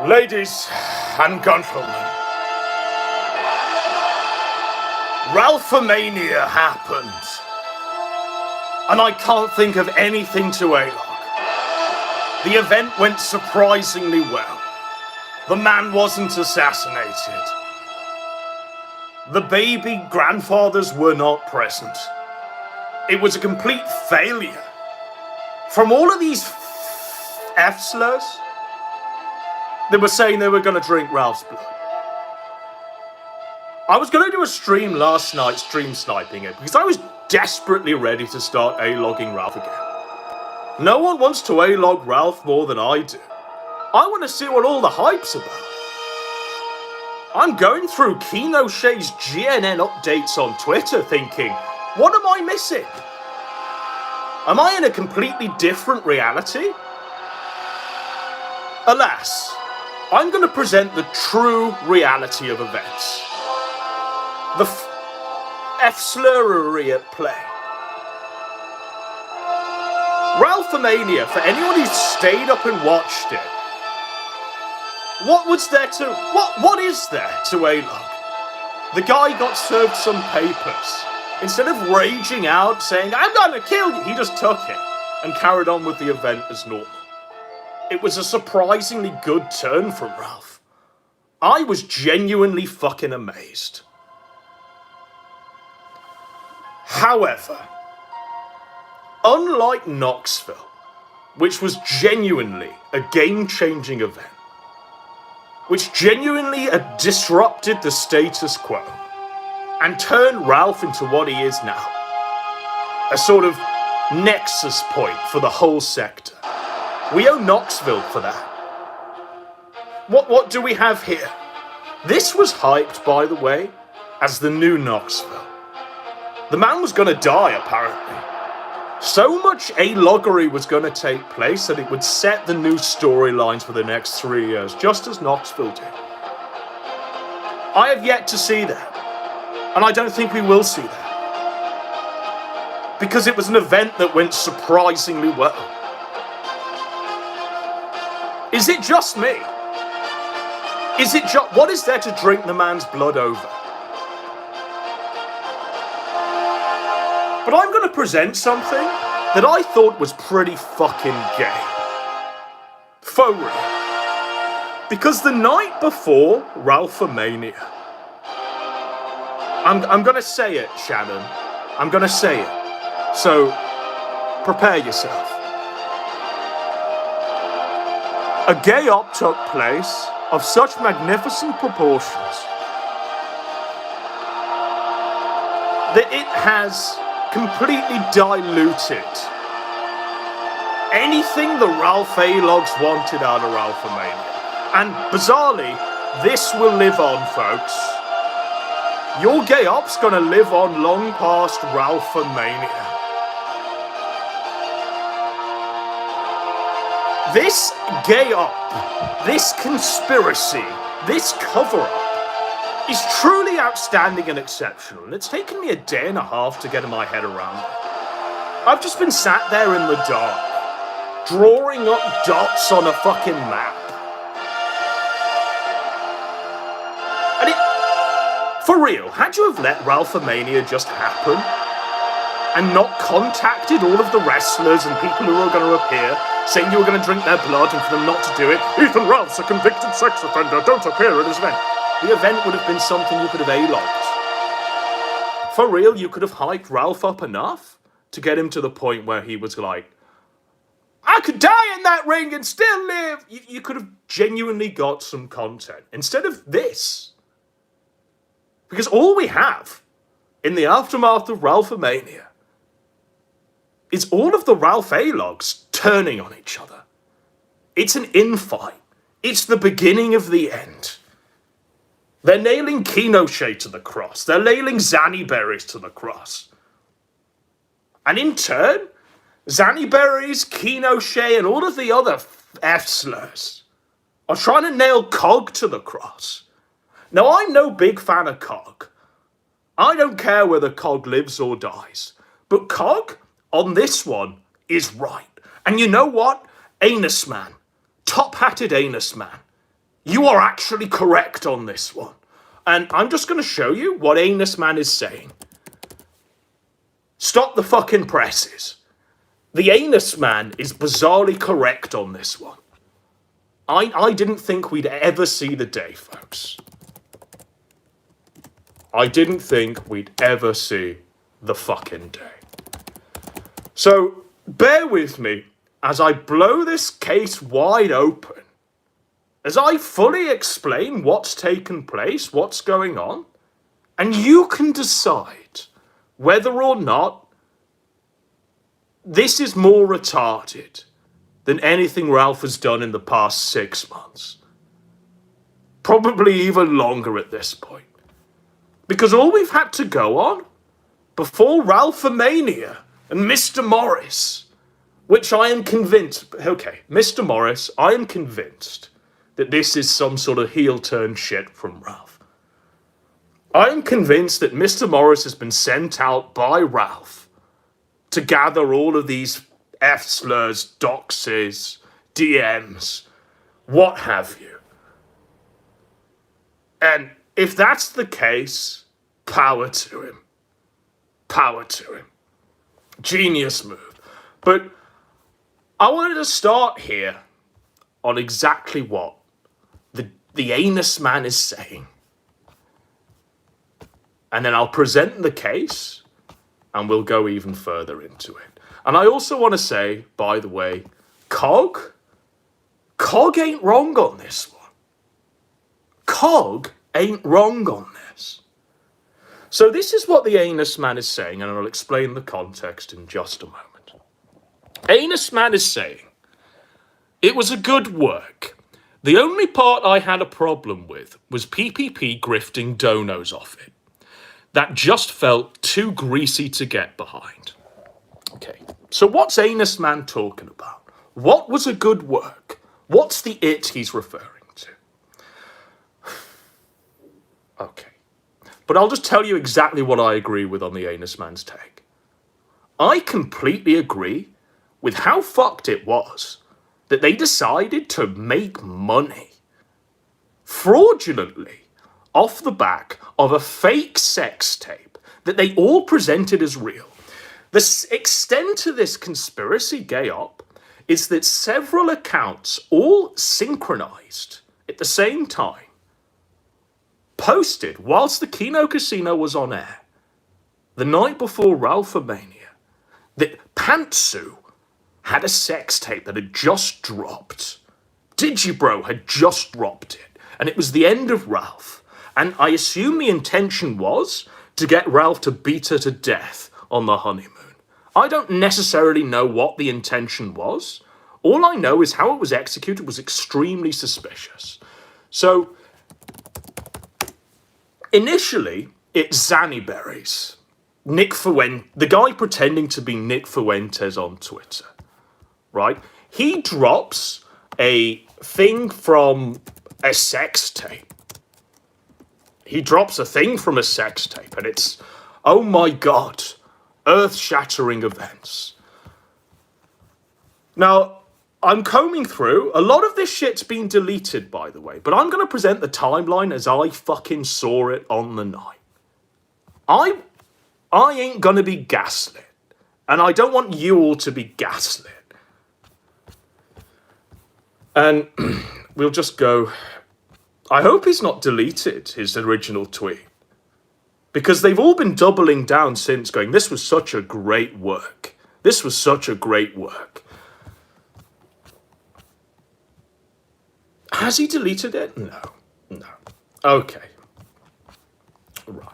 Ladies and gentlemen, Ralphomania happened, and I can't think of anything to A-log. The event went surprisingly well. The man wasn't assassinated. The baby grandfathers were not present. It was a complete failure. From all of these F-slurs, they were saying they were going to drink Ralph's blood. I was going to do a stream last night, stream sniping it, because I was desperately ready to start A-logging Ralph again. No one wants to A-log Ralph more than I do. I want to see what all the hype's about. I'm going through Kino Shea's GNN updates on Twitter thinking, what am I missing? Am I in a completely different reality? Alas, I'm going to present the true reality of events. The F-slurrery at play. Ralphomania, for anyone who's stayed up and watched it, what is there to A-log? The guy got served some papers. Instead of raging out saying, I'm gonna kill you, he just took it and carried on with the event as normal. It was a surprisingly good turn from Ralph. I was genuinely fucking amazed. However, unlike Knoxville, which was genuinely a game-changing event, which genuinely disrupted the status quo and turned Ralph into what he is now, a sort of nexus point for the whole sector. We owe Knoxville for that. What do we have here? This was hyped, by the way, as the new Knoxville. The man was going to die, apparently. So much A-loggery was going to take place that it would set the new storylines for the next 3 years, just as Knoxville did. I have yet to see that. And I don't think we will see that. Because it was an event that went surprisingly well. Is it just me? What is there to drink the man's blood over? But I'm going to present something that I thought was pretty fucking gay. For real. Because the night before Ralphomania, I'm going to say it, Shannon. I'm going to say it. So, prepare yourself. A gay op took place of such magnificent proportions that it has completely diluted anything the Ralph A-logs wanted out of Ralphomania. And bizarrely, this will live on, folks. Your gay op's gonna live on long past Ralphomania. This gay op, this conspiracy, this cover-up is truly outstanding and exceptional, and it's taken me a day and a half to get my head around it. I've just been sat there in the dark, drawing up dots on a fucking map. And for real, had you have let Ralphomania just happen, and not contacted all of the wrestlers and people who were going to appear, saying you were going to drink their blood and for them not to do it, Ethan Ralph's a convicted sex offender, don't appear at his event. The event would have been something you could have A-logged. For real, you could have hyped Ralph up enough to get him to the point where he was like, I could die in that ring and still live. You could have genuinely got some content instead of this. Because all we have in the aftermath of Ralphomania is all of the Ralph A-logs turning on each other. It's an infight. It's the beginning of the end. They're nailing Kino Shea to the cross. They're nailing Zanny Berries to the cross. And in turn, Zanny Berries, Kino Shea, and all of the other F-slurs are trying to nail Cog to the cross. Now, I'm no big fan of Cog. I don't care whether Cog lives or dies. But Cog, on this one, is right. And you know what? Anus Man. Top-hatted Anus Man. You are actually correct on this one. And I'm just going to show you what Anus Man is saying. Stop the fucking presses. The Anus Man is bizarrely correct on this one. I didn't think we'd ever see the day, folks. I didn't think we'd ever see the fucking day. So, bear with me as I blow this case wide open. As I fully explain what's taken place, what's going on. And you can decide whether or not this is more retarded than anything Ralph has done in the past 6 months. Probably even longer at this point. Because all we've had to go on before Ralphomania and Mr. Morris, which I am convinced, okay, Mr. Morris, I am convinced that this is some sort of heel turn shit from Ralph. I am convinced that Mr. Morris has been sent out by Ralph to gather all of these F-slurs, doxes, DMs, what have you. And if that's the case, power to him. Power to him. Genius move. But I wanted to start here on exactly what the Anus Man is saying. And then I'll present the case, and we'll go even further into it. And I also want to say, by the way, Cog ain't wrong on this one. Cog ain't wrong on this. So this is what the Anus Man is saying, and I'll explain the context in just a moment. Anus Man is saying, it was a good work. The only part I had a problem with was PPP grifting donos off it. That just felt too greasy to get behind. Okay, so what's Anus Man talking about? What was a good work? What's the it he's referring to? Okay, but I'll just tell you exactly what I agree with on the Anus Man's take. I completely agree with how fucked it was that they decided to make money fraudulently off the back of a fake sex tape that they all presented as real. The extent to this conspiracy gay op is that several accounts, all synchronized at the same time, posted whilst the Kino Casino was on air, the night before Ralphomania, that Pantsu had a sex tape that had just dropped. Digibro had just dropped it, and it was the end of Ralph. And I assume the intention was to get Ralph to beat her to death on the honeymoon. I don't necessarily know what the intention was. All I know is how it was executed was extremely suspicious. So, initially, it's Zannyberries. Nick Fuentes, the guy pretending to be Nick Fuentes on Twitter. Right? He drops a thing from a sex tape. He drops a thing from a sex tape, and it's, oh my god, earth-shattering events. Now, I'm combing through. A lot of this shit's been deleted, by the way, but I'm going to present the timeline as I fucking saw it on the night. I ain't going to be gaslit, and I don't want you all to be gaslit. And we'll just go, I hope he's not deleted his original tweet. Because they've all been doubling down since, going, this was such a great work. This was such a great work. Has he deleted it? No. Okay. Right.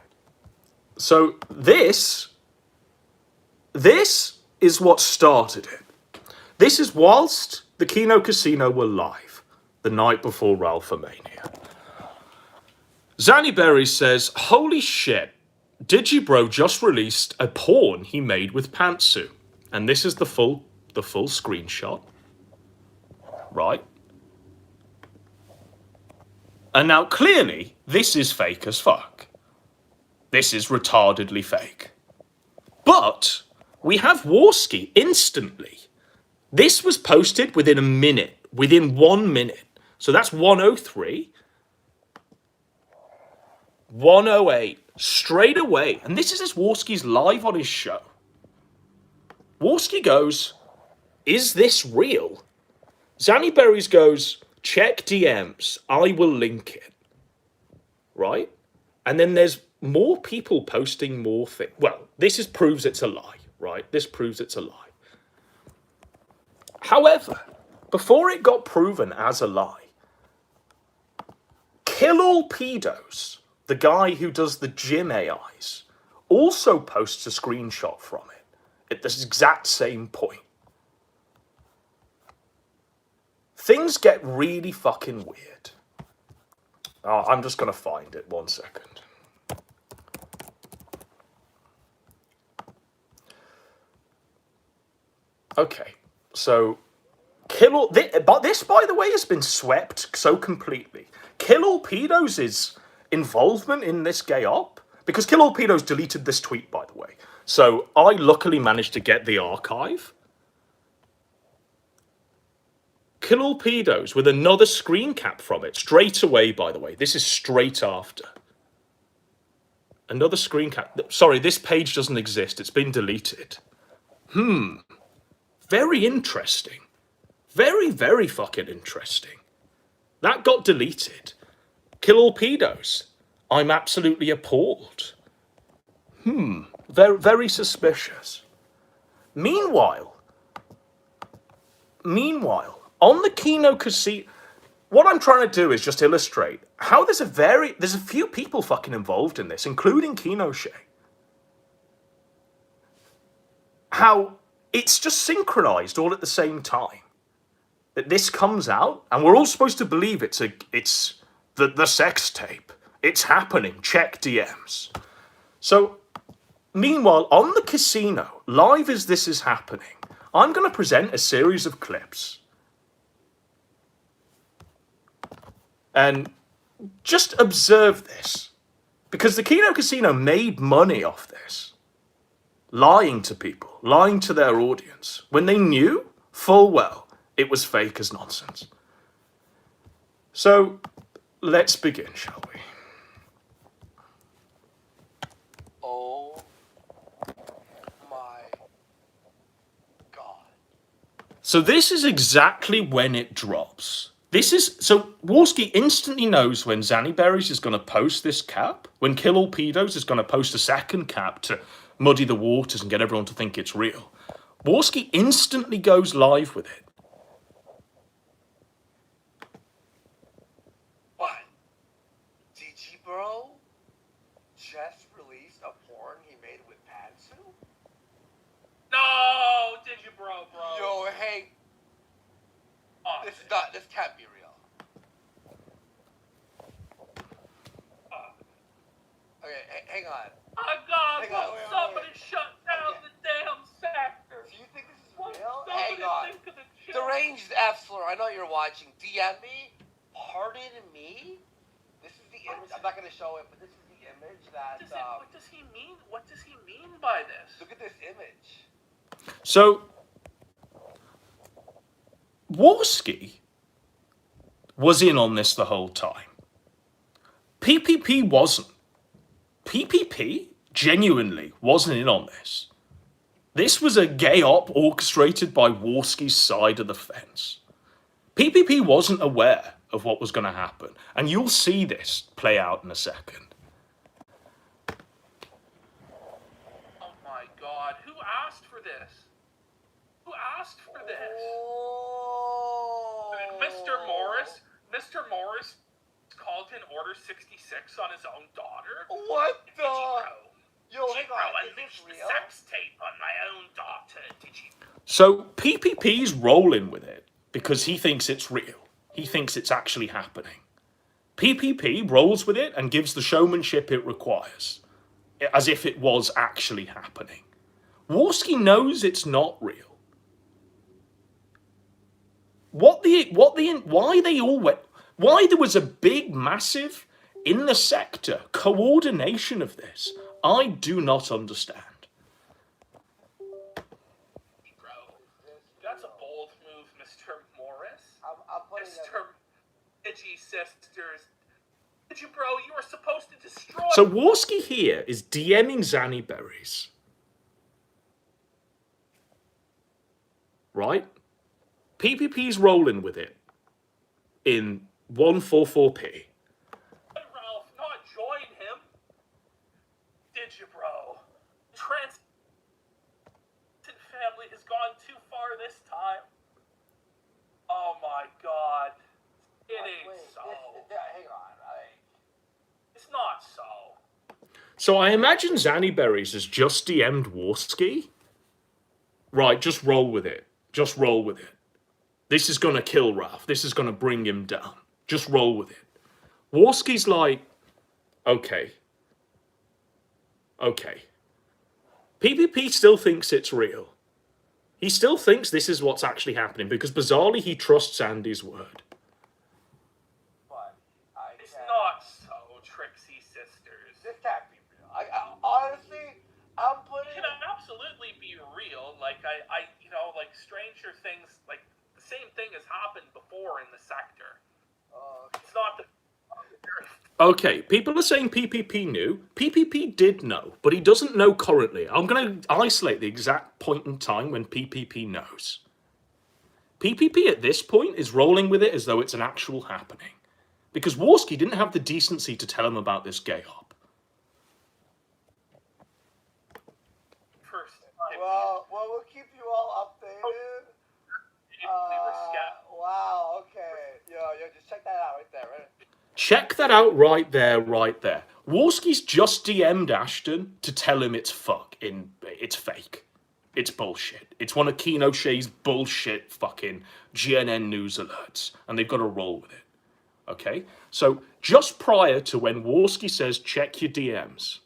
So this is what started it. This is whilst the Kino Casino were live the night before Ralphomania. Zannyberry says, holy shit, Digibro just released a porn he made with Pantsu. And this is the full screenshot. Right? And now clearly, this is fake as fuck. This is retardedly fake. But we have Warski instantly. This was posted within a minute, within 1 minute. So that's 103. 108. Straight away. And this is as Warski's live on his show. Warski goes, is this real? Zanny Berries goes, check DMs. I will link it. Right? And then there's more people posting more things. Well, this proves it's a lie, right? This proves it's a lie. However, before it got proven as a lie, Kill All Pedos, the guy who does the gym AIs, also posts a screenshot from it at this exact same point. Things get really fucking weird. I'm just going to find it 1 second. Okay, so but this, by the way, has been swept so completely. Kill All Pedos' involvement in this gay op, because Kill All Pedos deleted this tweet, by the way. So I luckily managed to get the archive. Kill All Pedos with another screen cap from it, straight away, by the way. This is straight after. Another screen cap. Sorry, this page doesn't exist. It's been deleted. Very interesting. Very, very fucking interesting. That got deleted. Kill All Pedos. I'm absolutely appalled. Very, very suspicious. Meanwhile, on the Kino Casino, what I'm trying to do is just illustrate how there's a few people fucking involved in this, including Kino Shay. How it's just synchronized all at the same time. That this comes out, and we're all supposed to believe it's the sex tape. It's happening. Check DMs. So, meanwhile, on the casino, live as this is happening, I'm going to present a series of clips. And just observe this. Because the Kino Casino made money off this. Lying to people, lying to their audience, when they knew full well it was fake as nonsense. So, let's begin, shall we? Oh my God. So this is exactly when it drops. So Warski instantly knows when Zanny Berries is going to post this cap, when Kill All Pedos is going to post a second cap to muddy the waters and get everyone to think it's real. Warski instantly goes live with it. What? DG Bro just released a porn he made with Pantsu? No, did you, bro? Yo, hey, Oh, this can't be real. Okay, hang on. Oh God! Hang on, Won't wait, somebody wait. shut down the damn sector? Do you think this is Won't real? somebody Hang on. think of the chill? Deranged F slur, I know you're watching. DM me. Pardon me. This is the image. I'm not gonna show it, but this is the image that. What does he mean? What does he mean by this? Look at this image. So, Warski was in on this the whole time. PPP wasn't. PPP genuinely wasn't in on this. This was a gay op orchestrated by Warski's side of the fence. PPP wasn't aware of what was going to happen, and you'll see this play out in a second. Oh my God! Who asked for this? Who asked for this? Oh. I mean, Mr. Morris called in Order 66 on his own daughter. What the? Yo, hang Bro, on. I Is this leaked the real? sex tape on my own daughter. Did you? So PPP's rolling with it because he thinks it's real. He thinks it's actually happening. PPP rolls with it and gives the showmanship it requires, as if it was actually happening. Warski knows it's not real. Why there was a big, massive, in the sector, coordination of this, I do not understand. Bro, that's a bold move, Mr. Morris. I'm putting Mr. Trixie sisters. Did you, bro? You were supposed to destroy. So Warski here is DMing Zanny Berries. Right? PPP's rolling with it in 144p. Ralph, not join him. Did you, bro? Trans family has gone too far this time. Oh my god. It ain't so. Hang on. It's not so. So I imagine Zanny Berries has just DM'd Warski. Right, just roll with it. Just roll with it. This is going to kill Ralph. This is going to bring him down. Just roll with it. Warski's like, okay. Okay. PPP still thinks it's real. He still thinks this is what's actually happening because bizarrely he trusts Andy's word. But it's not so, Trixie sisters. This can't be real. Honestly, I'm putting. It can absolutely be real. Like like stranger things, like the same thing has happened before in the sector. It's not the. Okay, people are saying PPP knew. PPP did know, but he doesn't know currently. I'm going to isolate the exact point in time when PPP knows. PPP at this point is rolling with it as though it's an actual happening. Because Warski didn't have the decency to tell him about this gay op. Well, we'll keep you all updated. Wow, okay. Yo, just check that out right there, right? Check that out right there, right there. Warski's just DM'd Ashton to tell him it's it's fake. It's bullshit. It's one of Keno Shea's bullshit fucking GNN news alerts, and they've got to roll with it. Okay? So, just prior to when Warski says check your DMs,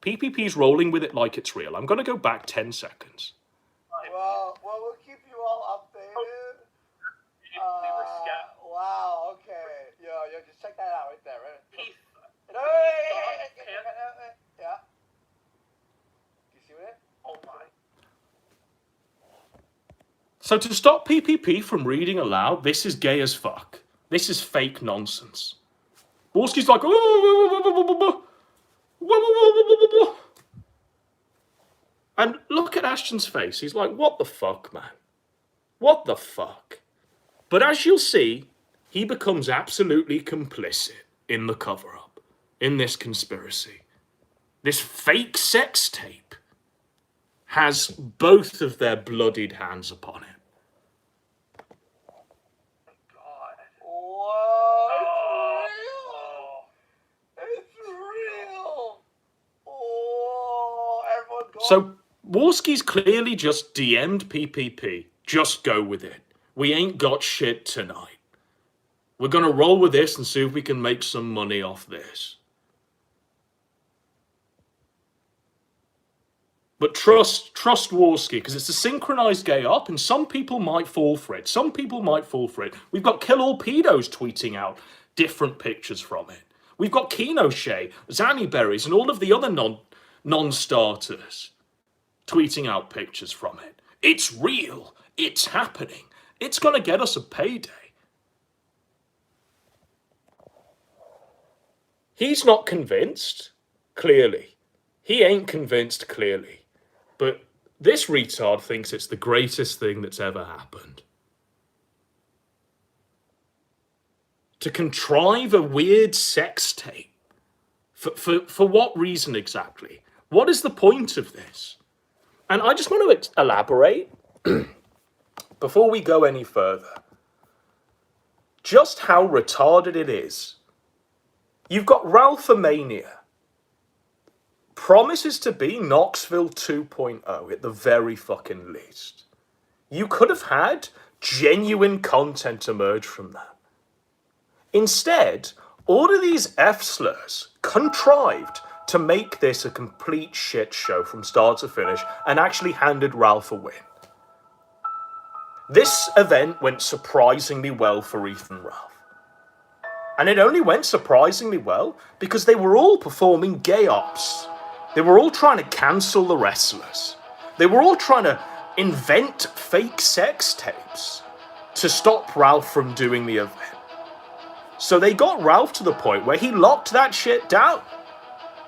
PPP's rolling with it like it's real. I'm going to go back 10 seconds. Well, we'll keep you all updated. Wow, okay. Yo, just check that out right there, right? Yeah. You see it? Oh my. So to stop PPP from reading aloud, this is gay as fuck. This is fake nonsense. Warski's like, and look at Ashton's face. He's like, what the fuck, man? What the fuck? But as you'll see, he becomes absolutely complicit in the cover-up, in this conspiracy. This fake sex tape has both of their bloodied hands upon it. God. Whoa, it's real! Oh, everyone go. So, Warski's clearly just DM'd PPP. Just go with it. We ain't got shit tonight. We're gonna roll with this and see if we can make some money off this. But trust Warski, because it's a synchronized gay op, and some people might fall for it. Some people might fall for it. We've got Kill All Pedos tweeting out different pictures from it. We've got Keno Shea, Zanny Berries, and all of the other non-starters tweeting out pictures from it. It's real. It's happening. It's gonna get us a payday. He's not convinced, clearly. He ain't convinced, clearly. But this retard thinks it's the greatest thing that's ever happened. To contrive a weird sex tape. For what reason exactly? What is the point of this? And I just want to elaborate, before we go any further, just how retarded it is. You've got Ralphomania. Promises to be Knoxville 2.0 at the very fucking least. You could have had genuine content emerge from that. Instead, all of these F-slurs contrived to make this a complete shit show from start to finish and actually handed Ralph a win. This event went surprisingly well for Ethan Ralph. And it only went surprisingly well because they were all performing gay ops. They were all trying to cancel the wrestlers. They were all trying to invent fake sex tapes to stop Ralph from doing the event. So they got Ralph to the point where he locked that shit down.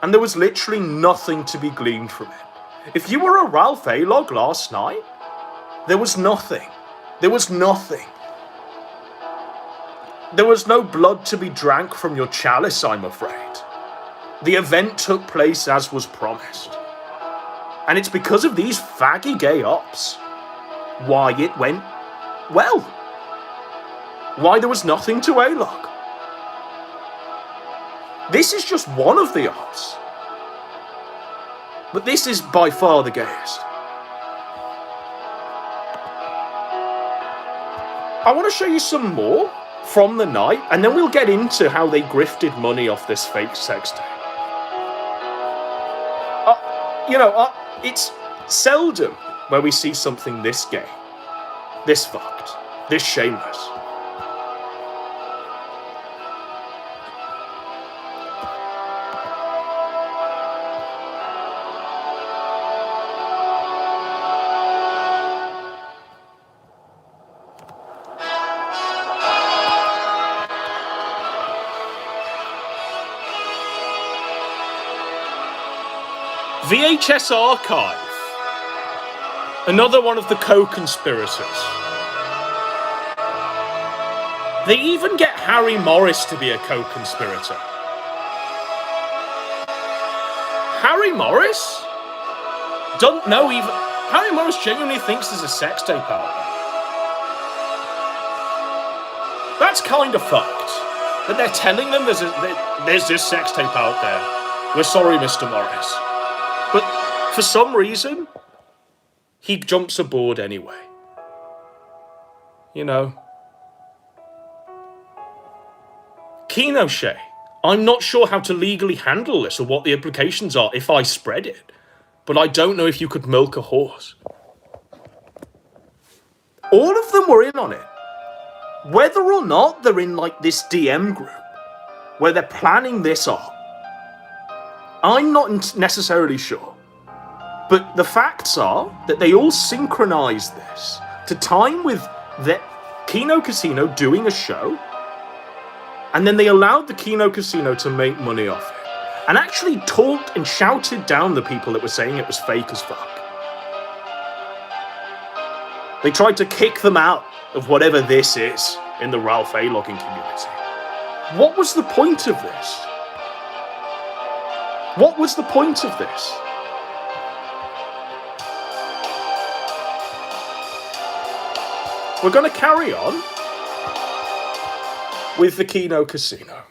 And there was literally nothing to be gleaned from it. If you were a Ralph A-log last night, there was nothing. There was nothing. There was no blood to be drank from your chalice, I'm afraid. The event took place as was promised. And it's because of these faggy gay ops why it went well. Why there was nothing to A-log. This is just one of the ops. But this is by far the gayest. I want to show you some more from the night, and then we'll get into how they grifted money off this fake sex tape. It's seldom where we see something this gay, this fucked, this shameless. VHS Archive. Another one of the co-conspirators. They even get Harry Morris to be a co-conspirator. Harry Morris? Harry Morris genuinely thinks there's a sex tape out there. That's kind of fucked. That they're telling them there's this sex tape out there. We're sorry, Mr. Morris. But for some reason, he jumps aboard anyway. You know. Kinoche. I'm not sure how to legally handle this or what the implications are if I spread it. But I don't know if you could milk a horse. All of them were in on it. Whether or not they're in like this DM group where they're planning this off, I'm not necessarily sure. But the facts are that they all synchronized this to time with the Kino Casino doing a show, and then they allowed the Kino Casino to make money off it, and actually talked and shouted down the people that were saying it was fake as fuck. They tried to kick them out of whatever this is in the Ralph A-logging community. What was the point of this? What was the point of this? We're going to carry on with the Kino Casino.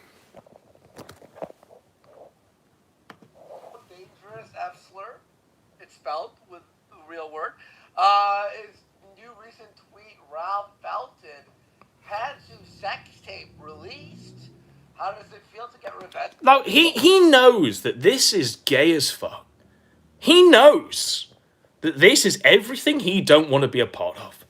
Dangerous F slur. It's spelled with the real word. His new recent tweet, Ralph Felton, Pantsu sex tape released. How does it feel to get revenge? Now, he knows that this is gay as fuck. He knows that this is everything he don't want to be a part of.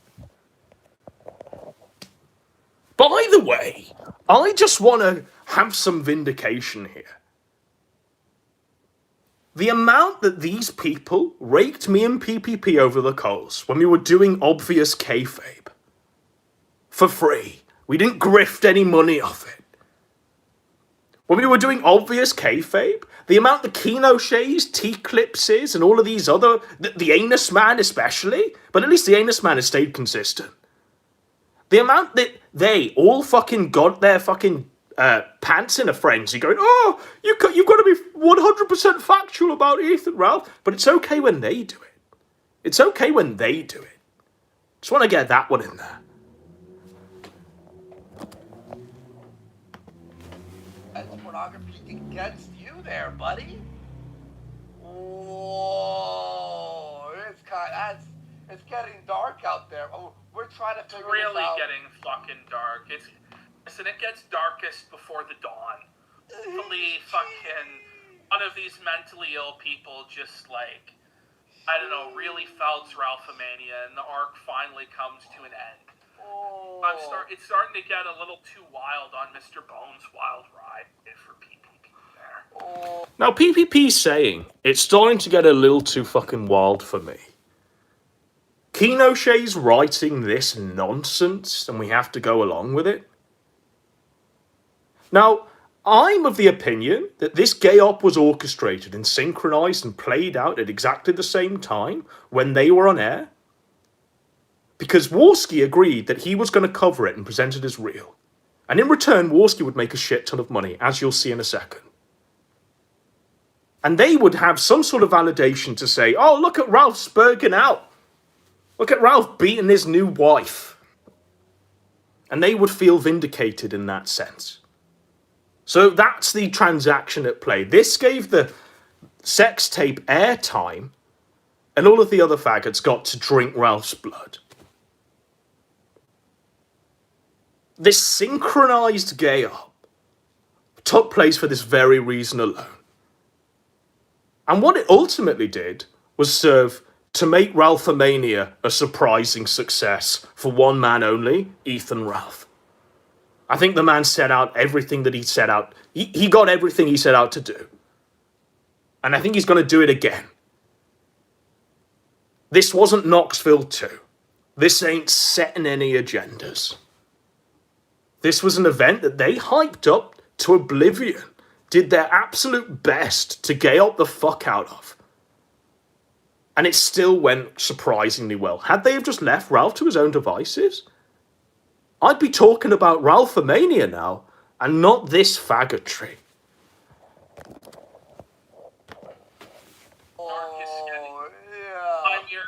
By the way, I just want to have some vindication here. The amount that these people raked me and PPP over the coals when we were doing obvious kayfabe. For free. We didn't grift any money off it. When we were doing obvious kayfabe, the amount the Kinoches, T-Clipses, and all of these other... The Anus Man especially, but at least the Anus Man has stayed consistent. The amount that they all fucking got their fucking pants in a frenzy going, oh, you've got to be 100% factual about Ethan, Ralph. But it's okay when they do it. It's okay when they do it. Just want to get that one in there. That's pornography against you there, buddy. Whoa, it's getting dark out there. Oh, we're trying to figure this out. Really getting fucking dark. It gets darkest before the dawn. Hopefully fucking one of these mentally ill people just like, I don't know, really felt Ralphomania and the arc finally comes to an end. Oh. It's starting to get a little too wild on Mr. Bones' wild ride for PPP there. Oh. Now, PPP's saying it's starting to get a little too fucking wild for me. Kinoche's writing this nonsense and we have to go along with it. Now, I'm of the opinion that this gay op was orchestrated and synchronized and played out at exactly the same time when they were on air, because Warski agreed that he was going to cover it and present it as real. And in return, Warski would make a shit ton of money, as you'll see in a second. And they would have some sort of validation to say, oh, look at Ralph spurging out. Look at Ralph beating his new wife. And they would feel vindicated in that sense. So that's the transaction at play. This gave the sex tape airtime, and all of the other faggots got to drink Ralph's blood. This synchronized gay op took place for this very reason alone. And what it ultimately did was serve to make Ralphomania a surprising success for one man only, Ethan Ralph. I think the man set out everything that he set out. He got everything he set out to do. And I think he's going to do it again. This wasn't Knoxville 2. This ain't setting any agendas. This was an event that they hyped up to oblivion, did their absolute best to gay up the fuck out of. And it still went surprisingly well. Had they have just left Ralph to his own devices, I'd be talking about Ralphomania now, and not this faggotry. Oh, yeah. On your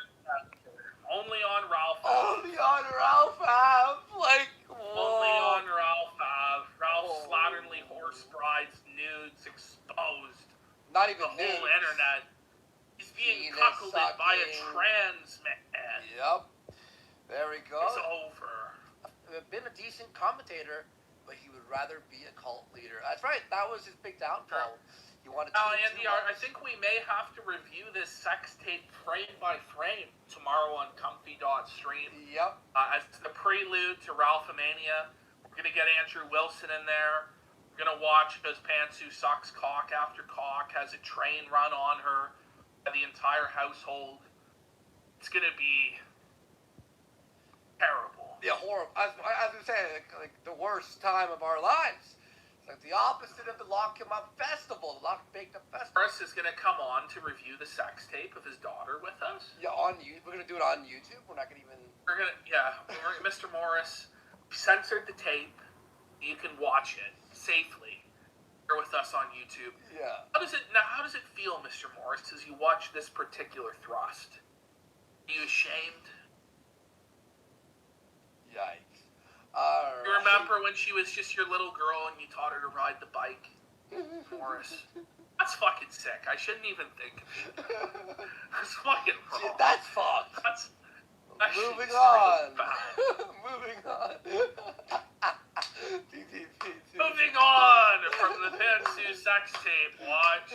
only on Ralph. Only on Ralph Ave. Like, Only whoa. on Ralph Ave. Ralph slatternly horse brides, nudes exposed. Not even The whole nudes. internet. He's being Penis cuckolded by a sucking. trans man. Yep. There we go. It's over. Been a decent commentator, but he would rather be a cult leader. That's right. That was his big downfall. He wanted to. Andy, I think we may have to review this sex tape frame by frame tomorrow on Comfy.stream. Yep. As the prelude to Ralphomania, we're going to get Andrew Wilson in there. We're going to watch as Pantsu sucks cock after cock, has a train run on her, and the entire household. It's going to be terrible. Yeah, horrible. As we say, like the worst time of our lives. It's like the opposite of the Lock Him Up Festival, the Lock Baked Up Festival. Morris is going to come on to review the sex tape of his daughter with us. Yeah, on YouTube. We're gonna do it on YouTube. We're not gonna even. Mr. Morris censored the tape. You can watch it safely. Here with us on YouTube. Yeah. How does it feel, Mr. Morris, as you watch this particular thrust? Are you ashamed? Yikes. You remember when she was just your little girl and you taught her to ride the bike? Morris. That's fucking sick. I shouldn't even think of it. That's fucking wrong. That's fucked. That Moving shit's on. bad. Moving on. Moving on from the Pantsu sex tape watch.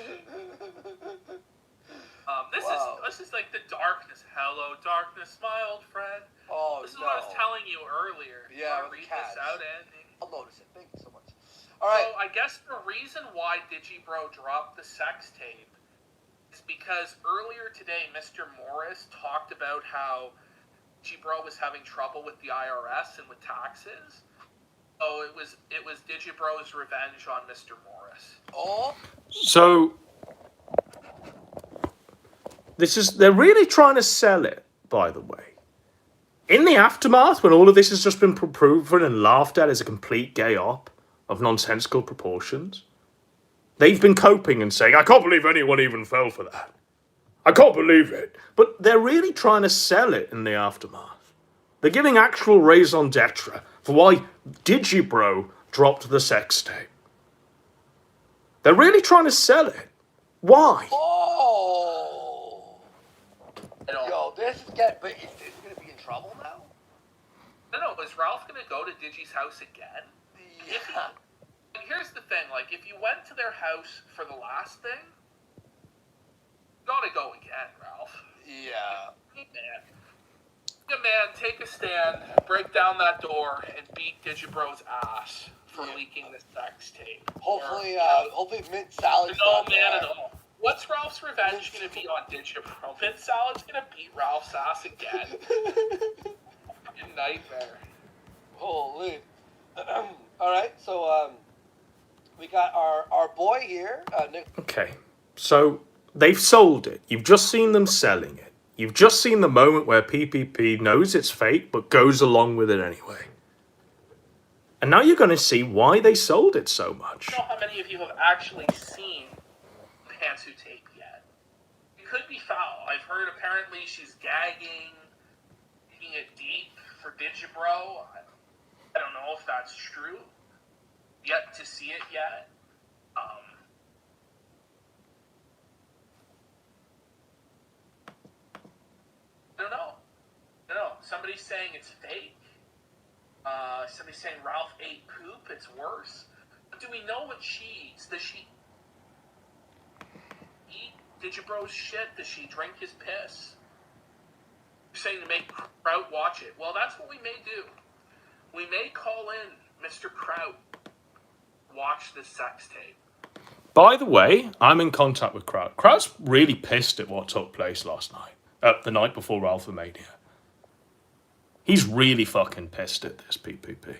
This is like the darkness. Hello, darkness, my old friend. Oh, This is what I was telling you earlier. Yeah, You wanna read this out, Andy? I'll notice it. Thank you so much. All right. So I guess the reason why Digibro dropped the sex tape is because earlier today, Mr. Morris talked about how Digibro was having trouble with the IRS and with taxes. Oh, it was Digibro's revenge on Mr. Morris. Oh. So they're really trying to sell it, by the way. In the aftermath, when all of this has just been proven and laughed at as a complete gay op of nonsensical proportions, they've been coping and saying, I can't believe anyone even fell for that. I can't believe it. But they're really trying to sell it in the aftermath. They're giving actual raison d'etre for why Digibro dropped the sex tape. They're really trying to sell it. Why? Oh. I Yo, this is getting. But is this gonna be in trouble now? don't know, is Ralph going to go to Digi's house again? Yeah. Here's the thing, like, if you went to their house for the last thing, you gotta go again, Ralph. Yeah. Hey, man, take a stand, break down that door, and beat Digibro's ass for leaking the sex tape. Hopefully, hopefully Mint Salad's No not man there. at all. What's Ralph's revenge going to be on Digibro? Mint Salad's going to beat Ralph's ass again. Fucking nightmare. Holy. All right, so got our boy here, Nick. Okay, so they've sold it. You've just seen them selling it. You've just seen the moment where PPP knows it's fake but goes along with it anyway. And now you're going to see why they sold it so much. I don't know how many of you have actually seen Pantsu tape yet. It could be foul. I've heard apparently she's gagging, taking it deep for Digibro. I don't know if that's true. Yet to see it yet. I don't know. Somebody's saying it's fake. Somebody's saying Ralph ate poop. It's worse. But do we know what she eats? Does she eat Digibro's shit? Does she drink his piss? You're saying to make Kraut watch it. Well, that's what we may do. We may call in Mr. Kraut. Watch this sex tape. By the way, I'm in contact with Kraut. Kraut's really pissed at what took place last night. The night before Ralphamania. He's really fucking pissed at this, PPP.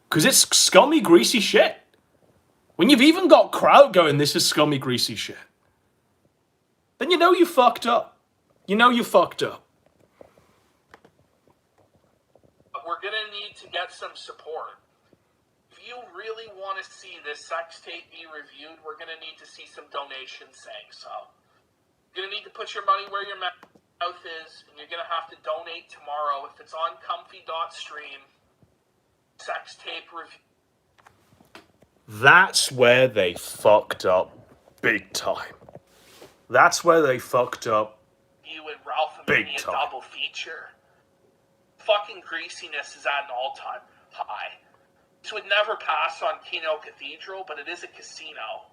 Because it's scummy, greasy shit. When you've even got Kraut going, this is scummy, greasy shit, then you know you fucked up. You know you fucked up. We're going to need to get some support. If you really want to see this sex tape be reviewed, we're going to need to see some donations saying so. You're going to need to put your money where your mouth is, and you're going to have to donate tomorrow. If it's on comfy.stream, sex tape review. That's where they fucked up big time. That's where they fucked up You and Ralph big Mania time. double feature. Fucking greasiness is at an all-time high. This would never pass on Kino Cathedral, but it is a casino.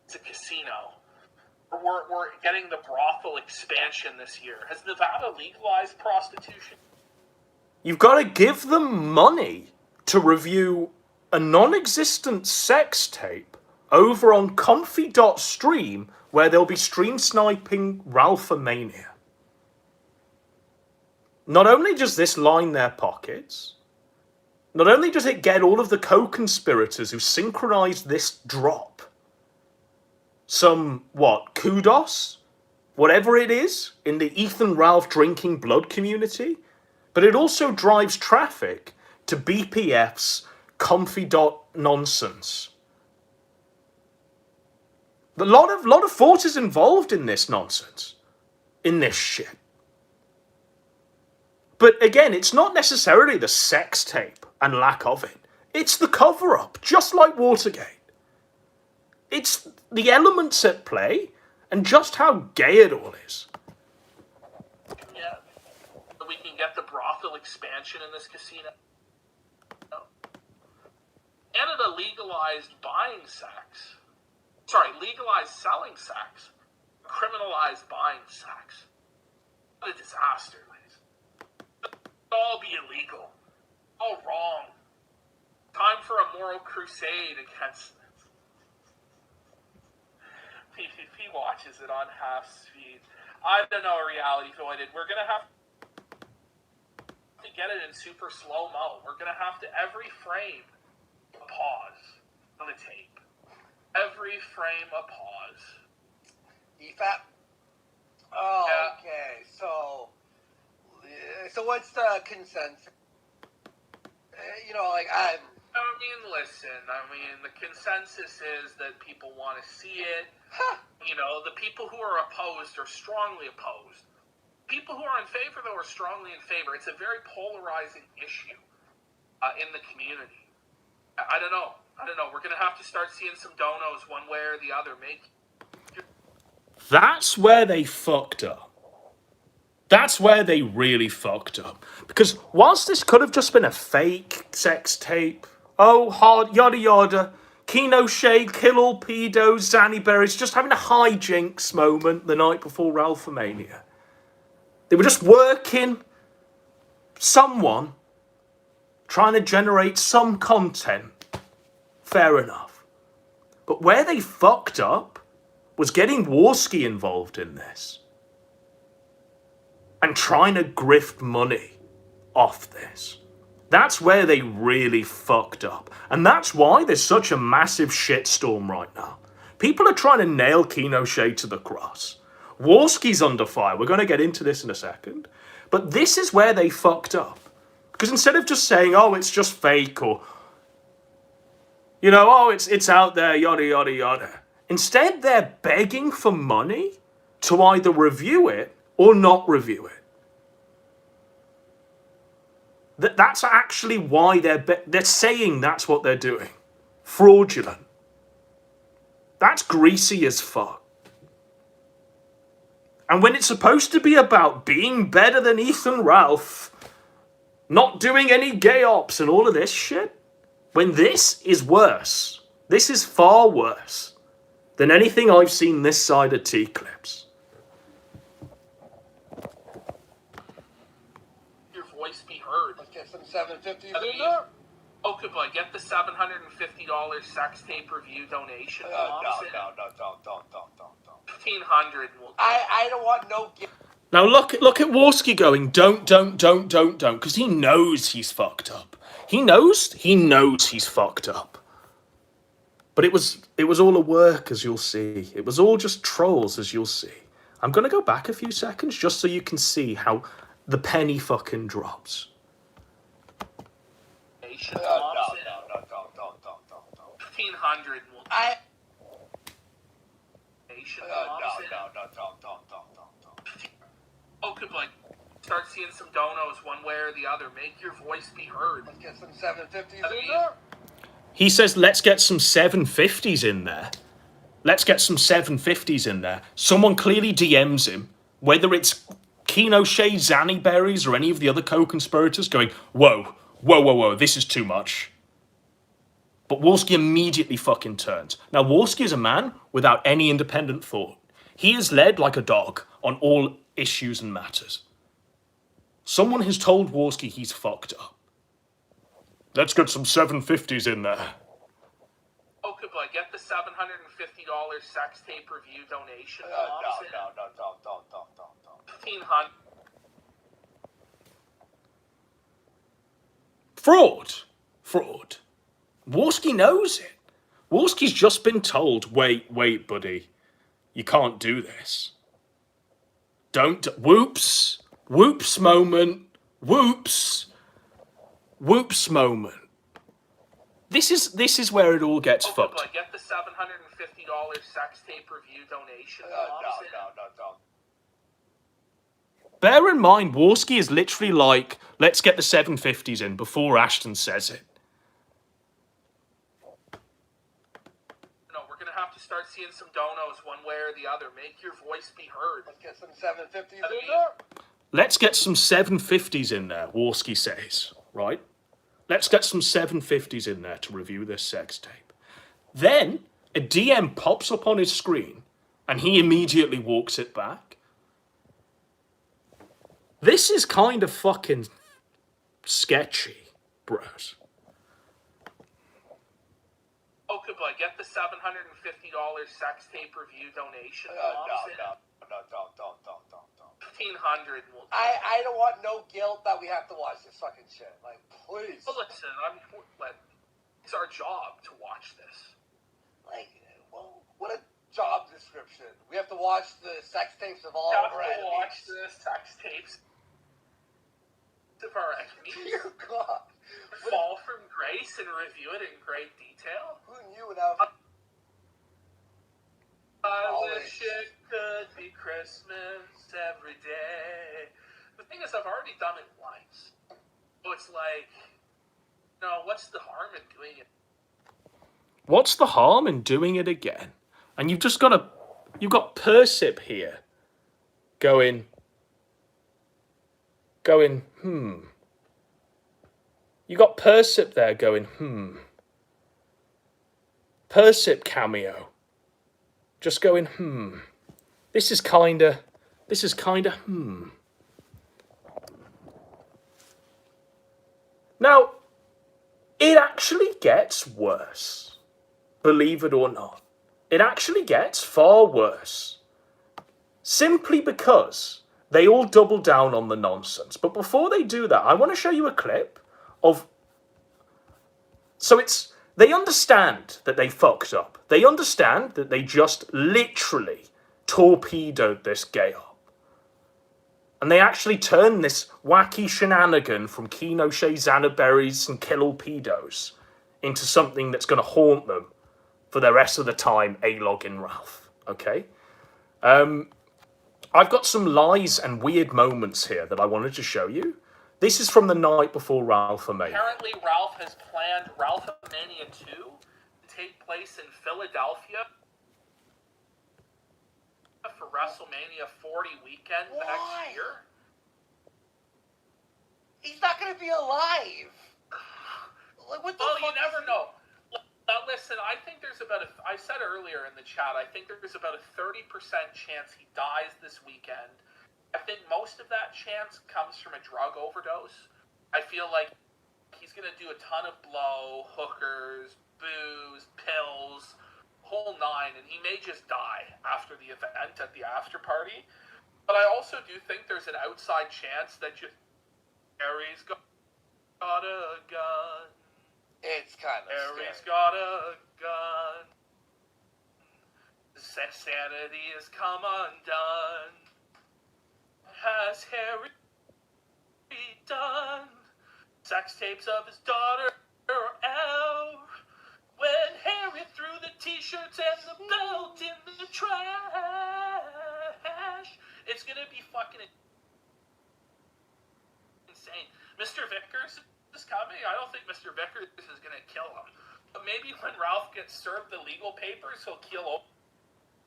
It's a casino. We're getting the brothel expansion this year. Has Nevada legalized prostitution? You've got to give them money to review a non-existent sex tape over on comfy.stream where they'll be stream sniping Ralphamania. Not only does this line their pockets, not only does it get all of the co-conspirators who synchronized this drop some, kudos? Whatever it is, in the Ethan Ralph drinking blood community, but it also drives traffic to BPF's comfy.nonsense. A lot of forces involved in this nonsense, in this shit. But again, it's not necessarily the sex tape and lack of it. It's the cover-up, just like Watergate. It's the elements at play and just how gay it all is. Yeah. We can get the brothel expansion in this casino. Canada legalized buying sex. Legalized selling sex. Criminalized buying sex. What a disaster, ladies. It'll all be illegal. All wrong. Time for a moral crusade against this. PPP watches it on half speed. I don't know, Reality Voided. We're going to have to get it in super slow-mo. We're going to have to, every frame, a pause on the tape. Every frame, a pause. EFAP? Oh, Yeah. okay. So what's the consensus? Listen. The consensus is that people want to see it. Huh. The people who are opposed are strongly opposed. People who are in favor, though, are strongly in favor. It's a very polarizing issue in the community. I don't know. We're going to have to start seeing some donos one way or the other. That's where they fucked up. That's where they really fucked up. Because whilst this could have just been a fake sex tape, yada yada, Kino Shade, kill all pedos, Zanny Berries, just having a hijinks moment the night before Ralphamania. They were just working someone, trying to generate some content. Fair enough. But where they fucked up was getting Warski involved in this. And trying to grift money off this. That's where they really fucked up. And that's why there's such a massive shitstorm right now. People are trying to nail Pinochet to the cross. Warski's under fire. We're going to get into this in a second. But this is where they fucked up. Because instead of just saying, oh, it's just fake, or, you know, oh, it's out there, yada, yada, yada. Instead, they're begging for money to either review it or not review it. That's actually why they're saying that's what they're doing. Fraudulent. That's greasy as fuck. And when it's supposed to be about being better than Ethan Ralph, not doing any gay ops and all of this shit, when this is worse, this is far worse than anything I've seen this side of T-Clips. Your voice be heard. Let's get some 750s in there. Okay, boy, get the $750 sex tape review donation. No, don't. 1,500. I don't want no gift. Now look at Warski going, don't, because he knows he's fucked up. He knows he's fucked up. But it was all a work, as you'll see. It was all just trolls, as you'll see. I'm going to go back a few seconds just so you can see how the penny fucking drops. Don't. 1,500. Okay, like, start seeing some donos one way or the other. Make your voice be heard. Let's get some 750s in there. He says, let's get some 750s in there. Let's get some 750s in there. Someone clearly DMs him, whether it's Pinochet, Zanny Berries, or any of the other co-conspirators, going, whoa, this is too much. But Warski immediately fucking turns. Now, Warski is a man without any independent thought. He is led like a dog on all issues and matters. Someone has told Warski he's fucked up. Let's get some 750s in there. Okay, boy, get the $750 sex tape review donation. Don't. 1,500. Fraud. Warski knows it. Warski's just been told, wait, buddy, you can't do this. Whoops moment. This is where it all gets fucked. Boy, get the $750 sex tape review donation. Don't. Bear in mind, Warski is literally like, let's get the 750s in before Ashton says it. No, we're going to have to start seeing some donos one way or the other. Make your voice be heard. Let's get some 750s in there. Let's get some 750s in there, Warski says, right? Let's get some 750s in there to review this sex tape. Then a DM pops up on his screen and he immediately walks it back. This is kind of fucking sketchy, bros. Okay, boy, get the $750 sex tape review donation. Don't. 1,500. I don't want no guilt that we have to watch this fucking shit. Like, please. Well, listen, it's our job to watch this. Like, well, what a job description. We have to watch the sex tapes of all Now of our we'll watch enemies. the sex tapes of our enemies. Dear God. Fall from grace and review it in great detail. Who knew now? I wish it could be Christmas every day. The thing is, I've already done it once. So it's like, no, what's the harm in doing it? What's the harm in doing it again? And you've got Persip here going, You got Persip there going, Persip cameo. Just going, This is kinda, Now, it actually gets worse. Believe it or not. It actually gets far worse. Simply because they all double down on the nonsense. But before they do that, I want to show you a clip of... So it's... They understand that they fucked up. They understand that they just literally torpedoed this gay up. And they actually turned this wacky shenanigan from Keno Shea Xanaberries and Killal Pedos into something that's going to haunt them for the rest of the time, A-Log and Ralph. Okay? I've got some lies and weird moments here that I wanted to show you. This is from the night before Ralph-A-Mania. Apparently, Ralph has planned Ralph-A-Mania 2 to take place in Philadelphia for WrestleMania 40 weekend next year. He's not going to be alive. Like, what the fuck? You never know. Listen, I think there's about I said earlier in the chat, I think there's about a 30% chance he dies this weekend. I think most of that chance comes from a drug overdose. I feel like he's going to do a ton of blow, hookers, booze, pills, whole nine, and he may just die after the event at the after party. But I also do think there's an outside chance that Harry's got a gun. It's kind of Harry's scary. got a gun. The sex sanity has come undone. Has Harry done sex tapes of his daughter out? When Harry threw the t-shirts and the belt in the trash, it's gonna be fucking insane. Mr. Vickers is coming. I don't think Mr. Vickers is gonna kill him, but maybe when Ralph gets served the legal papers, he'll keel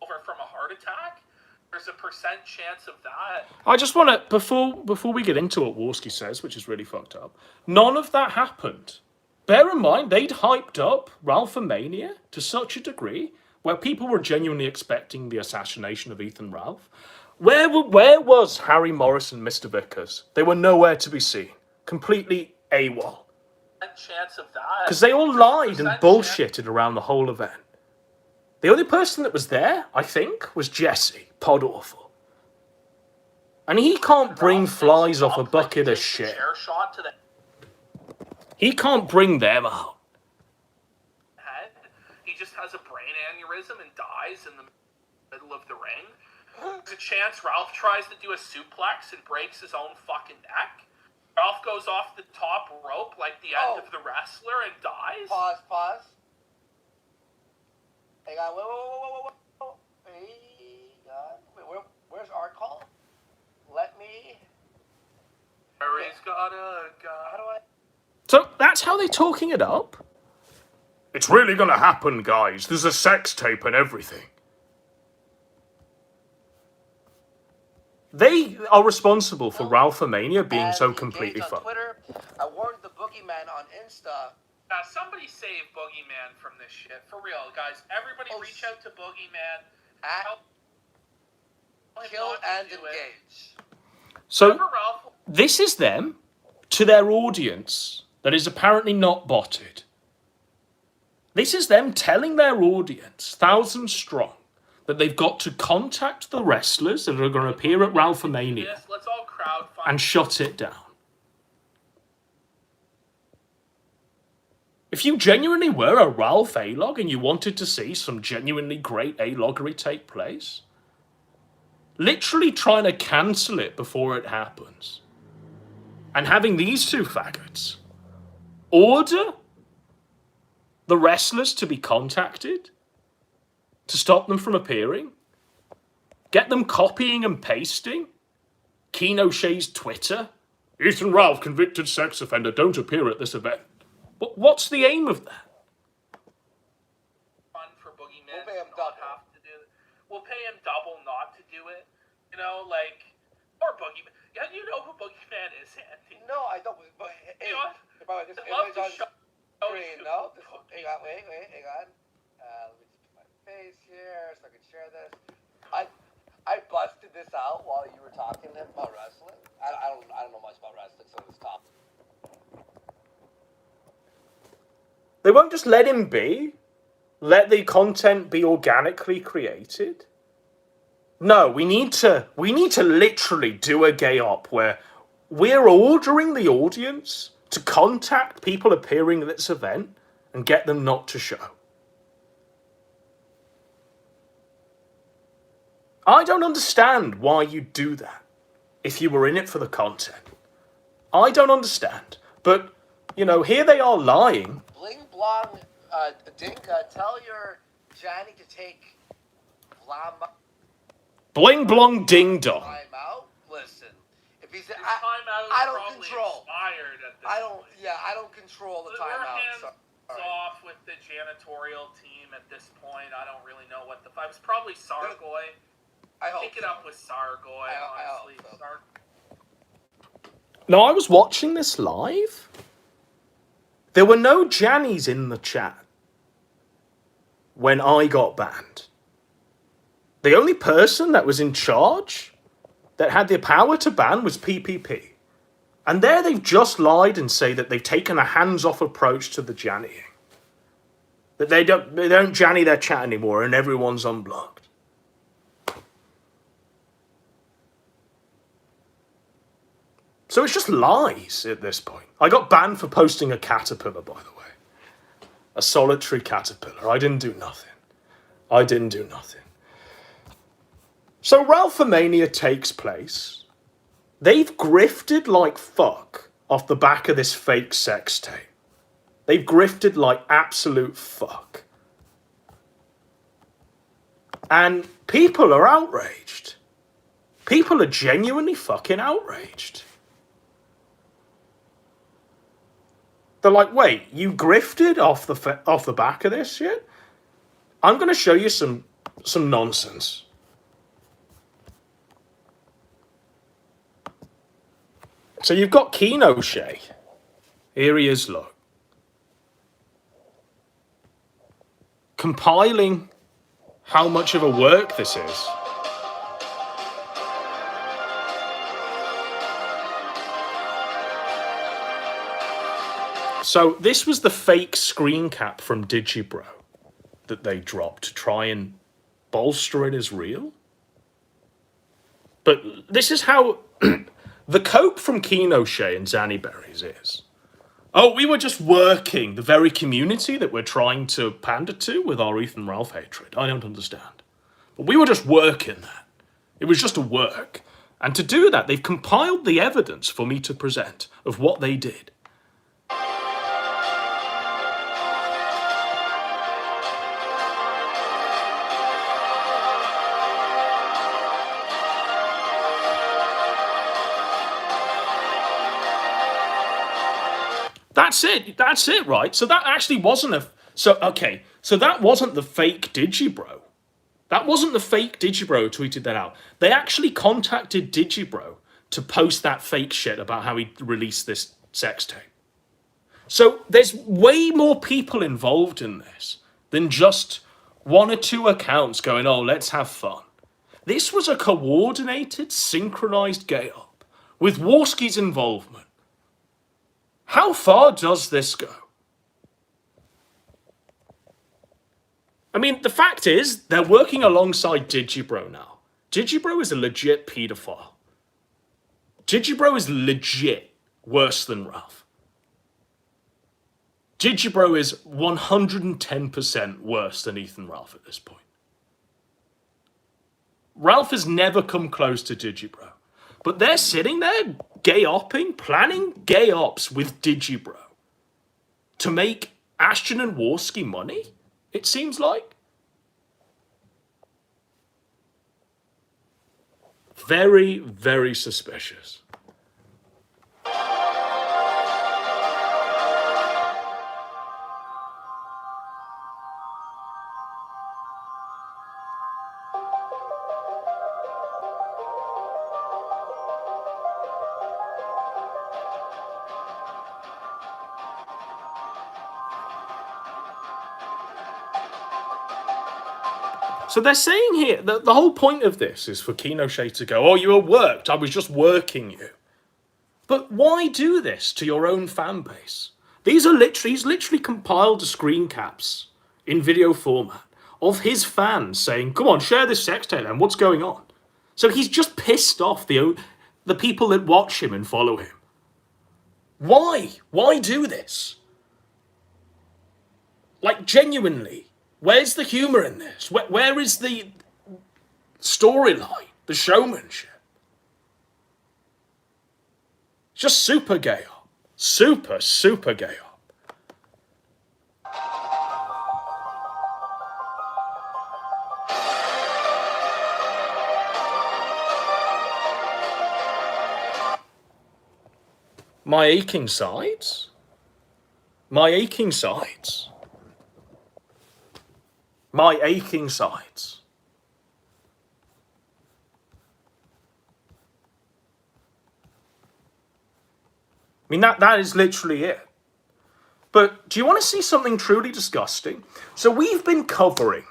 over from a heart attack. There's a % chance of that. I just want to, before we get into what Warski says, which is really fucked up, none of that happened. Bear in mind, they'd hyped up Ralph-A-Mania to such a degree where people were genuinely expecting the assassination of Ethan Ralph. Where was Harry Morris and Mr. Vickers? They were nowhere to be seen. Completely AWOL. Chance of that. Because they all lied and bullshitted around the whole event. The only person that was there, I think, was Jesse, Pod Awful. And he can't bring flies off a bucket of shit. He can't bring them out. He just has a brain aneurysm and dies in the middle of the ring. There's a chance Ralph tries to do a suplex and breaks his own fucking neck. Ralph goes off the top rope like the end of the wrestler and dies. Pause. Hang on, whoa. Where's our call? Let me... Harry's got a gun. How do I... So that's how they're talking it up? It's really gonna happen, guys. There's a sex tape and everything. They are responsible for Ralph-A-Mania being so completely fucked. Twitter, I warned the boogeyman on Insta. Somebody save Boogeyman from this shit. For real, guys. Everybody reach out to Boogeyman. At Kill and Engage. So, this is them to their audience that is apparently not botted. This is them telling their audience, thousands strong, that they've got to contact the wrestlers that are going to appear at Ralph-A-Mania and shut it down. If you genuinely were a Ralph A-Log and you wanted to see some genuinely great A-Loggery take place, literally trying to cancel it before it happens, and having these two faggots order the wrestlers to be contacted to stop them from appearing, get them copying and pasting Keno Shea's Twitter, Ethan Ralph, convicted sex offender, don't appear at this event. But what's the aim of that? Fun for Boogeyman to not have to do it. We'll pay him double not to do it. You know, like, or Boogeyman. Yeah, you know who Boogeyman is, Andy. No, I don't. But hey, you know what? This I'd love to show screen, no? Hang on, wait, hang on. Let me just put my face here so I can share this. I busted this out while you were talking to him about wrestling. I don't know much about wrestling, so it's tough. They won't just let him be. Let the content be organically created. No, we need to literally do a gay op where we're ordering the audience to contact people appearing at this event and get them not to show. I don't understand why you do that if you were in it for the content. I don't understand. But, you know, here they are lying. Bling blong, Dinka, tell your Johnny to take Vlama Bling blong ding dong. time out. Listen, if he's, His timeout is I don't probably control. expired at this I don't control the We're timeout. hands off with the janitorial team at this point. I don't really know what the fight was. Probably Sargoy. I hope Pick it up with Sargoy, honestly. I hope so. Now, I was watching this live. There were no Jannies in the chat when I got banned. The only person that was in charge that had the power to ban was PPP. And there they've just lied and say that they've taken a hands-off approach to the Jannying. That they don't Janny their chat anymore and everyone's unblocked. So it's just lies at this point. I got banned for posting a caterpillar, by the way. A solitary caterpillar. I didn't do nothing. So Ralphomania takes place. They've grifted like fuck off the back of this fake sex tape. They've grifted like absolute fuck. And people are outraged. People are genuinely fucking outraged. They're like, wait, you grifted off the back of this shit? I'm going to show you some nonsense. So you've got Keno Shea. Here he is, look. Compiling how much of a work this is. So this was the fake screen cap from Digibro that they dropped to try and bolster it as real. But this is how the cope from Keno Shea and Zanny Berries is. Oh, we were just working the very community that we're trying to pander to with our Ethan Ralph hatred. I don't understand. But we were just working that. It was just a work. And to do that, they've compiled the evidence for me to present of what they did. That's it, right? So that actually wasn't so that wasn't the fake Digibro. That wasn't the fake Digibro who tweeted that out. They actually contacted Digibro to post that fake shit about how he released this sex tape. So there's way more people involved in this than just one or two accounts going, oh, let's have fun. This was a coordinated, synchronized gay op with Warski's involvement. How far does this go? I mean, the fact is, they're working alongside Digibro now. Digibro is a legit paedophile. Digibro is legit worse than Ralph. Digibro is 110% worse than Ethan Ralph at this point. Ralph has never come close to Digibro. But they're sitting there gay-opping, planning gay ops with Digibro to make Ashton and Warski money, it seems like. Very, very suspicious. So they're saying here that the whole point of this is for Keno Shea to go, oh, you were worked. I was just working you. But why do this to your own fan base? He's literally compiled the screen caps in video format of his fans saying, come on, share this sex tape then. What's going on? So he's just pissed off the people that watch him and follow him. Why? Why do this? Like, genuinely, where's the humour in this? Where is the storyline, the showmanship? Just super gay up. Super, super gay up. My aching sides? My aching sides? My aching sides? I mean, that is literally it. But do you want to see something truly disgusting? So we've been covering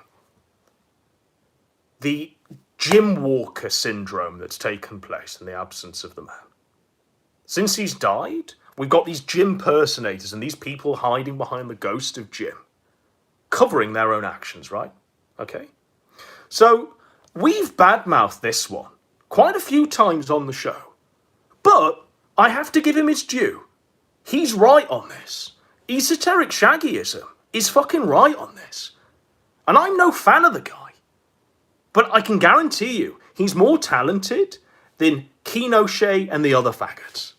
the Jim Walker syndrome that's taken place in the absence of the man. Since he's died, we've got these Jim impersonators and these people hiding behind the ghost of Jim, covering their own actions, right? Okay? So, we've badmouthed this one quite a few times on the show. But I have to give him his due. He's right on this. Esoteric Shaggyism is fucking right on this. And I'm no fan of the guy. But I can guarantee you, he's more talented than Keno Shea and the other faggots.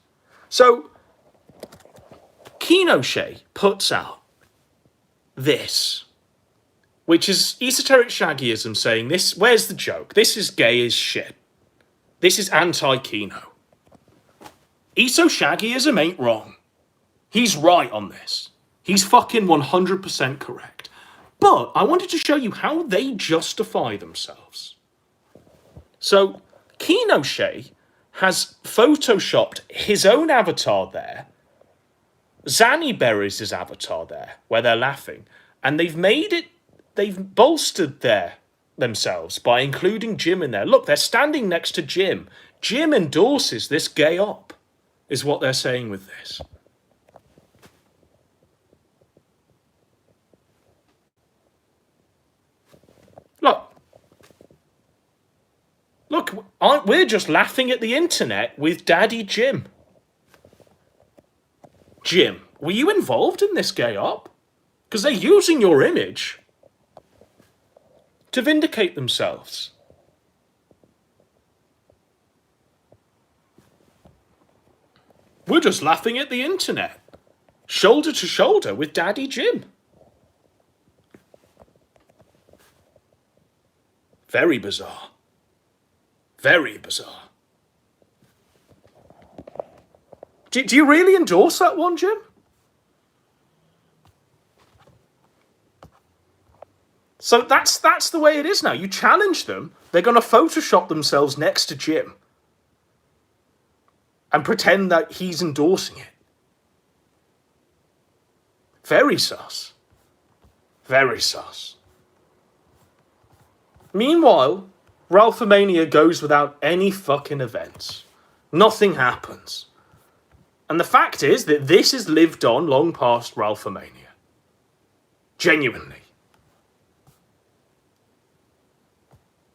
So, Keno Shea puts out this, which is esoteric Shaggyism saying this, where's the joke? This is gay as shit. This is anti-Keno. Eso Shaggyism ain't wrong. He's right on this. He's fucking 100% correct. But I wanted to show you how they justify themselves. So, Keno Shea has photoshopped his own avatar there, Zanny Berries' avatar there, where they're laughing, and they've bolstered themselves by including Jim in there. Look, they're standing next to Jim. Jim endorses this gay op, is what they're saying with this. Look, we're just laughing at the internet with Daddy Jim. Jim, were you involved in this gay op? Because they're using your image to vindicate themselves. We're just laughing at the internet, shoulder to shoulder with Daddy Jim. Very bizarre. Very bizarre. Do you really endorse that one, Jim? So that's the way it is now. You challenge them, they're going to Photoshop themselves next to Jim and pretend that he's endorsing it. Very sus. Very sus. Meanwhile, Ralphomania goes without any fucking events. Nothing happens. And the fact is that this has lived on long past Ralphomania. Genuinely.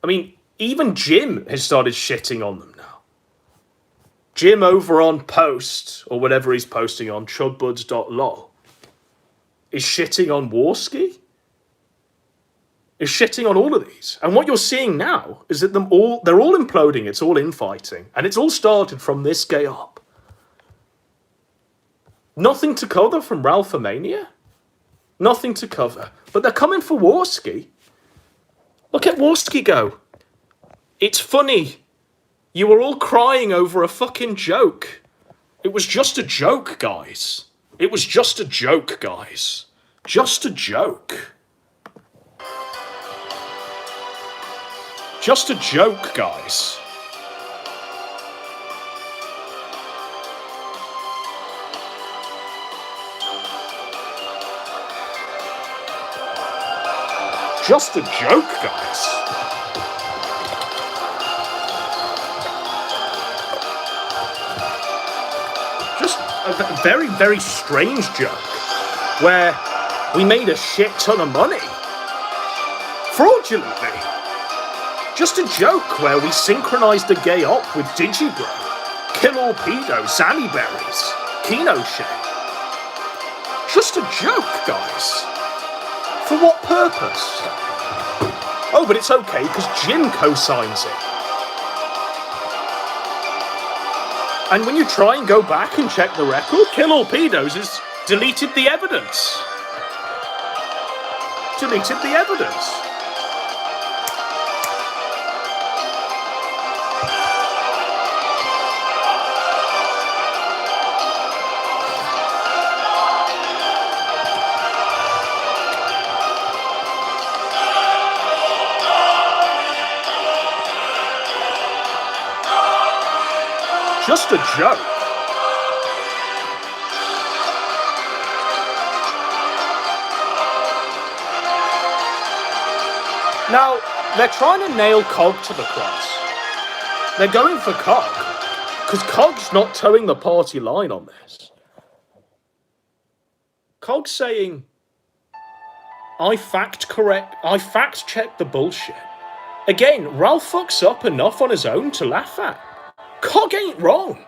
I mean, even Jim has started shitting on them now. Jim over on Post, or whatever he's posting on, chudbuds.lol, is shitting on Warski. Is shitting on all of these. And what you're seeing now is that they're all imploding, it's all infighting. And it's all started from this gay op. Nothing to cover from Ralphomania. Nothing to cover. But they're coming for Warski. Look at Warski go. It's funny. You were all crying over a fucking joke. It was just a joke, guys. It was just a joke, guys. Just a joke. Just a joke, guys. Just a joke, guys. Just a very, very strange joke where we made a shit ton of money. Fraudulently. Just a joke where we synchronized a gay op with Digibro, Kill All Pedo, Zanny Berries. Kinoche. Just a joke, guys. For what purpose? Oh, but it's okay, because Jim co-signs it. And when you try and go back and check the record, Kill All Pedos has deleted the evidence. Deleted the evidence. Just a joke. Now, they're trying to nail Cog to the cross. They're going for Cog, because Cog's not towing the party line on this. Cog's saying, I fact-checked the bullshit. Again, Ralph fucks up enough on his own to laugh at. Cog ain't wrong.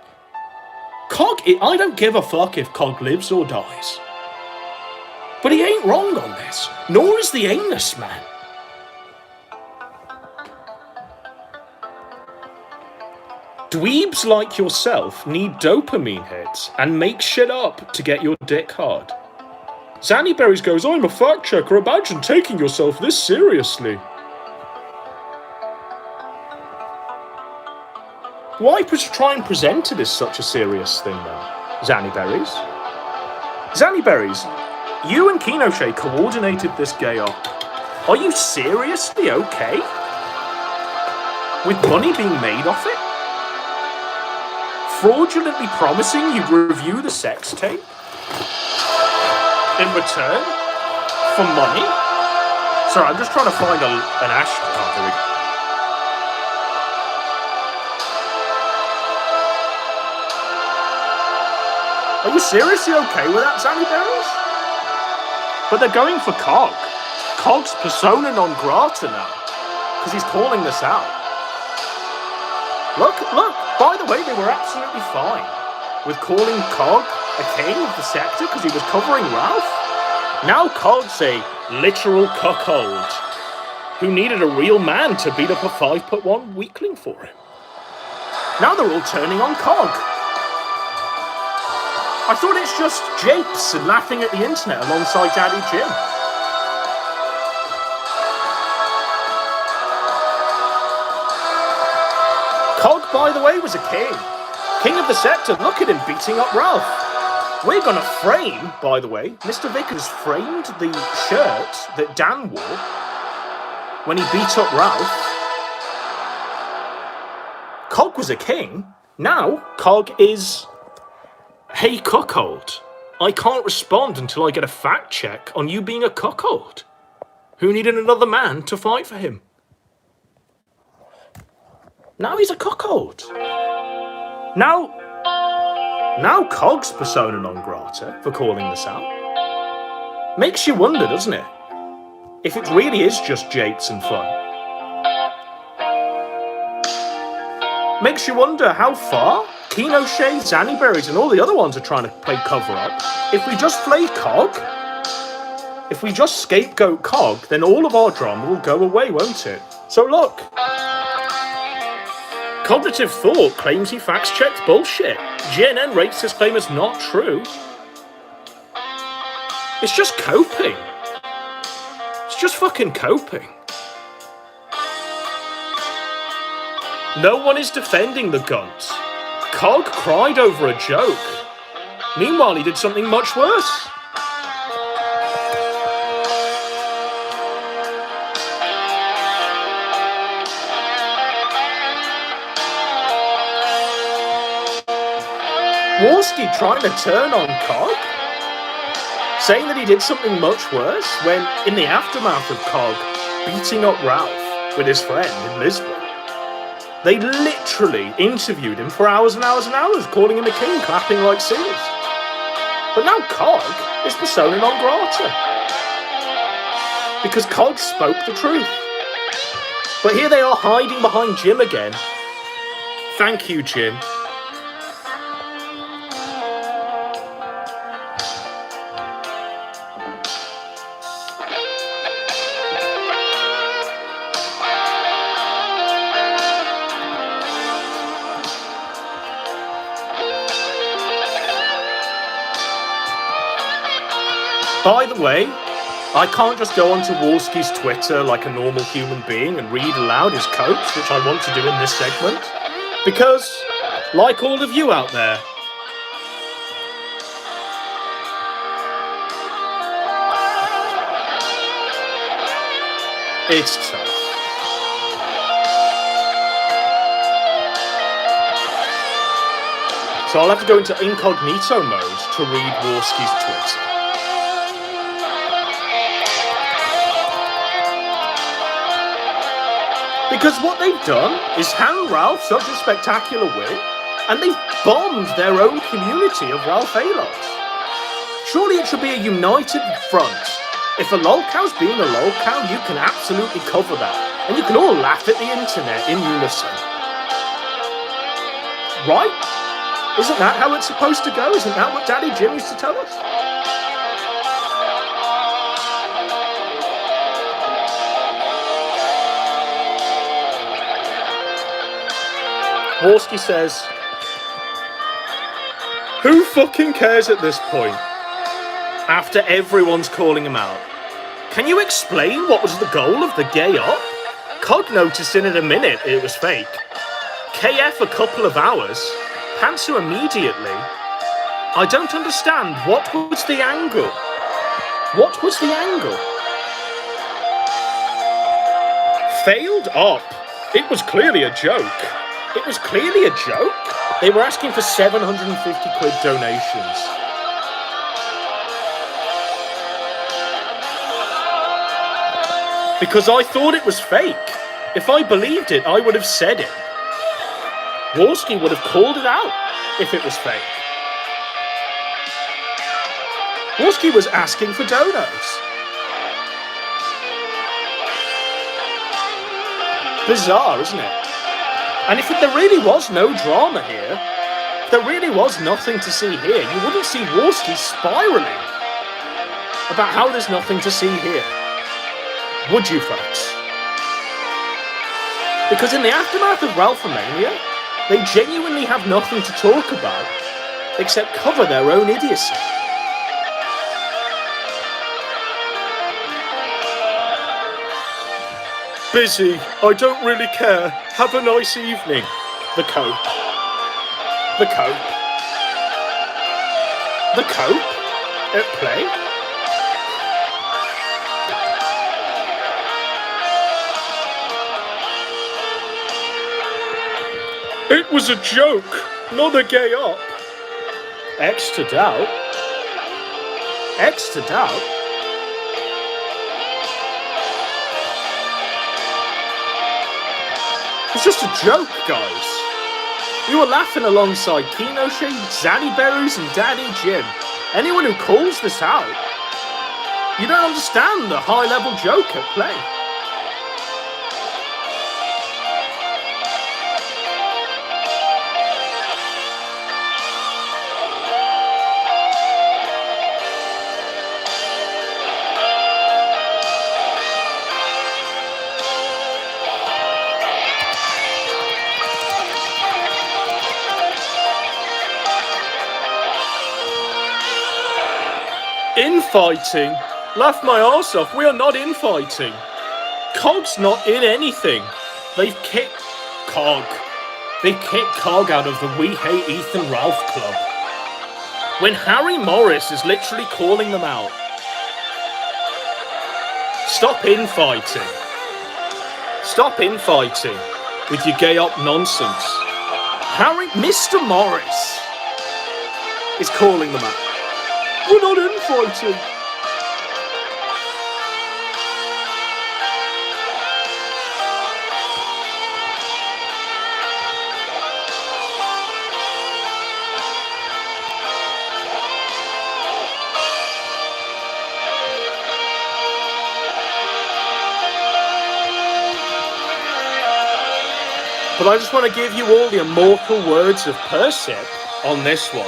I don't give a fuck if Cog lives or dies. But he ain't wrong on this, nor is the anus man. Dweebs like yourself need dopamine hits and make shit up to get your dick hard. Zannyberries goes, I'm a fact checker, imagine taking yourself this seriously. Why try and present it as such a serious thing, though? Zannyberries? Zannyberries, you and Kinoche coordinated this gay op. Are you seriously okay? With money being made off it? Fraudulently promising you'd review the sex tape? In return? For money? Sorry, I'm just trying to find an ash... Oh, here we go. Are you seriously okay with that, Zannyberries? But they're going for Cog. Cog's persona non grata now. Because he's calling this out. Look, by the way, they were absolutely fine with calling Cog a king of the sector because he was covering Ralph. Now Cog's a literal cuckold who needed a real man to beat up a 5'1" weakling for him. Now they're all turning on Cog. I thought it's just japes and laughing at the internet alongside Daddy Jim. Cog, by the way, was a king. King of the sector. Look at him beating up Ralph. We're going to frame, by the way, Mr. Vickers framed the shirt that Dan wore when he beat up Ralph. Cog was a king. Now, Cog is... Hey, cuckold, I can't respond until I get a fact check on you being a cuckold who needed another man to fight for him. Now he's a cuckold. Now Cog's persona non grata for calling this out. Makes you wonder, doesn't it? If it really is just japes and fun. Makes you wonder how far Kinoche, Zannyberries, and all the other ones are trying to play cover-up. If we just play Cog, if we just scapegoat Cog, then all of our drama will go away, won't it? So look. Cognitive Thought claims he facts-checked bullshit. GNN rates his claim as not true. It's just coping. It's just fucking coping. No one is defending the guns. Cog cried over a joke. Meanwhile, he did something much worse. Warski trying to turn on Cog? Saying that he did something much worse when, in the aftermath of Cog beating up Ralph with his friend in Lisbon, they literally interviewed him for hours and hours and hours, calling him a king, clapping like seals. But now Cog is persona non grata. Because Cog spoke the truth. But here they are hiding behind Jim again. Thank you, Jim. By the way, I can't just go onto Wolski's Twitter like a normal human being and read aloud his quotes, which I want to do in this segment, because, like all of you out there, it's tough. So I'll have to go into incognito mode to read Wolski's Twitter. Because what they've done is hand Ralph such a spectacular win, and they've bombed their own community of Ralph-A-Lots. Surely it should be a united front. If a lolcow's being a lolcow, you can absolutely cover that. And you can all laugh at the internet in unison. Right? Isn't that how it's supposed to go? Isn't that what Daddy Jim used to tell us? Wolski says, who fucking cares at this point? After everyone's calling him out. Can you explain what was the goal of the gay op? Cog noticed in a minute it was fake. KF a couple of hours. Pantsu immediately. I don't understand. What was the angle? What was the angle? Failed op. It was clearly a joke. It was clearly a joke. They were asking for 750 quid donations. Because I thought it was fake. If I believed it, I would have said it. Wolski would have called it out if it was fake. Wolski was asking for donos. Bizarre, isn't it? And if there really was no drama here, if there really was nothing to see here, you wouldn't see Wolski spiralling about how there's nothing to see here. Would you, folks? Because in the aftermath of Ralphomania, they genuinely have nothing to talk about except cover their own idiocy. Busy. I don't really care. Have a nice evening. The cope. The cope. The cope? At play? It was a joke, not a gay op. X to doubt. X to doubt. It's just a joke, guys. You were laughing alongside Kinoshade, Zaddy Berries, and Daddy Jim. Anyone who calls this out, you don't understand the high-level joke at play. Infighting? Laugh my arse off, we are not infighting. Cog's not in anything. They've kicked Cog. They've kicked Cog out of the We Hate Ethan Ralph club. When Harry Morris is literally calling them out. Stop infighting. Stop infighting with your gay up nonsense. Mr. Morris is calling them out. We're not infighting. But I just want to give you all the immortal words of Persip on this one.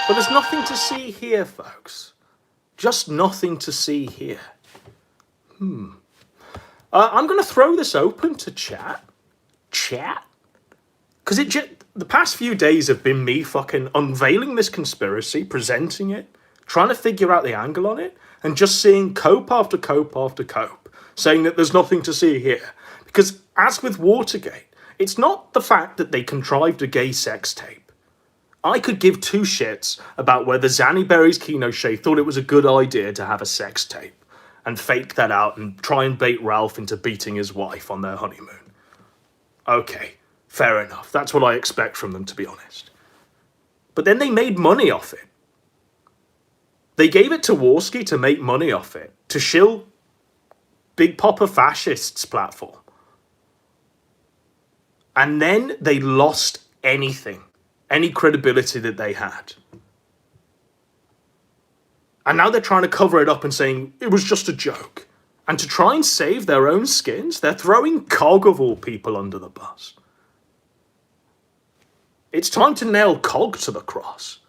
But there's nothing to see here, folks. Just nothing to see here. I'm going to throw this open to chat. Chat? Because the past few days have been me fucking unveiling this conspiracy, presenting it, trying to figure out the angle on it, and just seeing cope after cope after cope, saying that there's nothing to see here. Because, as with Watergate, it's not the fact that they contrived a gay sex tape. I could give two shits about whether Zanny Berry's Kino Shay thought it was a good idea to have a sex tape and fake that out and try and bait Ralph into beating his wife on their honeymoon. Okay, fair enough. That's what I expect from them, to be honest. But then they made money off it. They gave it to Warski to make money off it, to shill Big Papa Fascists' platform. And then they lost anything, any credibility that they had. And now they're trying to cover it up and saying it was just a joke. And to try and save their own skins, they're throwing Cog of all people under the bus. It's time to nail Cog to the cross.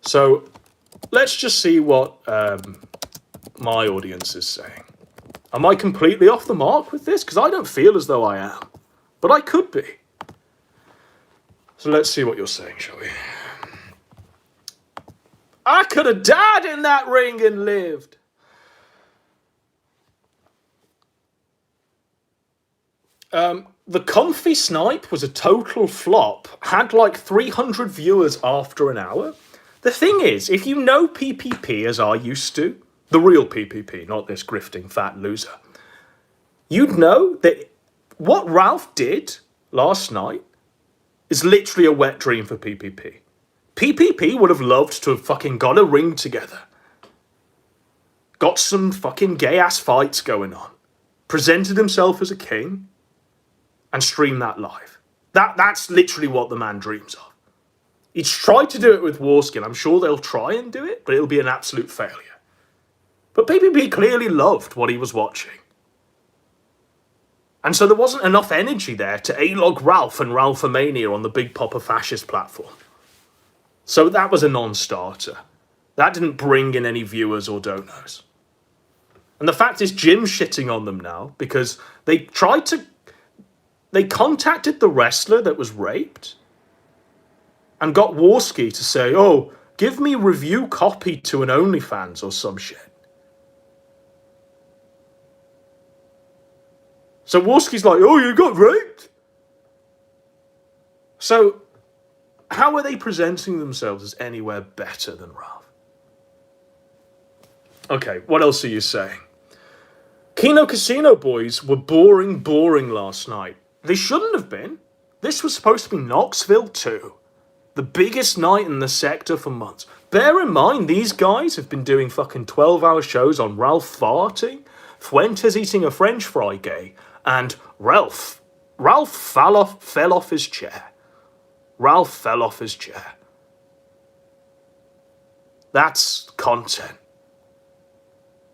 So let's just see what my audience is saying. Am I completely off the mark with this? Because I don't feel as though I am. But I could be. So let's see what you're saying, shall we? I could have died in that ring and lived. The Comfy Snipe was a total flop. Had like 300 viewers after an hour. The thing is, if you know PPP as I used to, the real PPP, not this grifting fat loser, you'd know that what Ralph did last night is literally a wet dream for PPP. PPP would have loved to have fucking got a ring together. Got some fucking gay-ass fights going on. Presented himself as a king. And streamed that live. That's literally what the man dreams of. He's tried to do it with Warskin. I'm sure they'll try and do it, but it'll be an absolute failure. But PPP clearly loved what he was watching. And so there wasn't enough energy there to A-log Ralph and Ralphomania on the Big Papa Fascist platform. So that was a non-starter. That didn't bring in any viewers or donos. And the fact is Jim's shitting on them now because they contacted the wrestler that was raped and got Warski to say, oh, give me review copy to an OnlyFans or some shit. So Warski's like, oh, you got raped? So how are they presenting themselves as anywhere better than Ralph? Okay, what else are you saying? Kino Casino boys were boring last night. They shouldn't have been. This was supposed to be Knoxville 2. The biggest night in the sector for months. Bear in mind, these guys have been doing fucking 12-hour shows on Ralph farting, Fuentes eating a French fry gay, and Ralph fell off his chair. Ralph fell off his chair. That's content.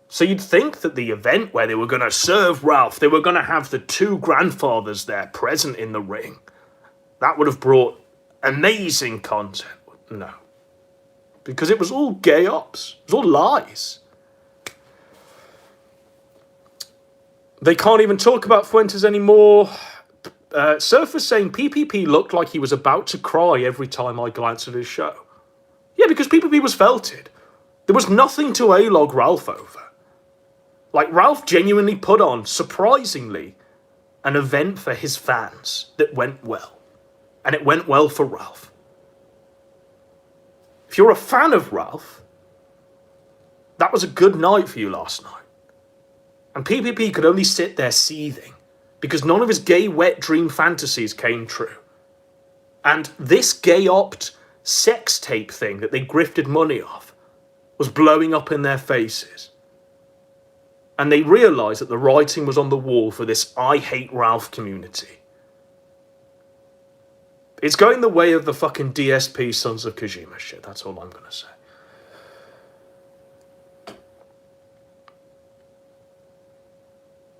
So you'd think that the event where they were going to serve Ralph, they were going to have the two grandfathers there present in the ring. That would have brought amazing content. No. Because it was all gay ops. It was all lies. They can't even talk about Fuentes anymore. Surf was saying PPP looked like he was about to cry every time I glanced at his show. Yeah, because PPP was felted. There was nothing to A-log Ralph over. Like, Ralph genuinely put on, surprisingly, an event for his fans that went well. And it went well for Ralph. If you're a fan of Ralph, that was a good night for you last night. And PPP could only sit there seething because none of his gay wet dream fantasies came true. And this gay opt sex tape thing that they grifted money off was blowing up in their faces. And they realised that the writing was on the wall for this I hate Ralph community. It's going the way of the fucking DSP Sons of Kojima shit, that's all I'm going to say.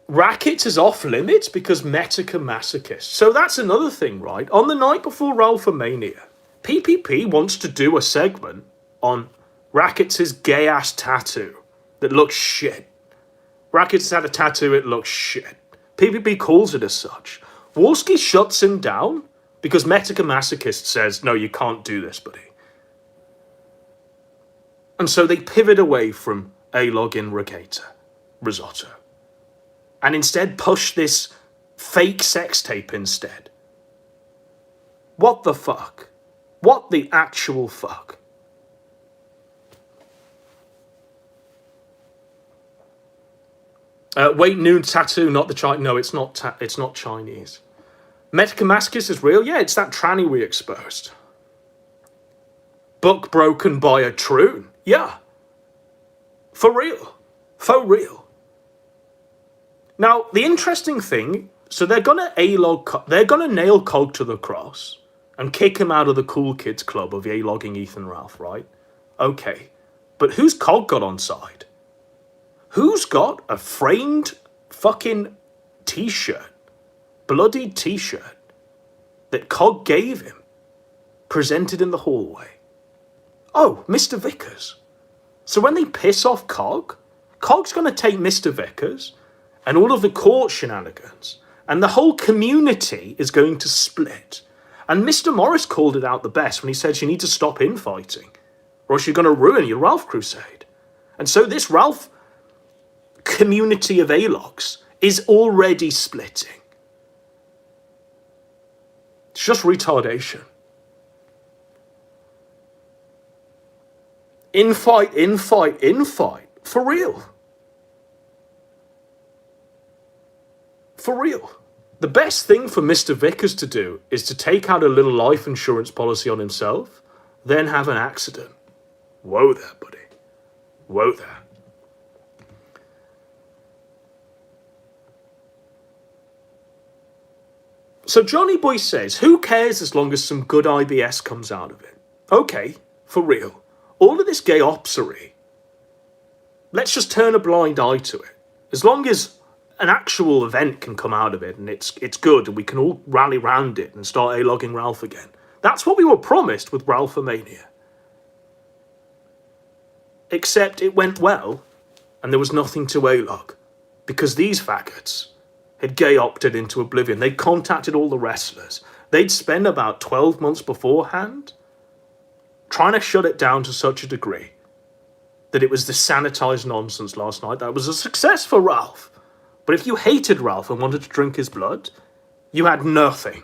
Rackets is off limits because Metica masochist. So that's another thing, right? On the night before Ralphomania, PPP wants to do a segment on Rackets' gay-ass tattoo that looks shit. Rackets had a tattoo, it looks shit. PPP calls it as such. Warski shuts him down because Metica Masochist says, no, you can't do this, buddy. And so they pivot away from A-Log in Risotto. And instead push this fake sex tape instead. What the fuck? What the actual fuck? Wait, noon tattoo, not the Chinese. No, it's not. It's not Chinese. Metacamaskis is real. Yeah, it's that tranny we exposed. Book broken by a troon. Yeah. For real. For real. Now, the interesting thing, so they're gonna nail Cog to the cross and kick him out of the cool kids club of A-logging Ethan Ralph, right? Okay. But who's Cog got on side? Who's got a framed fucking t-shirt, bloodied t-shirt, that Cog gave him, presented in the hallway? Oh, Mr. Vickers. So when they piss off Cog, Cog's going to take Mr. Vickers and all of the court shenanigans, and the whole community is going to split. And Mr. Morris called it out the best when he said you need to stop infighting, or else you're going to ruin your Ralph crusade. And so this Ralph community of A-Logs is already splitting. It's just retardation. Infight, infight, infight. For real. For real. The best thing for Mr. Vickers to do is to take out a little life insurance policy on himself, then have an accident. Whoa there, buddy. Whoa there. So Johnny Boy says, who cares as long as some good IBS comes out of it? Okay, for real. All of this gay-opsery, let's just turn a blind eye to it. As long as an actual event can come out of it and it's good and we can all rally round it and start A-logging Ralph again. That's what we were promised with Ralphomania. Except it went well and there was nothing to A-log because these faggots had gay-opted into oblivion. They'd contacted all the wrestlers. They'd spent about 12 months beforehand trying to shut it down to such a degree that it was the sanitized nonsense last night that was a success for Ralph. But if you hated Ralph and wanted to drink his blood, you had nothing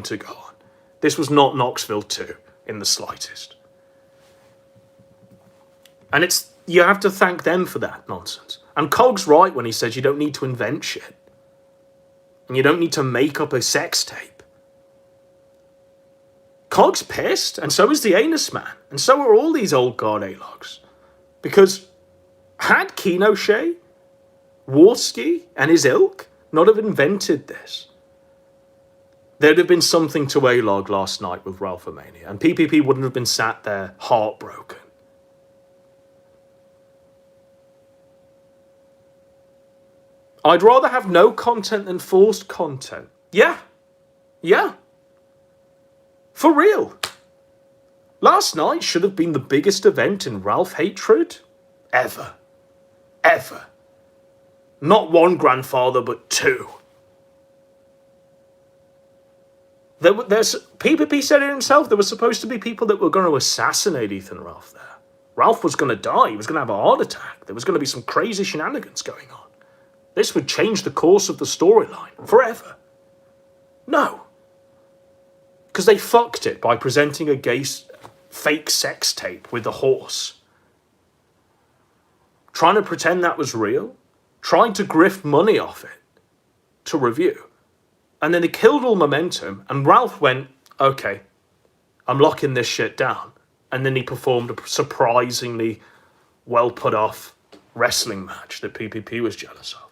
to go on. This was not Knoxville 2 in the slightest. And you have to thank them for that nonsense. And Cog's right when he says you don't need to invent shit. And you don't need to make up a sex tape. Cog's pissed, and so is the Anus Man, and so are all these old guard A-Logs. Because had Kenosha, Warski, and his ilk not have invented this, there'd have been something to A-Log last night with Ralphomania, and PPP wouldn't have been sat there heartbroken. I'd rather have no content than forced content. Yeah. For real. Last night should have been the biggest event in Ralph hatred ever. Ever. Not one grandfather, but two. There's PPP said it himself. There were supposed to be people that were going to assassinate Ethan Ralph there. Ralph was going to die. He was going to have a heart attack. There was going to be some crazy shenanigans going on. This would change the course of the storyline forever. No. Because they fucked it by presenting a gay fake sex tape with a horse. Trying to pretend that was real. Trying to grift money off it to review. And then they killed all momentum and Ralph went, okay, I'm locking this shit down. And then he performed a surprisingly well put off wrestling match that PPP was jealous of.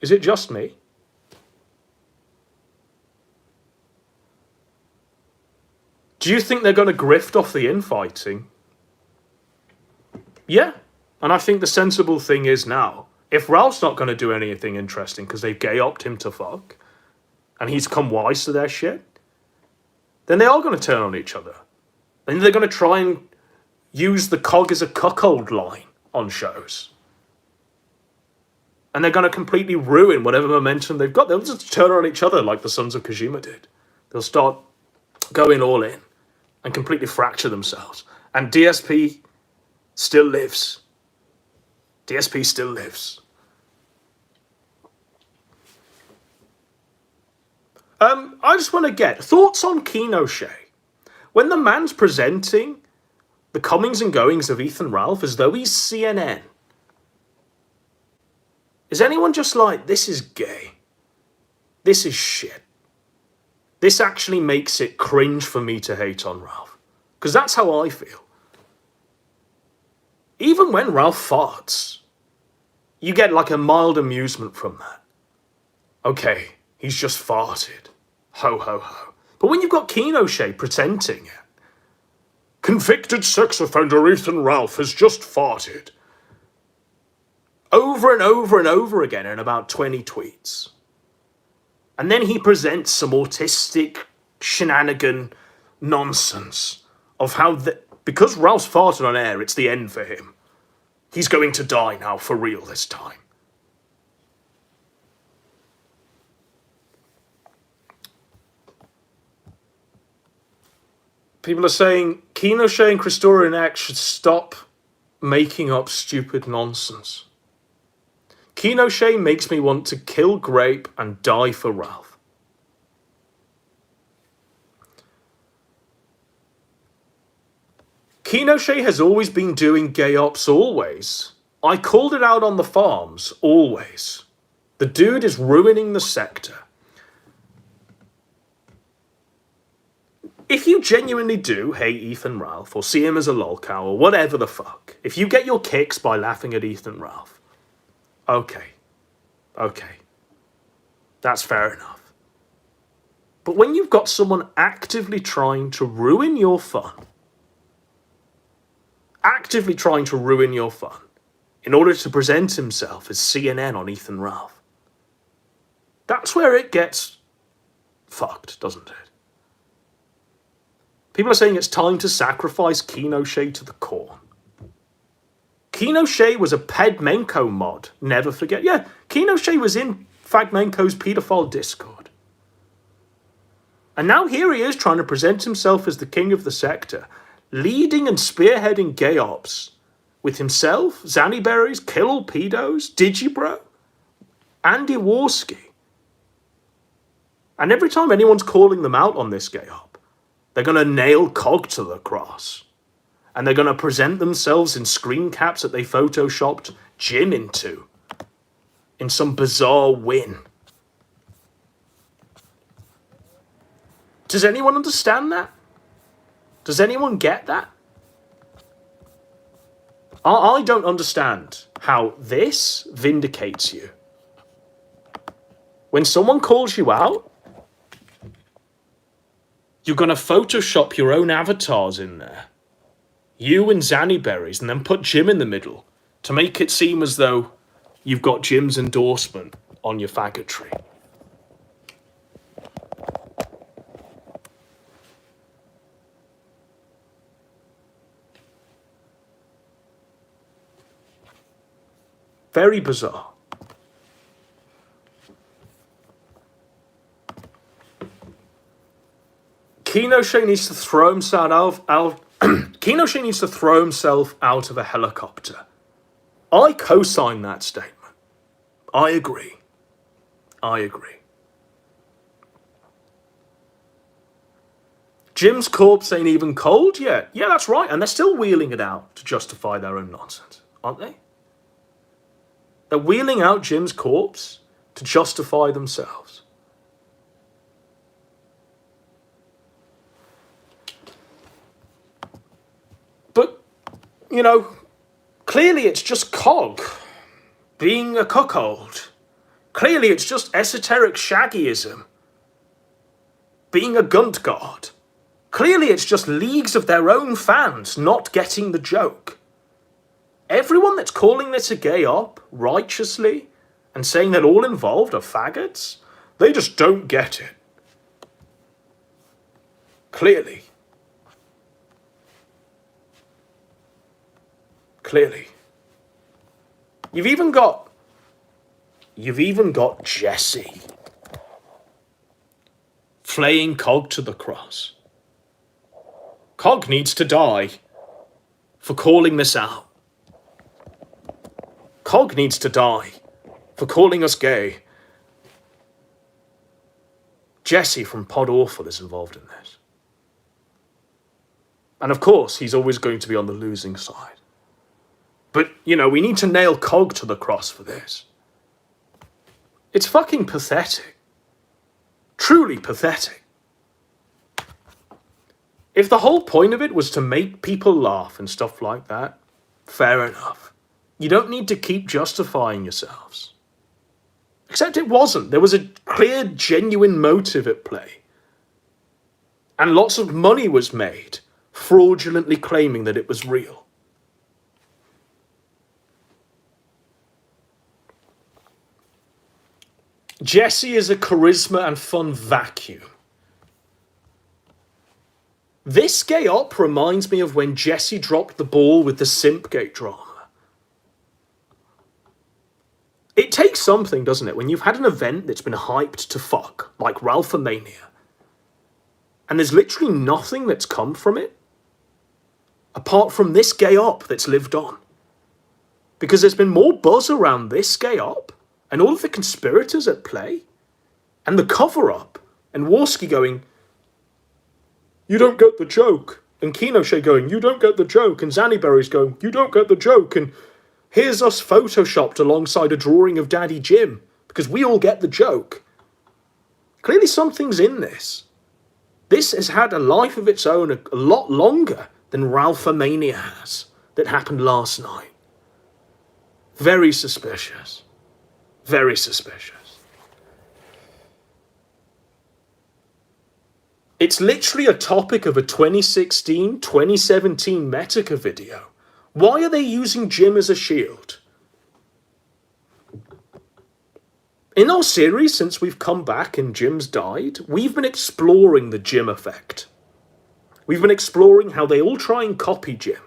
Is it just me? Do you think they're going to grift off the infighting? Yeah. And I think the sensible thing is now, if Ralph's not going to do anything interesting because they've gay-opped him to fuck, and he's come wise to their shit, then they are going to turn on each other. And they're going to try and use the cog as a cuckold line on shows. And they're going to completely ruin whatever momentum they've got. They'll just turn on each other like the Sons of Kojima did. They'll start going all in and completely fracture themselves. And DSP still lives. DSP still lives. I just want to get thoughts on Kinoshé. When the man's presenting the comings and goings of Ethan Ralph as though he's CNN, is anyone just like, this is gay? This is shit. This actually makes it cringe for me to hate on Ralph. Because that's how I feel. Even when Ralph farts, you get like a mild amusement from that. Okay, he's just farted. Ho, ho, ho. But when you've got Kinoshé presenting it, convicted sex offender Ethan Ralph has just farted. Over and over and over again in about 20 tweets. And then he presents some autistic shenanigan nonsense of how, because Ralph's farted on air, it's the end for him. He's going to die now for real this time. People are saying Kinoshé and Christorian X should stop making up stupid nonsense. Kinoshé makes me want to kill Grape and die for Ralph. Kinoshé has always been doing gay ops, always. I called it out on the farms, always. The dude is ruining the sector. If you genuinely do hate Ethan Ralph, or see him as a lolcow, or whatever the fuck, if you get your kicks by laughing at Ethan Ralph, okay. That's fair enough. But when you've got someone actively trying to ruin your fun, in order to present himself as CNN on Ethan Ralph, that's where it gets fucked, doesn't it? People are saying it's time to sacrifice Kinoshé to the corn. Kinoshé was a Pedmenko mod. Never forget. Yeah, Kinoshé was in Fagmenko's paedophile Discord. And now here he is trying to present himself as the king of the sector, leading and spearheading gay ops with himself, Zannyberries, Kill All Pedos, Digibro, Andy Warski. And every time anyone's calling them out on this gay op, they're going to nail Cog to the cross. And they're going to present themselves in screen caps that they photoshopped Jim into. In some bizarre win. Does anyone understand that? Does anyone get that? I don't understand how this vindicates you. When someone calls you out, you're going to Photoshop your own avatars in there. You and Zannyberries, and then put Jim in the middle to make it seem as though you've got Jim's endorsement on your faggotry. Very bizarre. Kinoshé needs to throw himself out. Kinoshé needs to throw himself out of a helicopter. I co-sign that statement. I agree. Jim's corpse ain't even cold yet. Yeah, that's right. And they're still wheeling it out to justify their own nonsense, aren't they? They're wheeling out Jim's corpse to justify themselves. But, you know, clearly it's just Cog being a cuckold. Clearly it's just esoteric shaggyism being a gunt guard. Clearly it's just leagues of their own fans not getting the joke. Everyone that's calling this a gay op, righteously, and saying that all involved are faggots, they just don't get it. Clearly. You've even got Jesse flaying Cog to the cross. Cog needs to die for calling this out. Cog needs to die for calling us gay. Jesse from Pod Awful is involved in this. And of course, he's always going to be on the losing side. But, we need to nail Cog to the cross for this. It's fucking pathetic. Truly pathetic. If the whole point of it was to make people laugh and stuff like that, fair enough. You don't need to keep justifying yourselves. Except it wasn't. There was a clear, genuine motive at play. And lots of money was made, fraudulently claiming that it was real. Jesse is a charisma and fun vacuum. This gay op reminds me of when Jesse dropped the ball with the Simpgate drama. It takes something, doesn't it, when you've had an event that's been hyped to fuck, like Ralphomania, and there's literally nothing that's come from it, apart from this gay op that's lived on. Because there's been more buzz around this gay op, and all of the conspirators at play, and the cover-up, and Warski going, "You don't get the joke," and Kenosha going, "You don't get the joke," and Zannyberry's going, "You don't get the joke," and here's us photoshopped alongside a drawing of Daddy Jim, because we all get the joke. Clearly something's in this. This has had a life of its own a lot longer than Ralphomania has, that happened last night. Very suspicious. Very suspicious. It's literally a topic of a 2016-2017 Metica video. Why are they using Jim as a shield? In our series, since we've come back and Jim's died, we've been exploring the Jim effect. We've been exploring how they all try and copy Jim.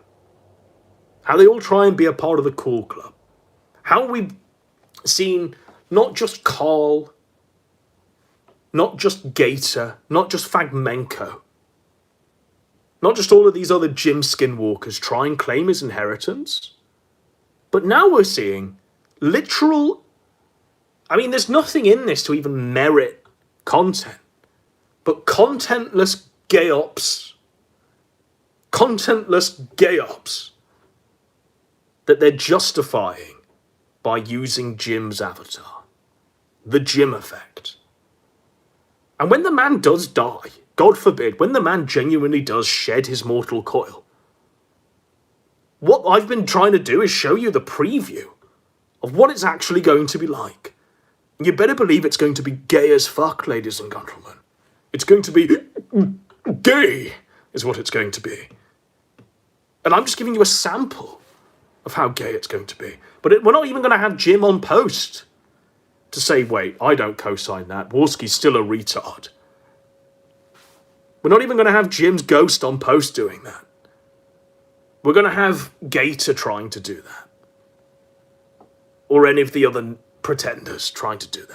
How they all try and be a part of the cool club. How we've seen not just Carl, not just Gator, not just Fagmenko, not just all of these other Jim skinwalkers try and claim his inheritance, but now we're seeing literal... there's nothing in this to even merit content, but contentless gay ops. Contentless gay ops that they're justifying by using Jim's avatar. The Jim effect. And when the man does die, God forbid, when the man genuinely does shed his mortal coil, what I've been trying to do is show you the preview of what it's actually going to be like. And you better believe it's going to be gay as fuck, ladies and gentlemen. It's going to be gay, is what it's going to be. And I'm just giving you a sample of how gay it's going to be. But we're not even going to have Jim on post to say, wait, I don't co-sign that. Warski's still a retard. We're not even going to have Jim's ghost on post doing that. We're going to have Gator trying to do that. Or any of the other pretenders trying to do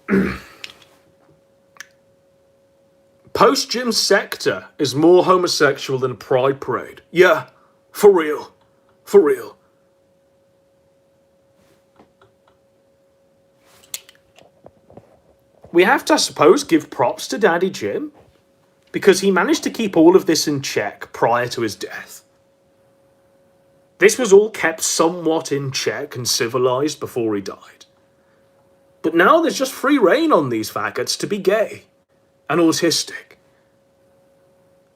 that. Post-Jim sector is more homosexual than a Pride Parade. Yeah, for real. For real. We have to, I suppose, give props to Daddy Jim, because he managed to keep all of this in check prior to his death. This was all kept somewhat in check and civilized before he died. But now there's just free reign on these faggots to be gay and autistic.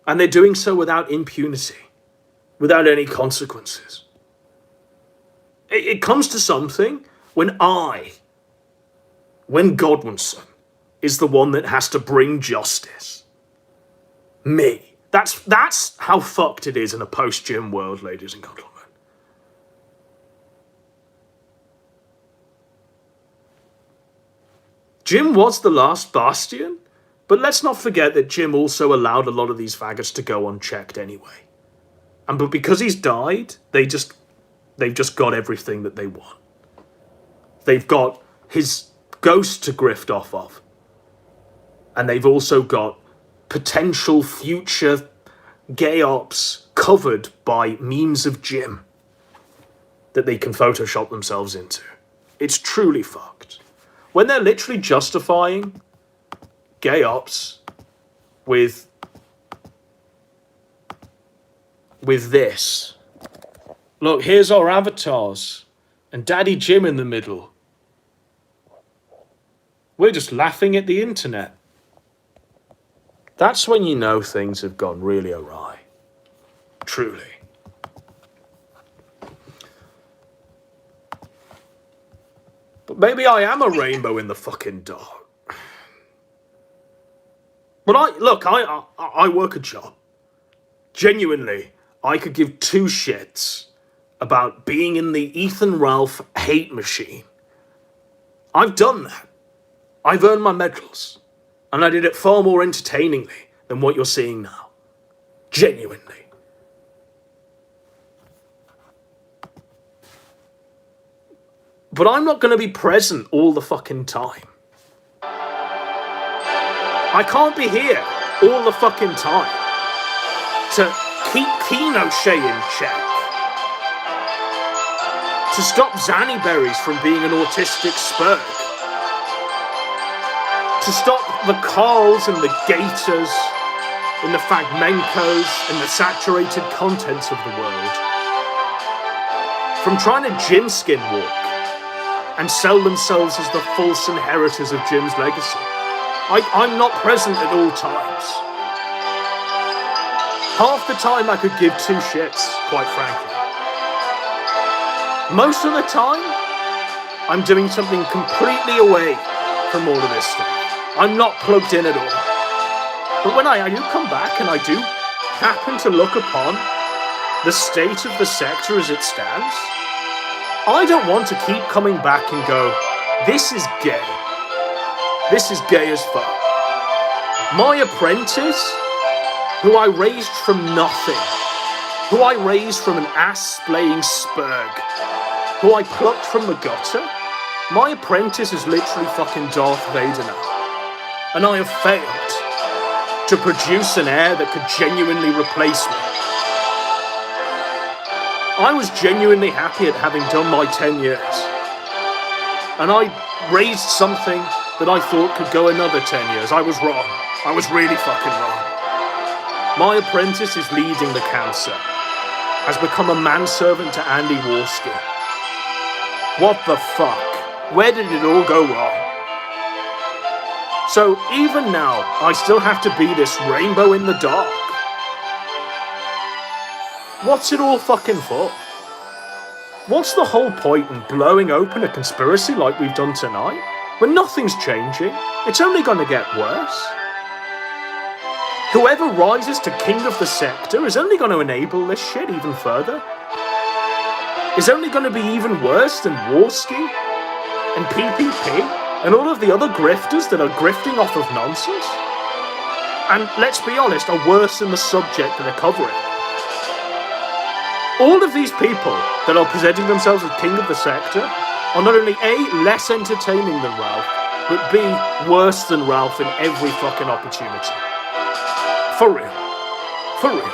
And they're doing so without impunity, without any consequences. It comes to something when Godwinson is the one that has to bring justice. Me. That's how fucked it is in a post-Jim world, ladies and gentlemen. Jim was the last bastion, but let's not forget that Jim also allowed a lot of these faggots to go unchecked anyway. But because he's died, they've just got everything that they want. They've got his ghost to grift off of. And they've also got potential future gay ops covered by memes of Jim that they can Photoshop themselves into. It's truly fucked. When they're literally justifying gay ops with this. Look, here's our avatars and Daddy Jim in the middle. We're just laughing at the internet. That's when you know things have gone really awry. Truly. But maybe I am a rainbow in the fucking dark. But I work a job. Genuinely, I could give two shits about being in the Ethan Ralph hate machine. I've done that. I've earned my medals. And I did it far more entertainingly than what you're seeing now. Genuinely. But I'm not going to be present all the fucking time. I can't be here all the fucking time to keep Pinochet in check. To stop Zannyberries from being an autistic spurg. To stop the Carls and the Gators and the Fragmencos and the saturated contents of the world from trying to Jim skinwalk and sell themselves as the false inheritors of Jim's legacy. I'm not present at all times. Half the time I could give two shits, quite frankly. Most of the time, I'm doing something completely away from all of this stuff. I'm not plugged in at all. But when I do come back and I do happen to look upon the state of the sector as it stands, I don't want to keep coming back and go, this is gay. This is gay as fuck. My apprentice, who I raised from nothing, who I raised from an ass-splaying spurg, who I plucked from the gutter, my apprentice is literally fucking Darth Vader now. And I have failed to produce an heir that could genuinely replace me. I was genuinely happy at having done my 10 years. And I raised something that I thought could go another 10 years. I was wrong. I was really fucking wrong. My apprentice is leading the cancer. Has become a manservant to Andy Warski. What the fuck? Where did it all go wrong? So even now, I still have to be this rainbow in the dark. What's it all fucking for? What's the whole point in blowing open a conspiracy like we've done tonight? When nothing's changing, it's only going to get worse. Whoever rises to king of the sector is only going to enable this shit even further. Is only going to be even worse than Warski and PPP and all of the other grifters that are grifting off of nonsense. And let's be honest, are worse than the subject that they're covering. All of these people that are presenting themselves as king of the sector are not only A, less entertaining than Ralph, but B, worse than Ralph in every fucking opportunity. For real. For real.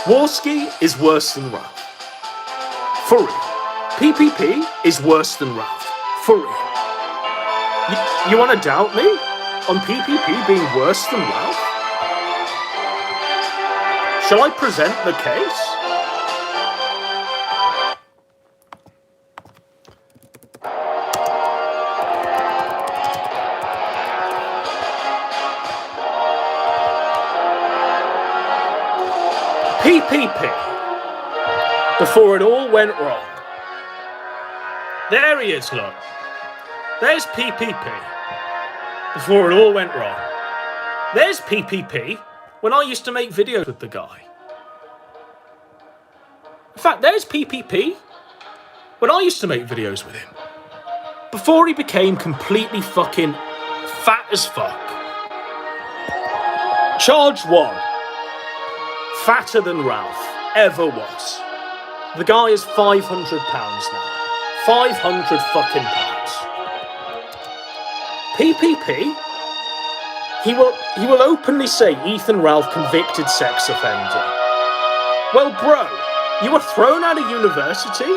Warski is worse than Ralph. For real. PPP is worse than Ralph. For real. You want to doubt me on PPP being worse than Ralph? Shall I present the case? PPP, before it all went wrong. There he is, look. There's PPP, before it all went wrong. There's PPP, when I used to make videos with the guy. In fact, there's PPP, when I used to make videos with him. before he became completely fucking fat as fuck. Charge 1. Fatter than Ralph ever was. The guy is £500 now. 500 fucking pounds. PPP, he will openly say Ethan Ralph convicted sex offender. Well, bro, you were thrown out of university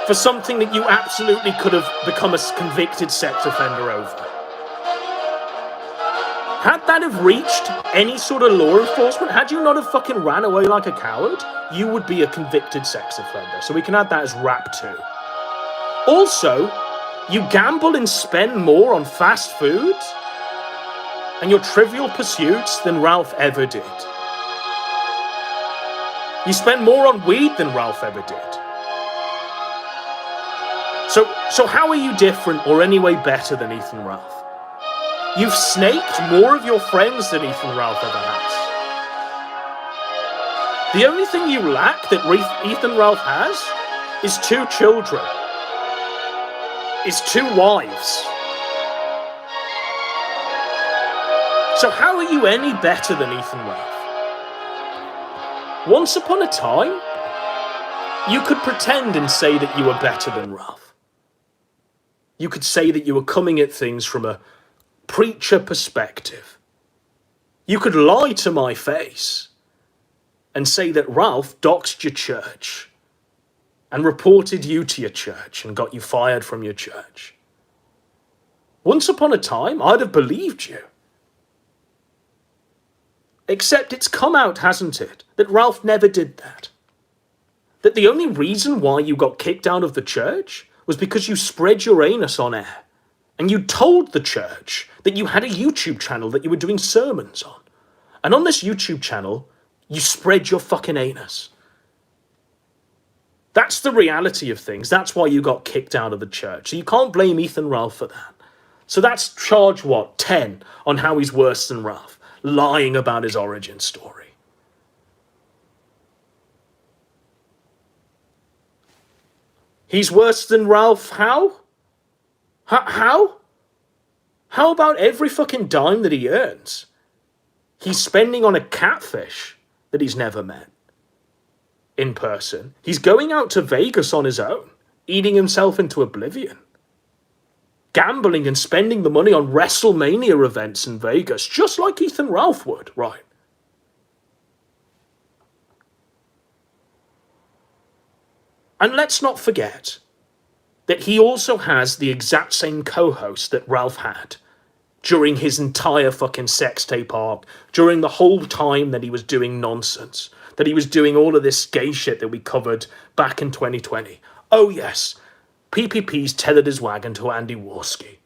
for something that you absolutely could have become a convicted sex offender over. Had that have reached any sort of law enforcement, had you not have fucking ran away like a coward, you would be a convicted sex offender. So we can add that as rap 2. Also, you gamble and spend more on fast food and your trivial pursuits than Ralph ever did. You spend more on weed than Ralph ever did. So how are you different or any way better than Ethan Ralph? You've snaked more of your friends than Ethan Ralph ever has. The only thing you lack that Ethan Ralph has is 2 children. Is 2 wives. So how are you any better than Ethan Ralph? Once upon a time, you could pretend and say that you were better than Ralph. You could say that you were coming at things from a preacher perspective. You could lie to my face and say that Ralph doxed your church and reported you to your church and got you fired from your church. Once upon a time, I'd have believed you. Except it's come out, hasn't it, that Ralph never did that. That the only reason why you got kicked out of the church was because you spread your anus on air. And you told the church that you had a YouTube channel that you were doing sermons on. And on this YouTube channel, you spread your fucking anus. That's the reality of things. That's why you got kicked out of the church. So you can't blame Ethan Ralph for that. So that's charge 10 on how he's worse than Ralph. Lying about his origin story. He's worse than Ralph how? How? How about every fucking dime that he earns he's spending on a catfish that he's never met in person? He's going out to Vegas on his own, eating himself into oblivion. Gambling and spending the money on WrestleMania events in Vegas, just like Ethan Ralph would, right? And let's not forget that he also has the exact same co-host that Ralph had during his entire fucking sex tape arc, during the whole time that he was doing nonsense, that he was doing all of this gay shit that we covered back in 2020. Oh yes, PPP's tethered his wagon to Andy Warski.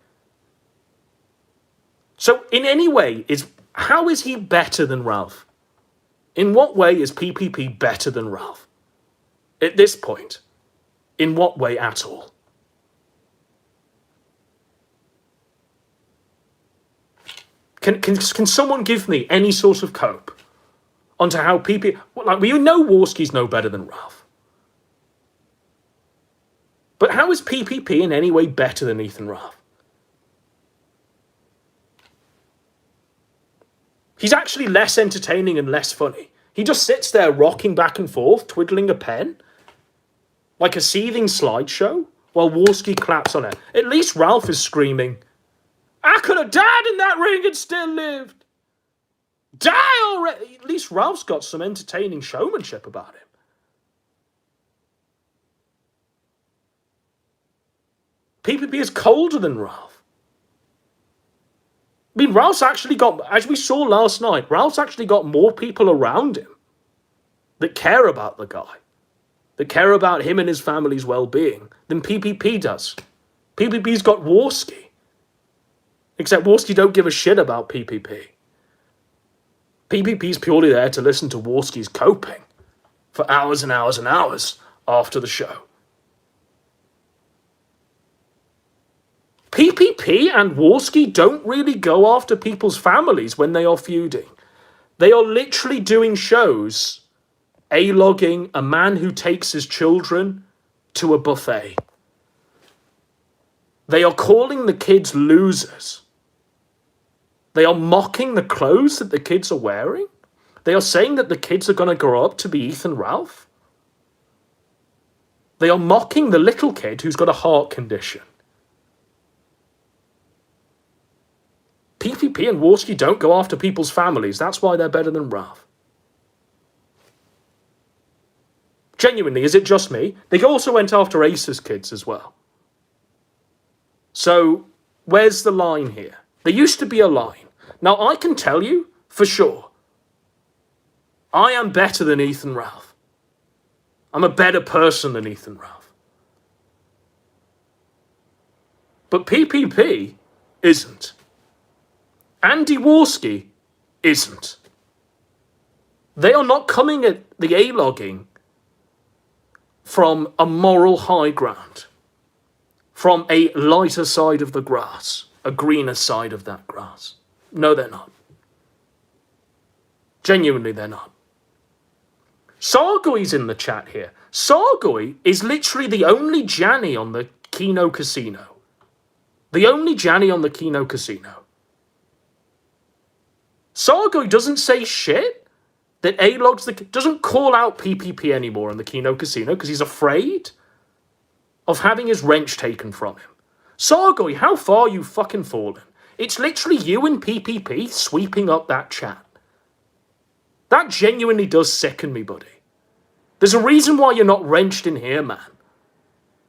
So in any way, how is he better than Ralph? In what way is PPP better than Ralph? At this point, in what way at all? Can someone give me any sort of cope onto how PP... Like, we know Warski's no better than Ralph. But how is PPP in any way better than Ethan Ralph? He's actually less entertaining and less funny. He just sits there rocking back and forth, twiddling a pen, like a seething slideshow, while Warski claps on it. At least Ralph is screaming, I could have died in that ring and still lived. Die already! At least Ralph's got some entertaining showmanship about him. PPP is colder than Ralph. I mean, Ralph's actually got, as we saw last night, Ralph's actually got more people around him that care about the guy, that care about him and his family's well-being than PPP does. PPP's got Warski. Except Warski don't give a shit about PPP. PPP's purely there to listen to Warski's coping for hours and hours and hours after the show. PPP and Warski don't really go after people's families when they are feuding. They are literally doing shows, A-logging a man who takes his children to a buffet. They are calling the kids losers. They are mocking the clothes that the kids are wearing. They are saying that the kids are going to grow up to be Ethan Ralph. They are mocking the little kid who's got a heart condition. PPP and Warski don't go after people's families. That's why they're better than Ralph. Genuinely, is it just me? They also went after Ace's kids as well. So, where's the line here? There used to be a line. Now, I can tell you, for sure, I am better than Ethan Ralph. I'm a better person than Ethan Ralph. But PPP isn't. Andy Warski isn't. They are not coming at the A-logging from a moral high ground, from a lighter side of the grass, a greener side of that grass. No, they're not. Genuinely, they're not. Sargoy's in the chat here. Sargoy is literally the only Janny on the Kino Casino. The only Janny on the Kino Casino. Sargoy doesn't say shit that A-logs doesn't call out PPP anymore in the Kino Casino because he's afraid of having his wrench taken from him. Sargoy, how far you fucking fallen? It's literally you and PPP sweeping up that chat. That genuinely does sicken me, buddy. There's a reason why you're not wrenched in here, man.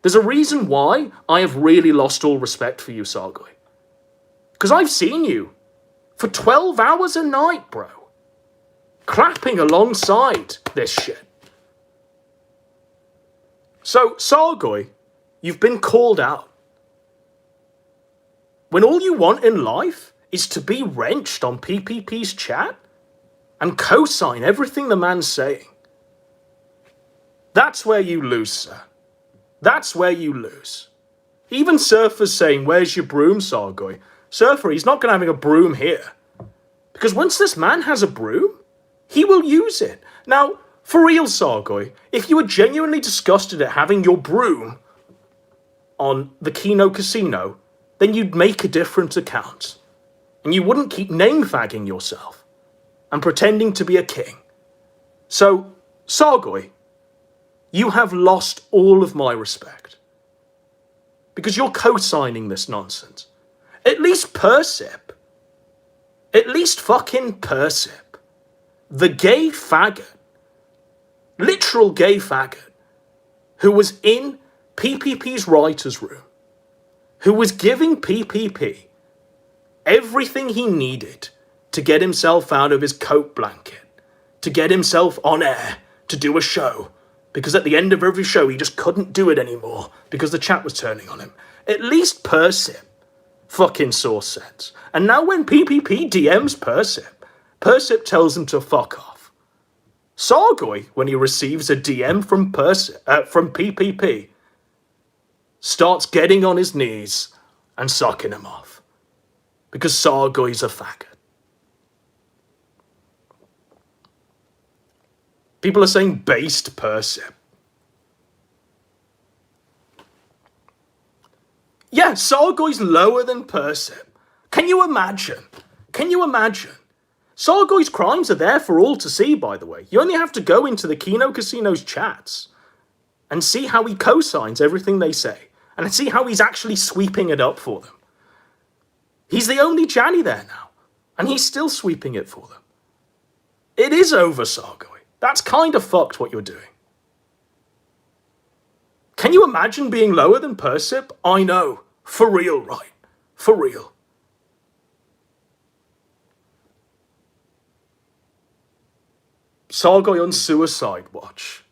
There's a reason why I have really lost all respect for you, Sargoy. Because I've seen you for 12 hours a night, bro. Clapping alongside this shit. So, Sargoy, you've been called out. When all you want in life is to be wrenched on PPP's chat and co-sign everything the man's saying, that's where you lose, sir. That's where you lose. Even Surfer's saying, where's your broom, Sargoy? Surfer, he's not going to have a broom here. Because once this man has a broom, he will use it. Now, for real, Sargoy, if you were genuinely disgusted at having your broom on the Kino Casino, then you'd make a different account. And you wouldn't keep name-fagging yourself and pretending to be a king. So, Sargoy, you have lost all of my respect. Because you're co-signing this nonsense. At least Persip. At least fucking Persip. The gay faggot. Literal gay faggot. Who was in PPP's writer's room. Who was giving PPP everything he needed to get himself out of his coat blanket. To get himself on air. To do a show. Because at the end of every show, he just couldn't do it anymore because the chat was turning on him. At least Persip fucking saw sense. And now when PPP DMs Persip, Persip tells him to fuck off. Sargoy, when he receives a DM from PPP, starts getting on his knees and sucking him off. Because Sargoy's a faggot. People are saying based Persip. Yeah, Sargoy's lower than Persip. Can you imagine? Can you imagine? Sargoy's crimes are there for all to see, by the way. You only have to go into the Kino Casino's chats and see how he co-signs everything they say. And see how he's actually sweeping it up for them. He's the only Janny there now. And he's still sweeping it for them. It is over, Sargoy. That's kind of fucked what you're doing. Can you imagine being lower than Persip? I know. For real, right? For real. Sargoy on suicide watch.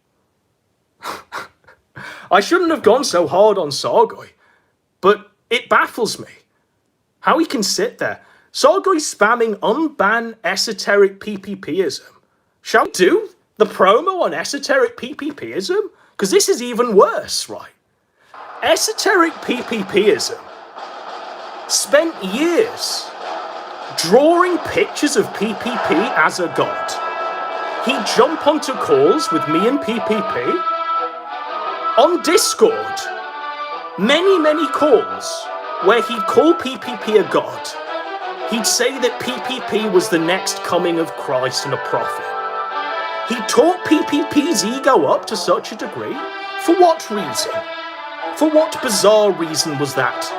I shouldn't have gone so hard on Sargoy, but it baffles me how he can sit there. Sargoy spamming unban esoteric PPPism. Shall we do the promo on esoteric PPPism? Because this is even worse, right? Esoteric PPPism spent years drawing pictures of PPP as a god. He'd jump onto calls with me and PPP on Discord. Many, many calls where he'd call PPP a god. He'd say that PPP was the next coming of Christ and a prophet. He taught PPP's ego up to such a degree. For what reason? For what bizarre reason was that?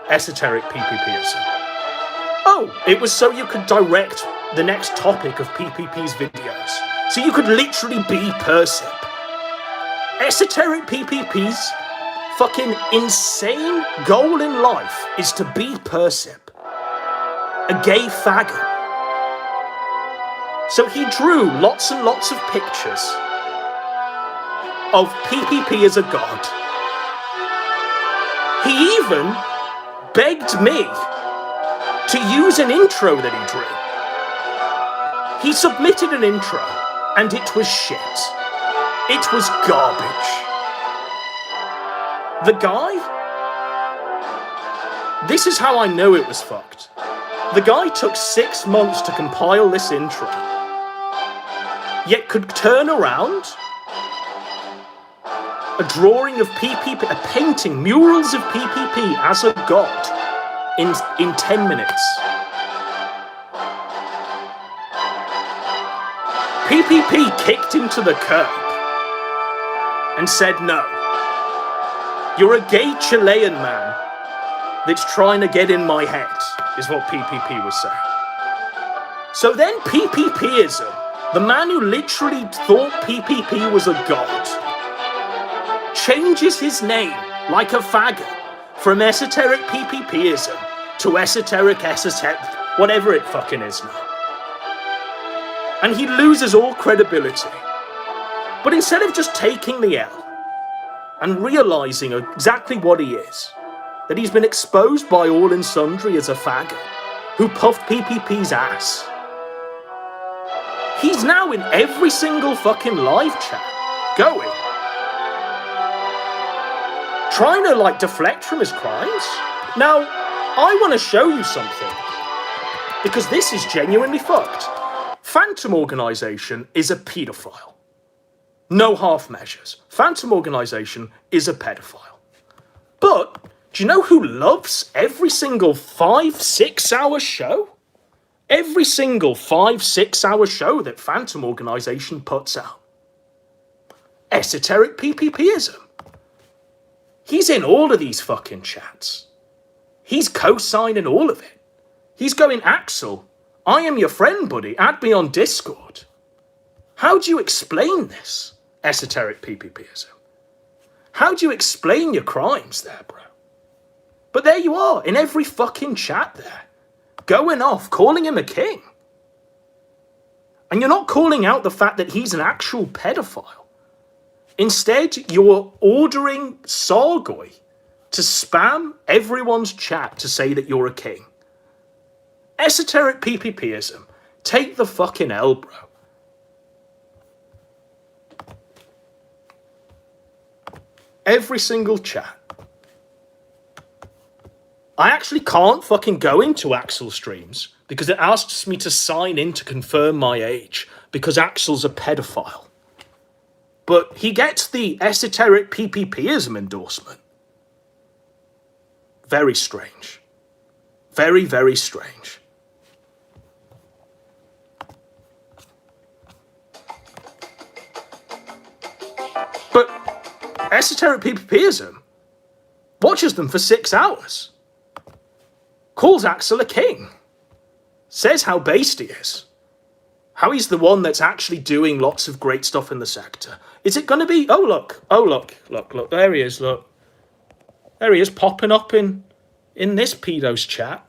Esoteric PPPism. Oh, it was so you could direct the next topic of PPP's videos. So you could literally be Persip. Esoteric PPP's fucking insane goal in life is to be Persip. A gay faggot. So he drew lots and lots of pictures of PPP as a god. He even begged me to use an intro that he drew. He submitted an intro, and it was shit. It was garbage. The guy? This is how I know it was fucked. The guy took 6 months to compile this intro, yet could turn around a drawing of PPP, a painting, murals of PPP as a god in 10 minutes. PPP kicked him to the curb and said, no, you're a gay Chilean man that's trying to get in my head, is what PPP was saying. So then PPPism, the man who literally thought PPP was a god, changes his name like a faggot from esoteric PPPism to esoteric, whatever it fucking is now. And he loses all credibility. But instead of just taking the L and realising exactly what he is, that he's been exposed by all and sundry as a faggot who puffed PPP's ass, he's now in every single fucking live chat going, trying to like deflect from his crimes. Now, I want to show you something, because this is genuinely fucked. Phantom Organisation is a paedophile. No half measures. Phantom Organisation is a pedophile. But do you know who loves every single 5-6 hour show? Every single 5-6 hour show that Phantom Organisation puts out. Esoteric PPPism. He's in all of these fucking chats. He's co-signing all of it. He's going, Axel, I am your friend, buddy. Add me on Discord. How do you explain this, esoteric PPPism? How do you explain your crimes there, bro? But there you are, in every fucking chat there. Going off, calling him a king. And you're not calling out the fact that he's an actual pedophile. Instead, you're ordering Sargoy to spam everyone's chat to say that you're a king. Esoteric PPPism. Take the fucking L, bro. Every single chat. I actually can't fucking go into Axel streams because it asks me to sign in to confirm my age because Axel's a pedophile. But he gets the esoteric PPPism endorsement. Very strange. Very, very strange. But esoteric PPPism watches them for 6 hours. Calls Axel a king. Says how based he is. How he's the one that's actually doing lots of great stuff in the sector. Is it going to be... look. There he is, look. There he is, popping up in this pedo's chat.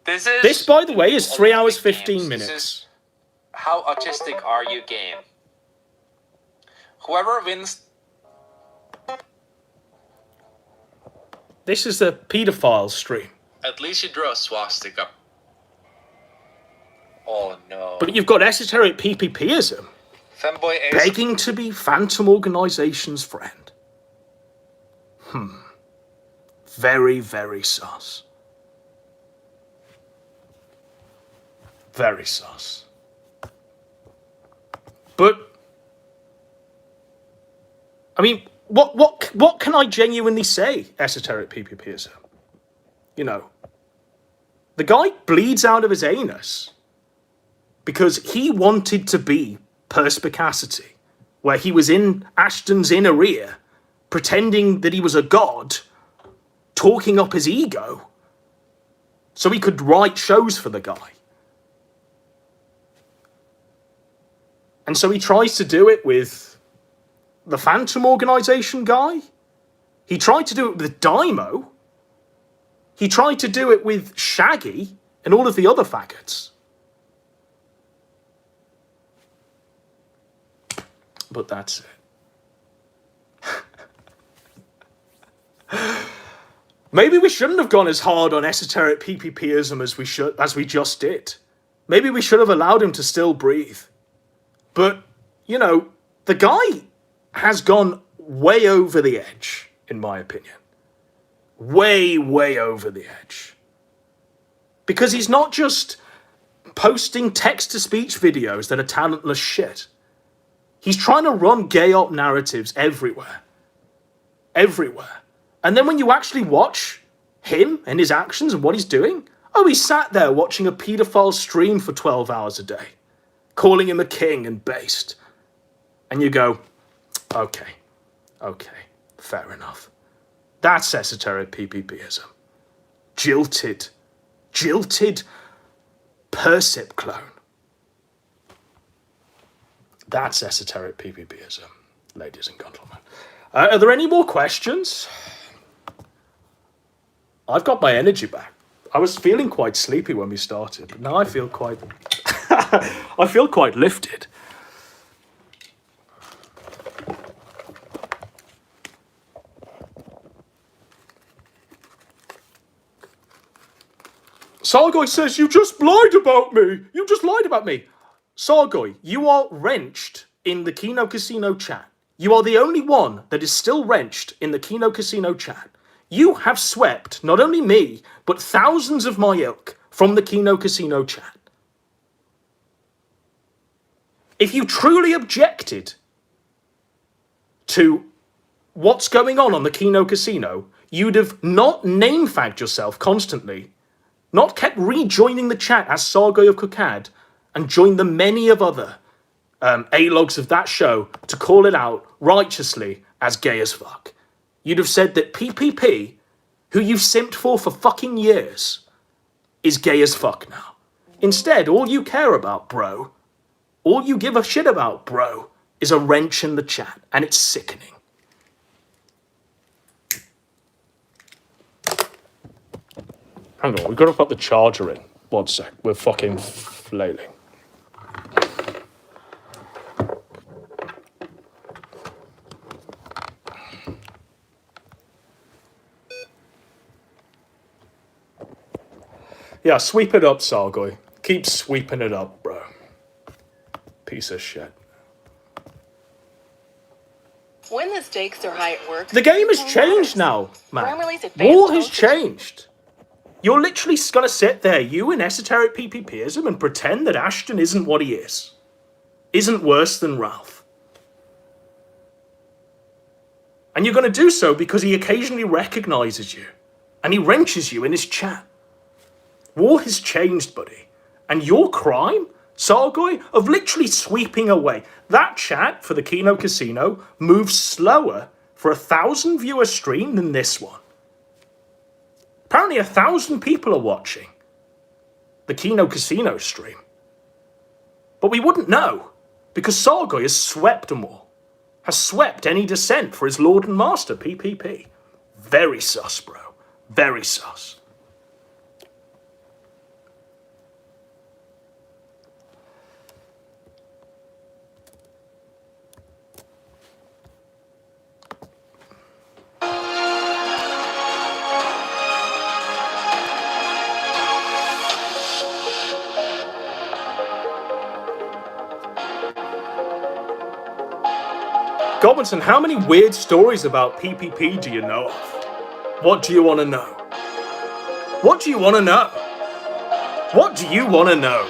This, by the way, is 3 hours, 15 minutes. This is how autistic are you game. Whoever wins... This is the pedophile stream. At least you drew a swastika. Oh no. But you've got esoteric PPPism Femboy Ace. begging to be Phantom Organisation's friend. Very, very sus. Very sus. But, I mean, what can I genuinely say? Esoteric PPPism. You know, the guy bleeds out of his anus because he wanted to be perspicacity, where he was in Ashton's inner ear, pretending that he was a god, talking up his ego, so he could write shows for the guy. And so he tries to do it with the Phantom Organization guy. He tried to do it with Daimo. He tried to do it with Shaggy and all of the other faggots. But that's it. Maybe we shouldn't have gone as hard on esoteric PPPism as we just did. Maybe we should have allowed him to still breathe. But, you know, the guy has gone way over the edge, in my opinion. Way, way over the edge. Because he's not just posting text-to-speech videos that are talentless shit. He's trying to run gay-op narratives everywhere. Everywhere. And then when you actually watch him and his actions and what he's doing, oh, he sat there watching a paedophile stream for 12 hours a day, calling him a king and based. And you go, okay, fair enough. That's esoteric PPPism. Jilted Persip clone. That's esoteric PPPism, ladies and gentlemen. Are there any more questions? I've got my energy back. I was feeling quite sleepy when we started, but now I feel quite lifted. Sargoy says, you just lied about me. You just lied about me. Sargoy, you are wrenched in the Kino Casino chat. You are the only one that is still wrenched in the Kino Casino chat. You have swept not only me, but thousands of my ilk from the Kino Casino chat. If you truly objected to what's going on the Kino Casino, you'd have not name-fagged yourself constantly, not kept rejoining the chat as Sargoy of Kokad, and joined the many of other A-logs of that show to call it out righteously as gay as fuck. You'd have said that PPP, who you've simped for fucking years, is gay as fuck now. Instead, all you care about, bro, all you give a shit about, bro, is a wrench in the chat, and it's sickening. Hang on, we've got to put the charger in. 1 sec, we're fucking flailing. Yeah, sweep it up, Sargoy. Keep sweeping it up, bro. Piece of shit. When the stakes are high at work, The game has changed now, man. War has changed. You're literally gonna sit there, you and esoteric PPPism, and pretend that Ashton isn't what he is. Isn't worse than Ralph. And you're gonna do so because he occasionally recognizes you. And he wrenches you in his chat. War has changed, buddy. And your crime, Sargoy, of literally sweeping away. That chat for the Kino Casino moves slower for 1,000 viewer stream than this one. Apparently 1,000 people are watching the Kino Casino stream. But we wouldn't know, because Sargoy has swept them all. Has swept any dissent for his lord and master, PPP. Very sus, bro. Very sus. Godwinson, how many weird stories about PPP do you know of? What do you want to know? What do you want to know? What do you want to know?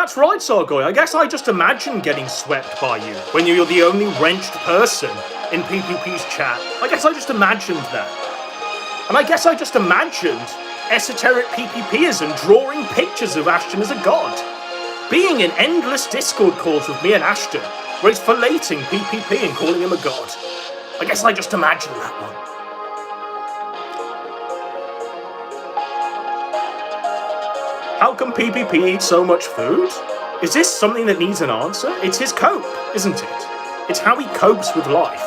That's right, Sargoy. I guess I just imagined getting swept by you when you're the only wrenched person in PPP's chat. I guess I just imagined that. And I guess I just imagined esoteric PPPism drawing pictures of Ashton as a god. Being in endless Discord calls with me and Ashton, where he's filleting PPP and calling him a god. I guess I just imagined that one. How come PPP eats so much food? Is this something that needs an answer? It's his cope, isn't it? It's how he copes with life.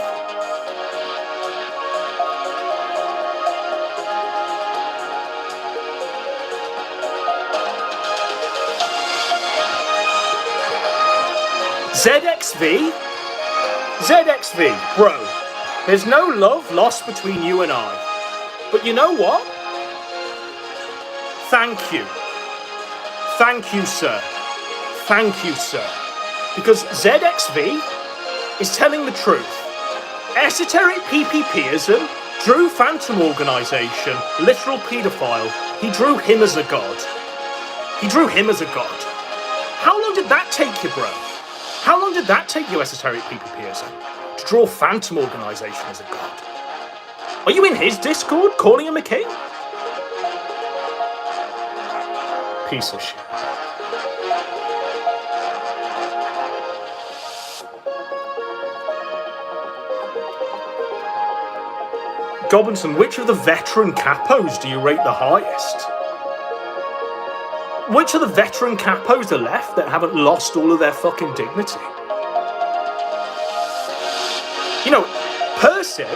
ZXV, bro, there's no love lost between you and I. But you know what? Thank you. Thank you, sir. Thank you, sir. Because ZXV is telling the truth. Esoteric PPPism drew Phantom Organization, literal paedophile. He drew him as a god. He drew him as a god. How long did that take you, bro? How long did that take you, esoteric PPPism, to draw Phantom Organization as a god? Are you in his Discord calling him a king? Piece of shit. Godwinson, which of the veteran capos do you rate the highest? Which of the veteran capos are left that haven't lost all of their fucking dignity? You know, Percy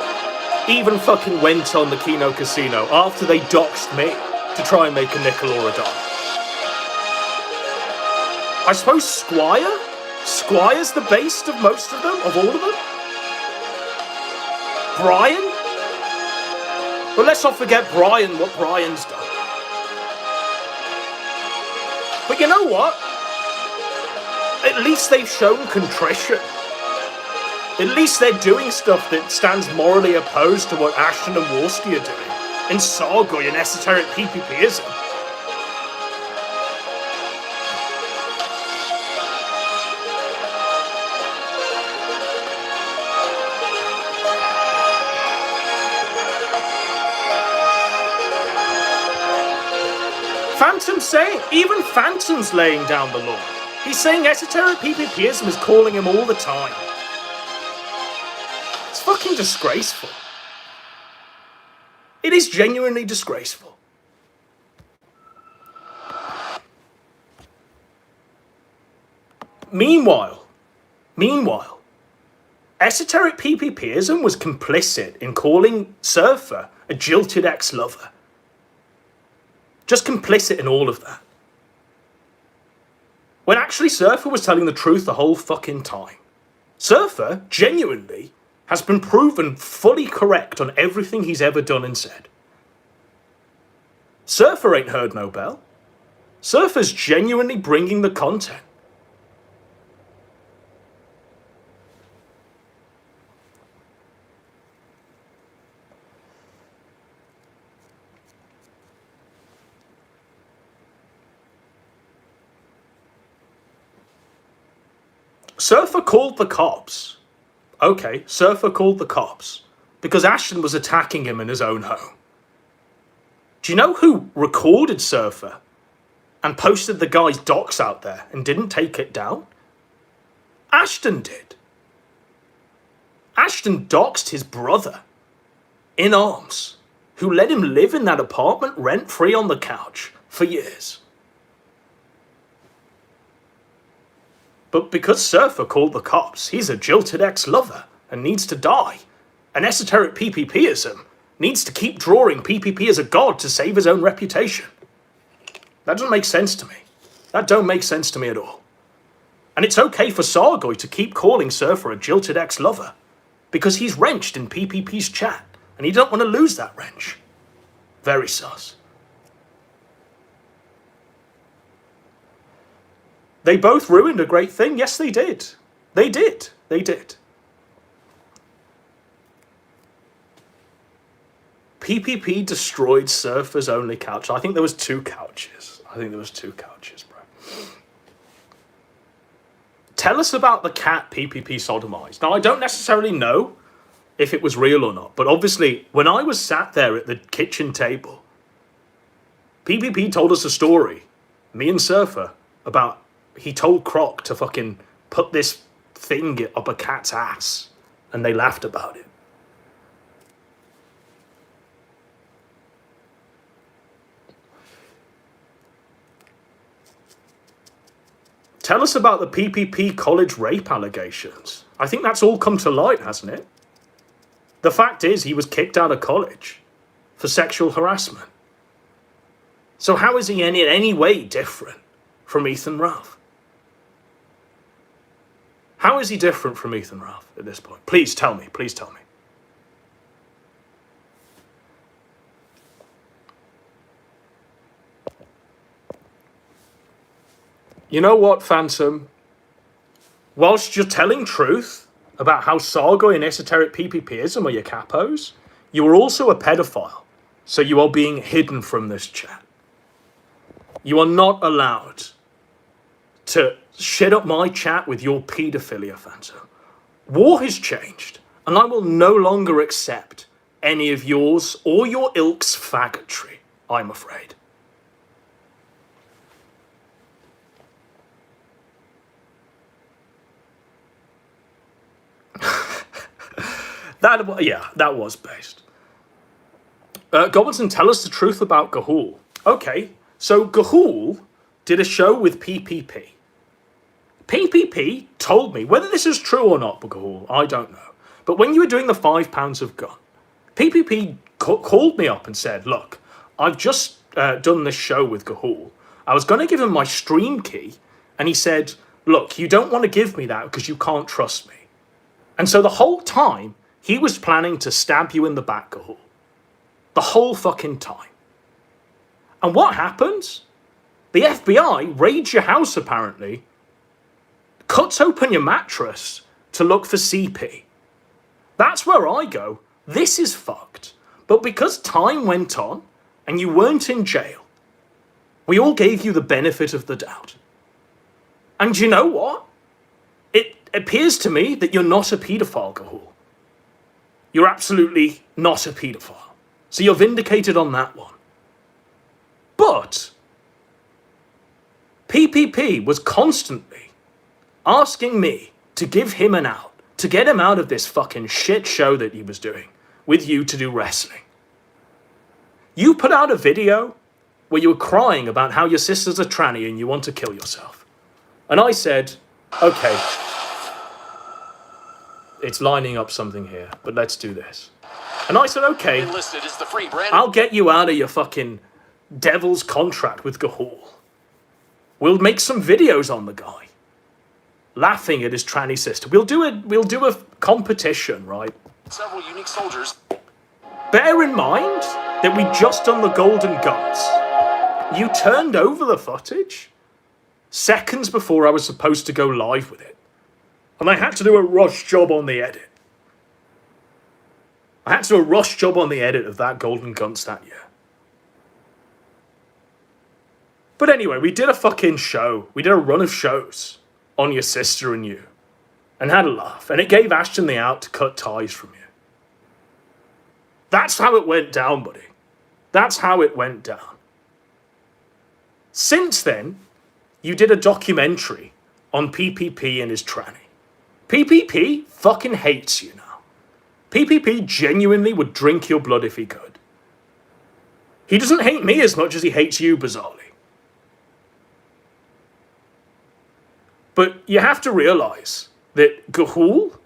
even fucking went on the Kino Casino after they doxed me to try and make a nickel or a dime. I suppose Squire's the base of most of them, of all of them. Brian? But let's not forget Brian, what Brian's done. But you know what? At least they've shown contrition. At least they're doing stuff that stands morally opposed to what Ashton and Worsley are doing. And Sargoy and esoteric PPPism. Phantom's saying, even Phantom's laying down the law. He's saying esoteric PPPism is calling him all the time. It's fucking disgraceful. It is genuinely disgraceful. Meanwhile, esoteric PPPism was complicit in calling Surfer a jilted ex-lover. Just complicit in all of that. When actually Surfer was telling the truth the whole fucking time. Surfer, genuinely, has been proven fully correct on everything he's ever done and said. Surfer ain't heard no bell. Surfer's genuinely bringing the content. Surfer called the cops. Okay, Surfer called the cops because Ashton was attacking him in his own home. Do you know who recorded Surfer and posted the guy's docs out there and didn't take it down? Ashton did. Ashton doxed his brother in arms, who let him live in that apartment rent-free on the couch for years. But because Surfer called the cops, he's a jilted ex-lover and needs to die. And esoteric PPPism needs to keep drawing PPP as a god to save his own reputation. That doesn't make sense to me. That don't make sense to me at all. And it's okay for Sargoy to keep calling Surfer a jilted ex-lover because he's wrenched in PPP's chat and he don't want to lose that wrench. Very sus. They both ruined a great thing. Yes, they did. They did. They did. PPP destroyed Surfer's only couch. I think there was two couches. Bro. tell us about the cat PPP sodomized. Now, I don't necessarily know if it was real or not, but obviously, when I was sat there at the kitchen table, PPP told us a story, me and Surfer, about he told Croc to fucking put this thing up a cat's ass, and they laughed about it. Tell us about the PPP college rape allegations. I think that's all come to light, hasn't it? The fact is, he was kicked out of college for sexual harassment. So how is he in any way different from Ethan Ralph? How is he different from Ethan Ralph at this point? Please tell me. Please tell me. You know what, Phantom? Whilst you're telling truth about how Sargoy and esoteric PPPism are your capos, you are also a pedophile. So you are being hidden from this chat. You are not allowed to shit up my chat with your paedophilia, Phantom. War has changed, and I will no longer accept any of yours or your ilk's faggotry, I'm afraid. That was based. Godwinson, tell us the truth about Gahul. Okay, so Gahul did a show with PPP. PPP told me, whether this is true or not, Gahul, I don't know. But when you were doing the 5 pounds of gun, PPP called me up and said, look, I've just done this show with Gahul. I was going to give him my stream key, and he said, look, you don't want to give me that because you can't trust me. And so the whole time, he was planning to stab you in the back, Gahul. The whole fucking time. And what happens? The FBI raids your house, apparently, cuts open your mattress to look for CP. That's where I go. This is fucked. But because time went on, and you weren't in jail, we all gave you the benefit of the doubt. And you know what? It appears to me that you're not a paedophile, Gahul. You're absolutely not a paedophile. So you're vindicated on that one. But PPP was constantly asking me to give him an out, to get him out of this fucking shit show that he was doing with you to do wrestling. You put out a video where you were crying about how your sister's a tranny and you want to kill yourself. And I said, okay, it's lining up something here, but let's do this. And I said, okay, Enlisted is the free brand. I'll get you out of your fucking devil's contract with Gahul. We'll make some videos on the guy, laughing at his tranny sister. We'll do a competition, right? Several unique soldiers. Bear in mind that we just done the Golden Guns. You turned over the footage seconds before I was supposed to go live with it. And I had to do a rush job on the edit. I had to do a rush job on the edit of that Golden Guns that year. But anyway, we did a fucking show. We did a run of shows on your sister and you. And had a laugh. And it gave Ashton the out to cut ties from you. That's how it went down, buddy. That's how it went down. Since then, you did a documentary on PPP and his tranny. PPP fucking hates you now. PPP genuinely would drink your blood if he could. He doesn't hate me as much as he hates you, bizarrely. But you have to realise that Gahul,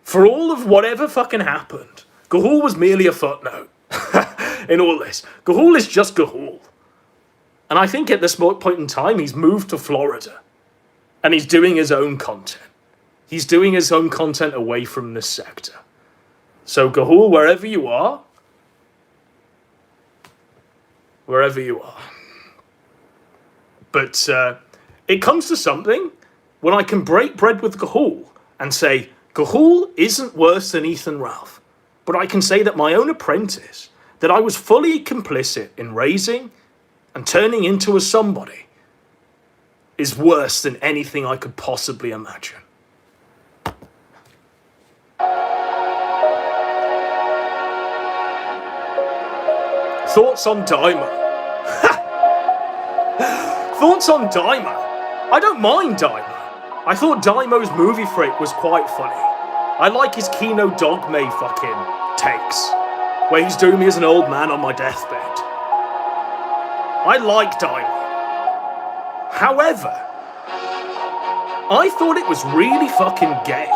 for all of whatever fucking happened, Gahul was merely a footnote in all this. Gahul is just Gahul. And I think at this point in time, he's moved to Florida. And he's doing his own content. He's doing his own content away from this sector. So Gahul, wherever you are, But it comes to something when I can break bread with Gahul and say, Gahul isn't worse than Ethan Ralph. But I can say that my own apprentice, that I was fully complicit in raising and turning into a somebody, is worse than anything I could possibly imagine. Thoughts on Daimo? Thoughts on Daimo? I don't mind Daimo. I thought Daimo's movie freak was quite funny. I like his Kino Dogme fucking takes, where he's doing me as an old man on my deathbed. I like Daimo. However, I thought it was really fucking gay.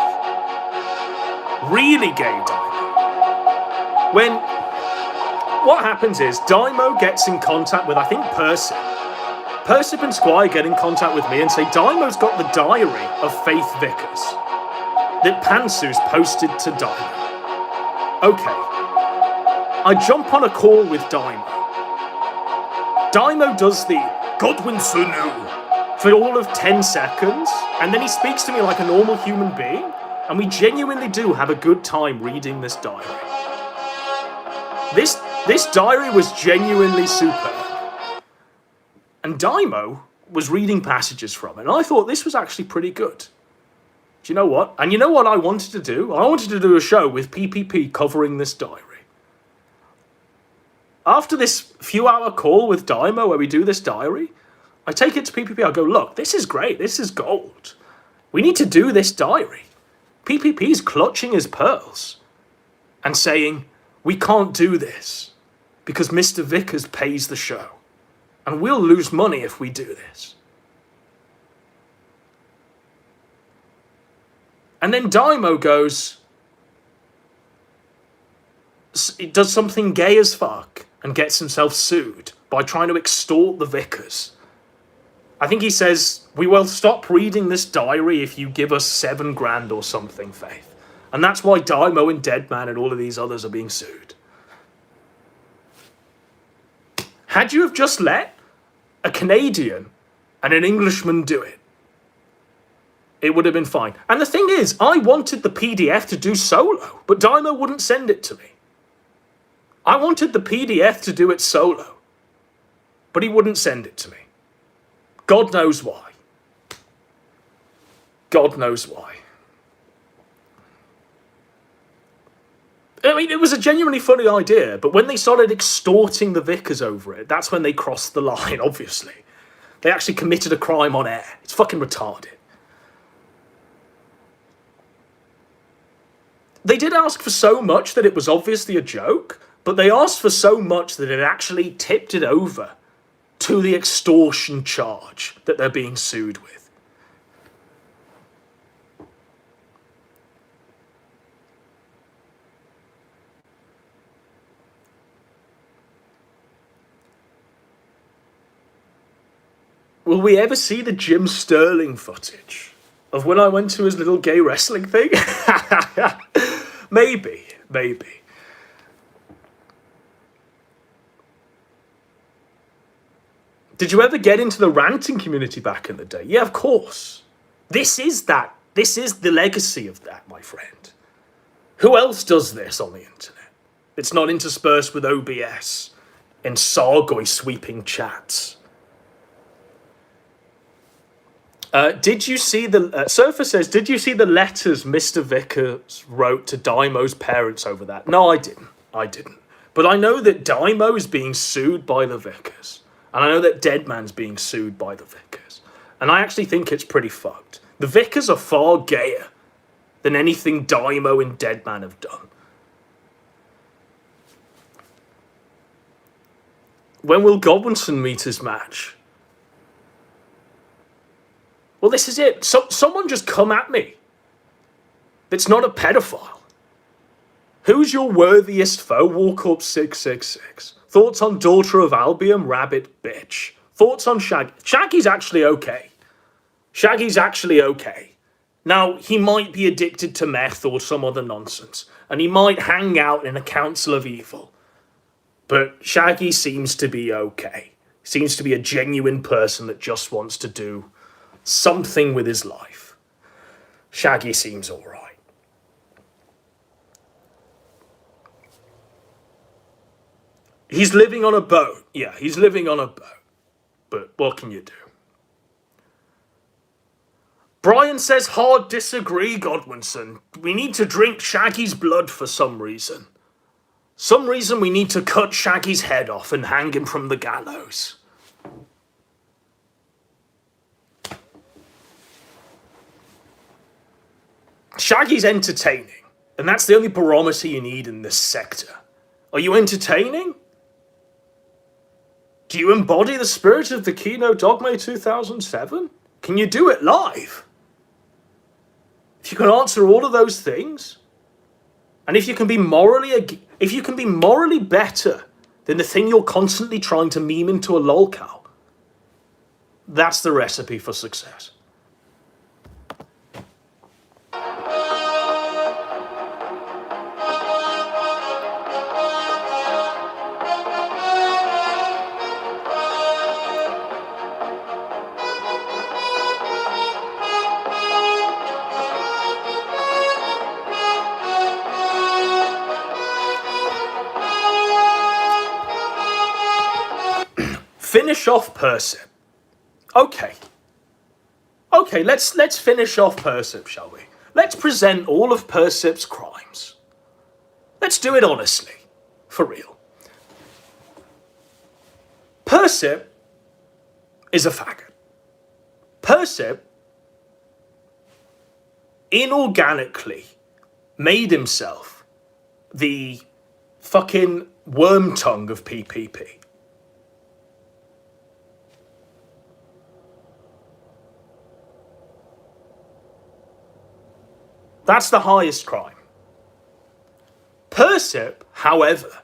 Really gay, Daimo. When what happens is Daimo gets in contact with, I think, Persip. Persip and Squire get in contact with me and say Daimo's got the diary of Faith Vickers that Pantsu's posted to Daimo. Okay. I jump on a call with Daimo. Daimo does the Godwinson for all of 10 seconds, and then he speaks to me like a normal human being, and we genuinely do have a good time reading this diary. This diary was genuinely superb. And Daimo was reading passages from it, and I thought this was actually pretty good. Do you know what? And you know what I wanted to do? I wanted to do a show with PPP covering this diary. After this few-hour call with Daimo where we do this diary, I take it to PPP, I go, look, this is great, this is gold. We need to do this diary. PPP's clutching his pearls and saying, we can't do this because Mr. Vickers pays the show. And we'll lose money if we do this. And then Daimo goes, it does something gay as fuck and gets himself sued by trying to extort the Vickers. I think he says, we will stop reading this diary if you give us $7,000 or something, Faith. And that's why Daimo and Deadman and all of these others are being sued. Had you have just let a Canadian and an Englishman do it, it would have been fine. And the thing is, I wanted the PDF to do solo, but Daimo wouldn't send it to me. I wanted the PDF to do it solo, but he wouldn't send it to me. God knows why. God knows why. I mean, it was a genuinely funny idea, but when they started extorting the Vickers over it, that's when they crossed the line, obviously. They actually committed a crime on air. It's fucking retarded. They did ask for so much that it was obviously a joke, but they asked for so much that it actually tipped it over to the extortion charge that they're being sued with. Will we ever see the Jim Sterling footage of when I went to his little gay wrestling thing? Maybe. Did you ever get into the ranting community back in the day? Yeah, of course. This is that. This is the legacy of that, my friend. Who else does this on the internet? It's not interspersed with OBS and Sargoy sweeping chats. Did you see the... Surfer says, did you see the letters Mr. Vickers wrote to Daimo's parents over that? No, I didn't. But I know that Daimo is being sued by the Vickers. And I know that Deadman's being sued by the Vickers. And I actually think it's pretty fucked. The Vickers are far gayer than anything Daimo and Deadman have done. When will Godwinson meet his match? Well, this is it. Someone just come at me. It's not a pedophile. Who's your worthiest foe? Walk up 666. Thoughts on Daughter of Albion? Rabbit bitch. Thoughts on Shaggy? Shaggy's actually okay. Shaggy's actually okay. Now, he might be addicted to meth or some other nonsense, and he might hang out in a council of evil. But Shaggy seems to be okay. Seems to be a genuine person that just wants to do something with his life. Shaggy seems alright. He's living on a boat. Yeah, he's living on a boat. But what can you do? Brian says hard disagree, Godwinson. We need to drink Shaggy's blood for some reason. Some reason we need to cut Shaggy's head off and hang him from the gallows. Shaggy's entertaining, and that's the only barometer you need in this sector. Are you entertaining? Do you embody the spirit of the Kino Dogme 2007? Can you do it live? If you can answer all of those things, and if you can be morally better than the thing you're constantly trying to meme into a lolcow, that's the recipe for success. Finish off Persip. Okay, let's finish off Persip, shall we? Let's present all of Persip's crimes. Let's do it honestly, for real. Persip is a faggot. Persip inorganically made himself the fucking worm tongue of PPP. That's the highest crime. Persip, however,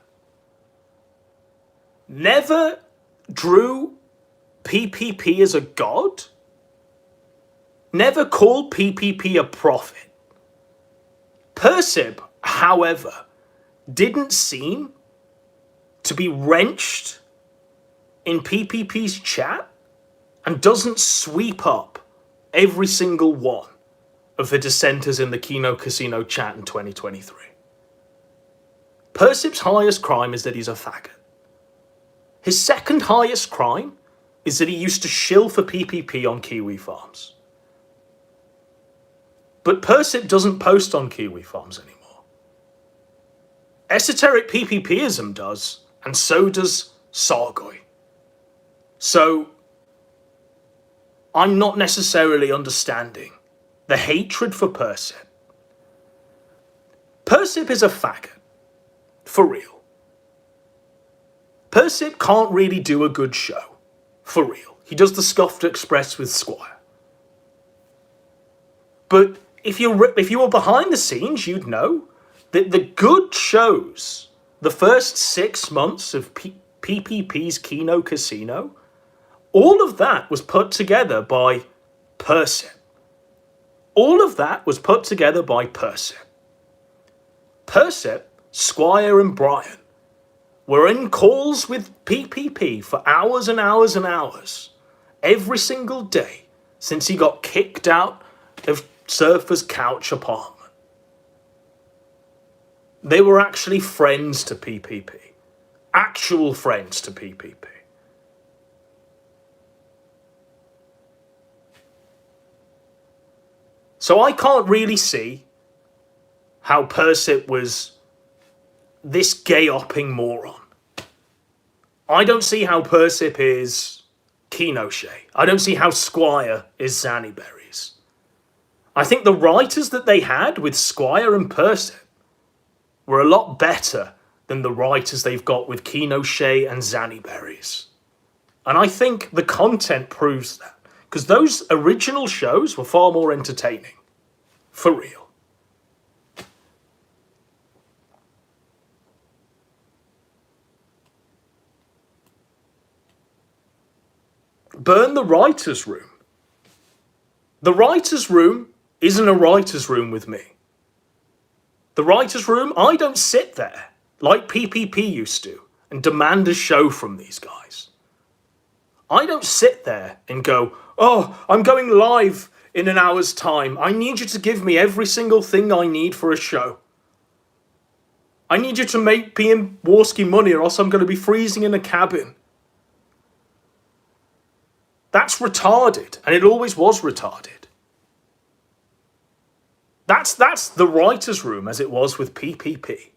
never drew PPP as a god, never called PPP a prophet. Persip, however, didn't seem to be wrenched in PPP's chat and doesn't sweep up every single one of the dissenters in the Kino Casino chat in 2023. Persip's highest crime is that he's a faggot. His second highest crime is that he used to shill for PPP on Kiwi Farms. But Persip doesn't post on Kiwi Farms anymore. Esoteric PPPism does, and so does Sargoy. So, I'm not necessarily understanding the hatred for Persip. Persip is a faggot. For real. Persip can't really do a good show. For real. He does the Scuffed Express with Squire. But if you were behind the scenes, you'd know that the good shows, the first 6 months of PPP's Kino Casino, all of that was put together by Persip. All of that was put together by Persip. Persip, Squire and Brian were in calls with PPP for hours and hours and hours every single day since he got kicked out of Surfer's couch apartment. They were actually friends to PPP. Actual friends to PPP. So I can't really see how Persip was this gay-opping moron. I don't see how Persip is Kinoche. I don't see how Squire is Zanny Berries. I think the writers that they had with Squire and Persip were a lot better than the writers they've got with Kinoche and Zanny Berries. And I think the content proves that. Because those original shows were far more entertaining. For real. Burn the writer's room. The writer's room isn't a writer's room with me. The writer's room, I don't sit there like PPP used to and demand a show from these guys. I don't sit there and go, oh, I'm going live in an hour's time. I need you to give me every single thing I need for a show. I need you to make PM Warski money or else I'm going to be freezing in a cabin. That's retarded, and it always was retarded. That's the writer's room as it was with PPP.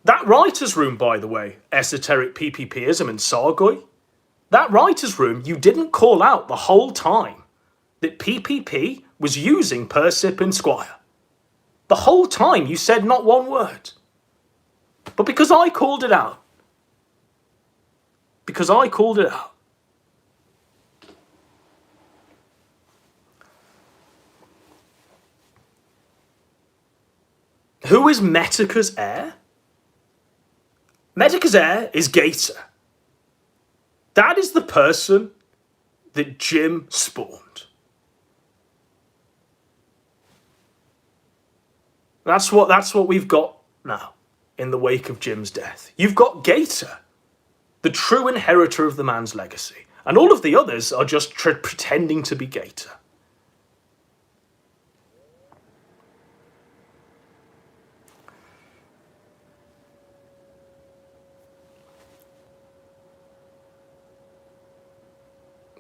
That writer's room, by the way, esoteric PPPism and Sargoy, that writer's room, you didn't call out the whole time that PPP was using Persip and Squire. The whole time you said not one word. But because I called it out, who is Metaca's heir? Metaca's heir is Gator. That is the person that Jim spawned. That's what we've got now in the wake of Jim's death. You've got Gator, the true inheritor of the man's legacy. And all of the others are just pretending to be Gator.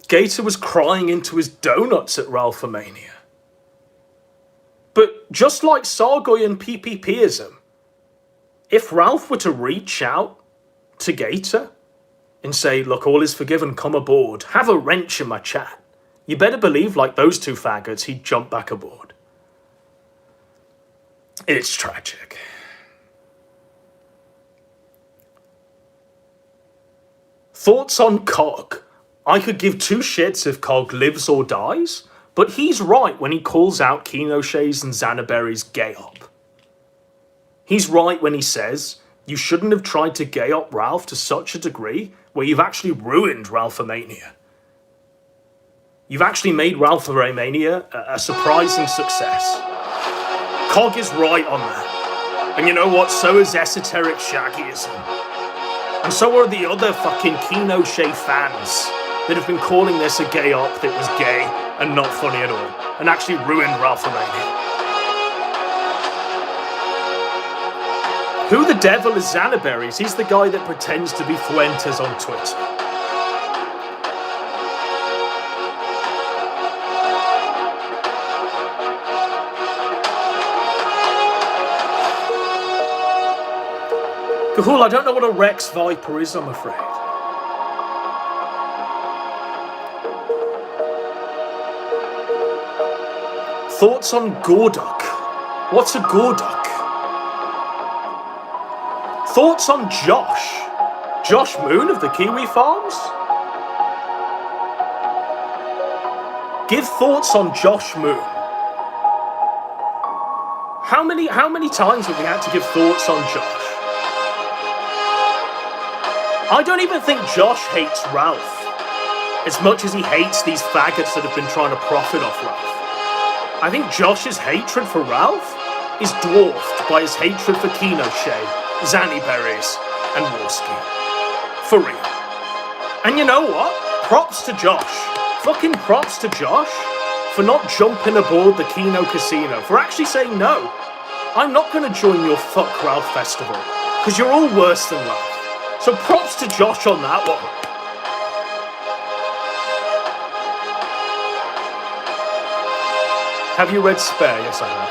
Gator was crying into his donuts at Ralphomania. But just like Sargoy and PPPism, if Ralph were to reach out to Gator and say, look, all is forgiven, come aboard, have a wrench in my chat, you better believe, like those two faggots, he'd jump back aboard. It's tragic. Thoughts on Cog? I could give two shits if Cog lives or dies, but he's right when he calls out Kinoshay's and Xanaberry's gay-op. He's right when he says, you shouldn't have tried to gay-op Ralph to such a degree where you've actually ruined Ralphomania. You've actually made Ralphomania a surprising success. Cog is right on that. And you know what? So is Esoteric Shaggyism. And so are the other fucking Kinoshay fans that have been calling this a gay-op that was gay and not funny at all, and actually ruined Ralphomania. Who the devil is Xanaberries? He's the guy that pretends to be Fuentes on Twitter. Cahul, I don't know what a Rex Viper is, I'm afraid. Thoughts on Gorduck? What's a Gorduck? Thoughts on Josh? Josh Moon of the Kiwi Farms? Give thoughts on Josh Moon. How many times have we had to give thoughts on Josh? I don't even think Josh hates Ralph as much as he hates these faggots that have been trying to profit off Ralph. I think Josh's hatred for Ralph is dwarfed by his hatred for Kinoshay, Xanaberries, and Warski. For real. And you know what? Props to Josh. Fucking props to Josh for not jumping aboard the Kino Casino, for actually saying, no, I'm not going to join your fuck Ralph festival, because you're all worse than Ralph. So props to Josh on that one. Have you read Spare? Yes, I have.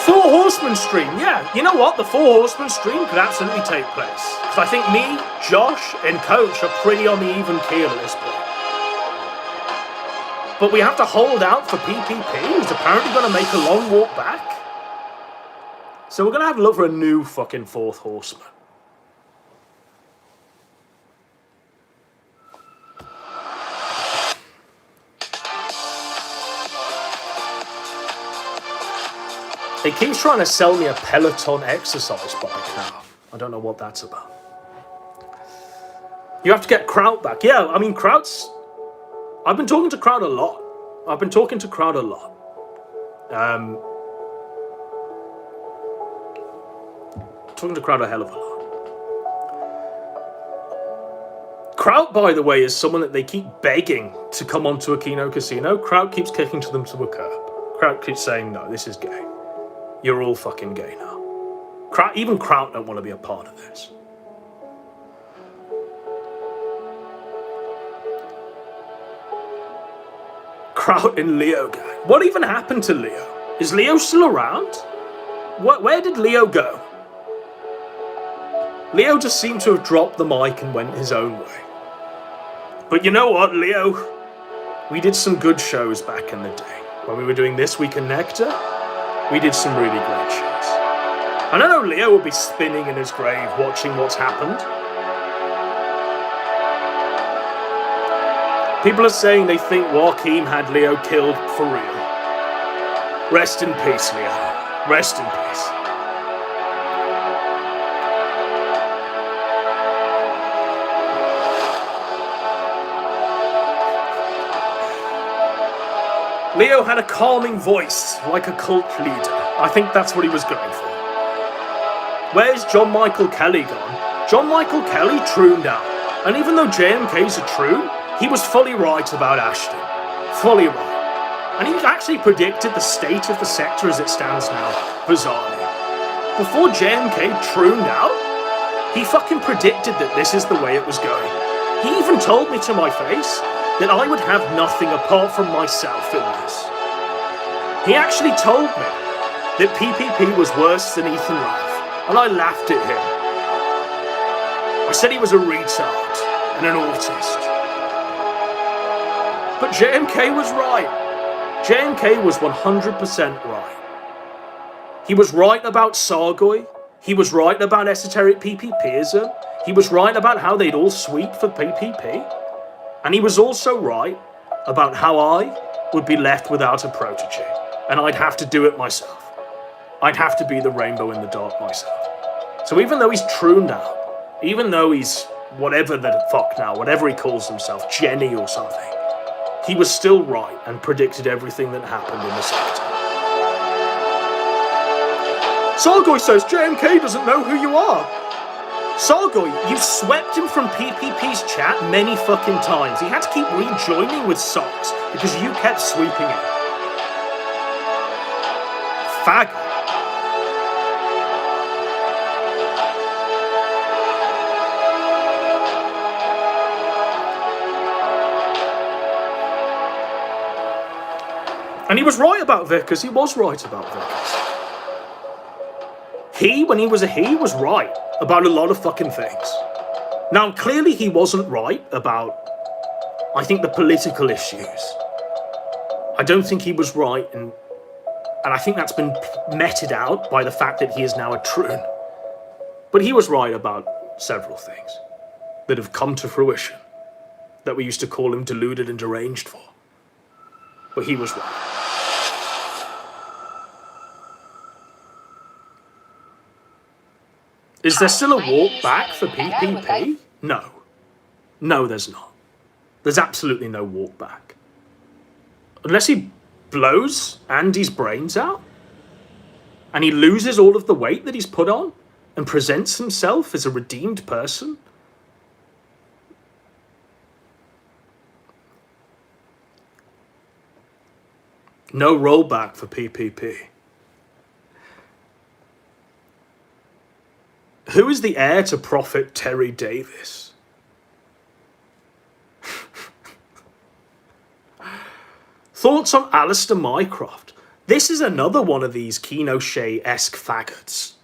Four Horsemen stream, yeah. You know what? The Four Horsemen stream could absolutely take place. Because I think me, Josh, and Coach are pretty on the even keel at this point. But we have to hold out for PPP, who's apparently going to make a long walk back. So we're going to have to look for a new fucking Fourth Horseman. He keeps trying to sell me a Peloton exercise bike now. I don't know what that's about. You have to get Kraut back. Yeah, I mean, Kraut's... I've been talking to Kraut a lot. Talking to Kraut a hell of a lot. Kraut, by the way, is someone that they keep begging to come onto a Kino Casino. Kraut keeps kicking to them to a curb. Kraut keeps saying, no, this is gay. You're all fucking gay now. Even Kraut don't want to be a part of this. Kraut and Leo gang. What even happened to Leo? Is Leo still around? Where did Leo go? Leo just seemed to have dropped the mic and went his own way. But you know what, Leo? We did some good shows back in the day. When we were doing This Week in Nectar, we did some really great shows. And I know Leo will be spinning in his grave watching what's happened. People are saying they think Joaquin had Leo killed for real. Rest in peace, Leo. Rest in peace. Leo had a calming voice, like a cult leader. I think that's what he was going for. Where's John Michael Kelly gone? John Michael Kelly trooned out. And even though JMK's a troon, he was fully right about Ashton. Fully right. And he actually predicted the state of the sector as it stands now, bizarrely. Before JMK trooned out, he fucking predicted that this is the way it was going. He even told me to my face that I would have nothing apart from myself in this. He actually told me that PPP was worse than Ethan Ralph, and I laughed at him. I said he was a retard and an autist. But JMK was right. JMK was 100% right. He was right about Sargoy. He was right about esoteric PPPism. He was right about how they'd all sweep for PPP. And he was also right about how I would be left without a protege. And I'd have to do it myself. I'd have to be the rainbow in the dark myself. So even though he's trooned out, even though he's whatever the fuck now, whatever he calls himself, Jenny or something, he was still right and predicted everything that happened in the sector. Sargoy says JMK doesn't know who you are. Sargoy, you swept him from PPP's chat many fucking times. He had to keep rejoining with socks because you kept sweeping him. Faggot. And he was right about Vickers. He was right about Vickers. When he was right about a lot of fucking things. Now, clearly he wasn't right about, I think, the political issues. I don't think he was right, and I think that's been meted out by the fact that he is now a troon. But he was right about several things that have come to fruition, that we used to call him deluded and deranged for. But he was right. Is there still a walk back for PPP? No. No, there's not. There's absolutely no walk back. Unless he blows Andy's brains out, and he loses all of the weight that he's put on, and presents himself as a redeemed person. No rollback for PPP. Who is the heir to Prophet Terry Davis? Thoughts on Alistair Mycroft? This is another one of these Keno Shea-esque faggots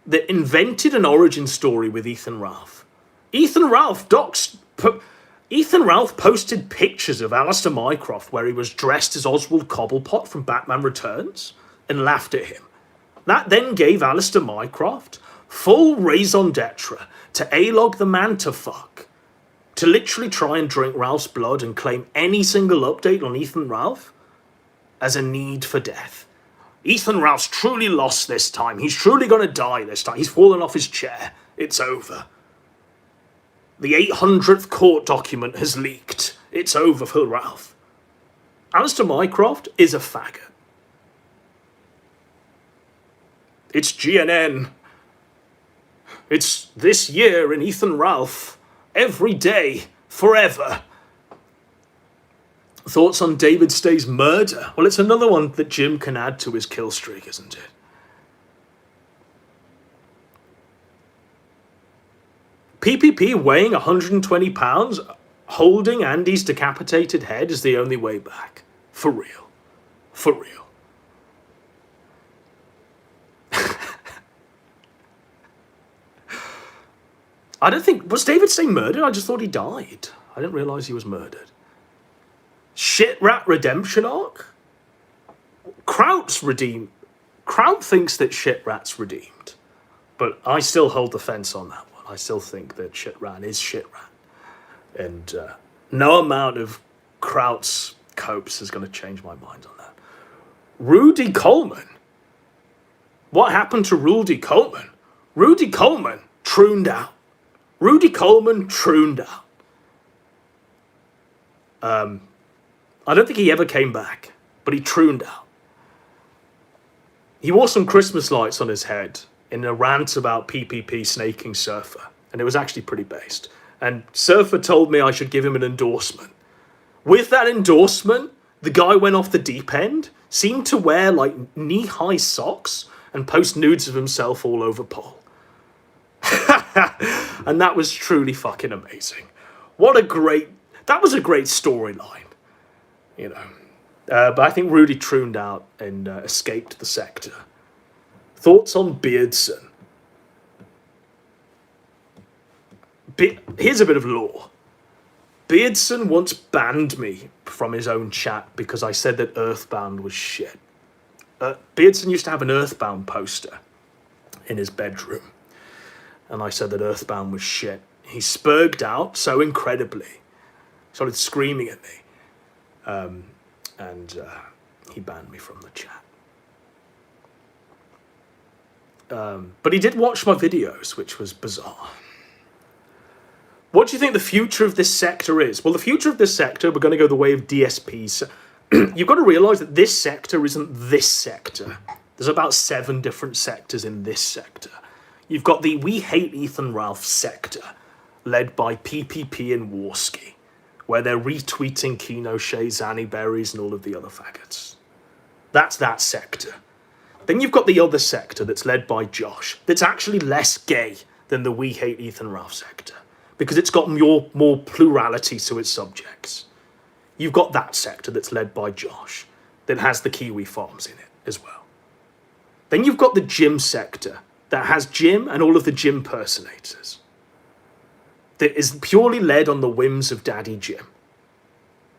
that invented an origin story with Ethan Ralph. Ethan Ralph posted pictures of Alistair Mycroft where he was dressed as Oswald Cobblepot from Batman Returns and laughed at him. That then gave Alistair Mycroft full raison d'etre to A-log the man-to-fuck, to literally try and drink Ralph's blood and claim any single update on Ethan Ralph as a need for death. Ethan Ralph's truly lost this time. He's truly going to die this time. He's fallen off his chair. It's over. The 800th court document has leaked. It's over for Ralph. Alistair Mycroft is a faggot. It's GNN. It's this year in Ethan Ralph. Every day. Forever. Thoughts on David Stay's murder? Well, it's another one that Jim can add to his kill streak, isn't it? PPP weighing 120 pounds, holding Andy's decapitated head is the only way back. For real. For real. I don't think... Was David Singh murdered? I just thought he died. I didn't realise he was murdered. Shit Rat redemption arc? Kraut's redeemed. Kraut thinks that Shit Rat's redeemed. But I still hold the fence on that one. I still think that Shit Rat is Shit Rat. And no amount of Kraut's copes is going to change my mind on that. Rudy Coleman? What happened to Rudy Coleman? Rudy Coleman trooned out. Rudy Coleman trooned out. I don't think he ever came back, but he trooned out. He wore some Christmas lights on his head in a rant about PPP snaking Surfer, and it was actually pretty based. And Surfer told me I should give him an endorsement. With that endorsement, the guy went off the deep end, seemed to wear like knee-high socks, and post nudes of himself all over Pole. And that was truly fucking amazing. That was a great storyline, you know. But I think Rudy trooned out and escaped the sector. Thoughts on Beardson? Here's a bit of lore. Beardson once banned me from his own chat because I said that Earthbound was shit. Beardson used to have an Earthbound poster in his bedroom. And I said that Earthbound was shit. He spurged out so incredibly. Started screaming at me. And he banned me from the chat. But he did watch my videos, which was bizarre. What do you think the future of this sector is? Well, the future of this sector, we're going to go the way of DSPs. You've got to realise that this sector isn't this sector. There's about 7 different sectors in this sector. You've got the We Hate Ethan Ralph sector, led by PPP and Warski, where they're retweeting Kino Shea, Zanny Berries, and all of the other faggots. That's that sector. Then you've got the other sector that's led by Josh, that's actually less gay than the We Hate Ethan Ralph sector, because it's got more plurality to its subjects. You've got that sector that's led by Josh, that has the Kiwi Farms in it as well. Then you've got the Jim sector, that has Jim and all of the Jim personators. That is purely led on the whims of Daddy Jim.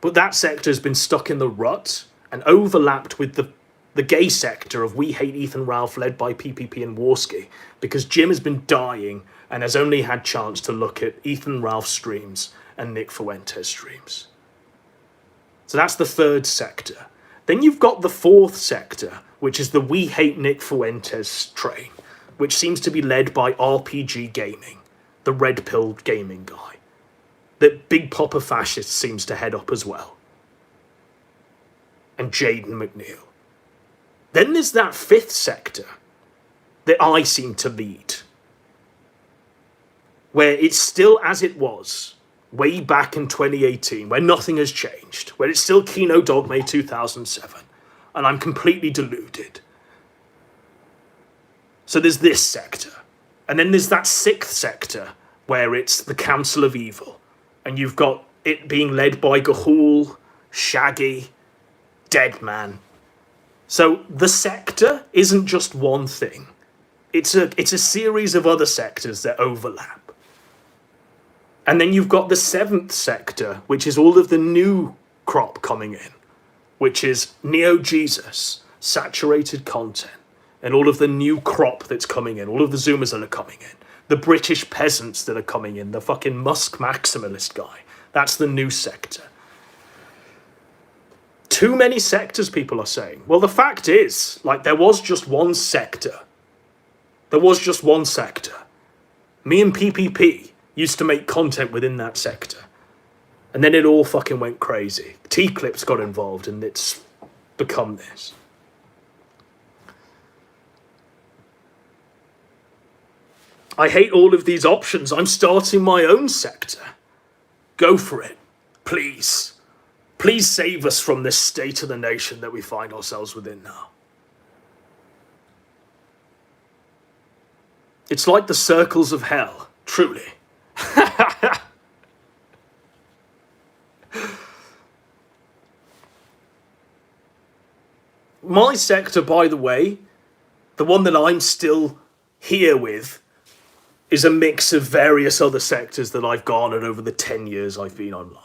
But that sector has been stuck in the rut and overlapped with the gay sector of We Hate Ethan Ralph, led by PPP and Warski, because Jim has been dying and has only had chance to look at Ethan Ralph streams and Nick Fuentes streams. So that's the third sector. Then you've got the fourth sector, which is the We Hate Nick Fuentes train, which seems to be led by RPG Gaming, the red pill gaming guy, that Big Papa Fascist seems to head up as well, and Jaden McNeil. Then there's that fifth sector that I seem to lead, where it's still as it was way back in 2018, where nothing has changed, where it's still Kino Dogme 2007, and I'm completely deluded. So there's this sector. And then there's that sixth sector where it's the Council of Evil. And you've got it being led by Gahul, Shaggy, Deadman. So the sector isn't just one thing. It's a series of other sectors that overlap. And then you've got the seventh sector, which is all of the new crop coming in, which is Neo Jesus, saturated content, and all of the new crop that's coming in, all of the Zoomers that are coming in, the British peasants that are coming in, the fucking Musk maximalist guy. That's the new sector. Too many sectors, people are saying. Well, the fact is, like, there was just one sector. There was just one sector. Me and PPP used to make content within that sector. And then it all fucking went crazy. T-Clips got involved and it's become this. I hate all of these options. I'm starting my own sector. Go for it. Please. Please save us from this state of the nation that we find ourselves within now. It's like the circles of hell, truly. My sector, by the way, the one that I'm still here with, is a mix of various other sectors that I've garnered over the 10 years I've been online.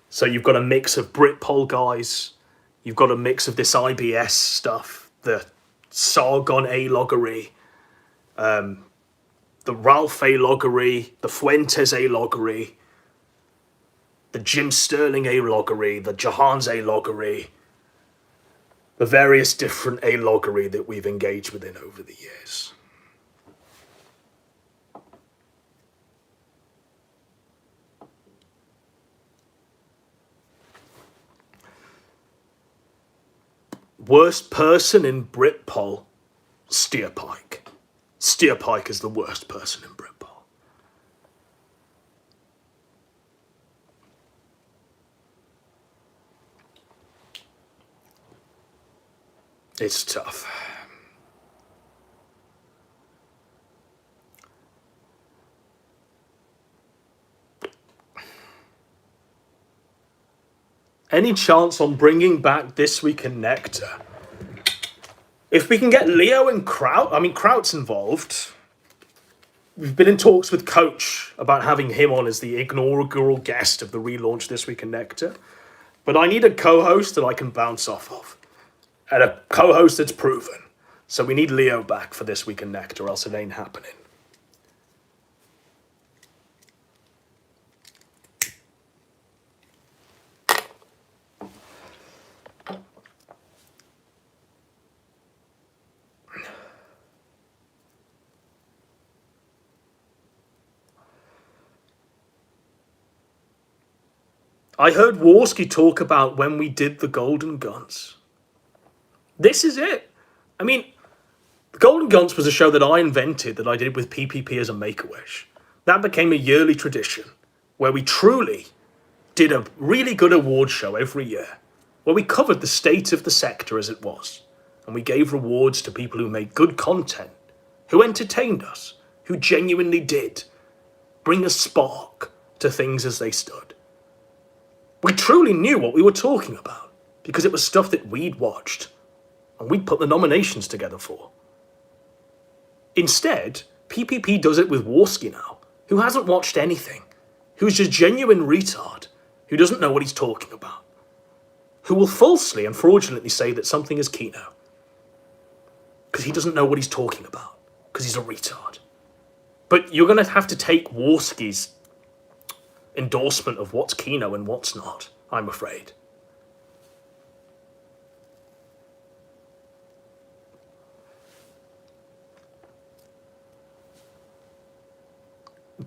So you've got a mix of Britpol guys, you've got a mix of this IBS stuff, the Sargon A-loggery, the Ralph A-loggery, the Fuentes A-loggery, the Jim Sterling A-loggery, the Jahan's A-loggery, the various different A-loggery that we've engaged within over the years. Worst person in Britpol, Steerpike. Steerpike is the worst person in Britpol. It's tough. Any chance on bringing back This Week in Nectar? If we can get Leo and Kraut, I mean, Kraut's involved. We've been in talks with Coach about having him on as the inaugural guest of the relaunch This Week in Nectar. But I need a co-host that I can bounce off of. And a co-host that's proven. So we need Leo back for This Week in Nectar, or else it ain't happening. I heard Warski talk about when we did the Golden Guns. This is it. I mean, the Golden Guns was a show that I invented, that I did with PPP as a Make-A-Wish. That became a yearly tradition, where we truly did a really good award show every year, where we covered the state of the sector as it was, and we gave rewards to people who made good content, who entertained us, who genuinely did bring a spark to things as they stood. We truly knew what we were talking about, because it was stuff that we'd watched, and we'd put the nominations together for. Instead, PPP does it with Warski now, who hasn't watched anything, who's a genuine retard, who doesn't know what he's talking about, who will falsely and fraudulently say that something is Kino, because he doesn't know what he's talking about, because he's a retard. But you're going to have to take Warski's endorsement of what's Kino and what's not, I'm afraid.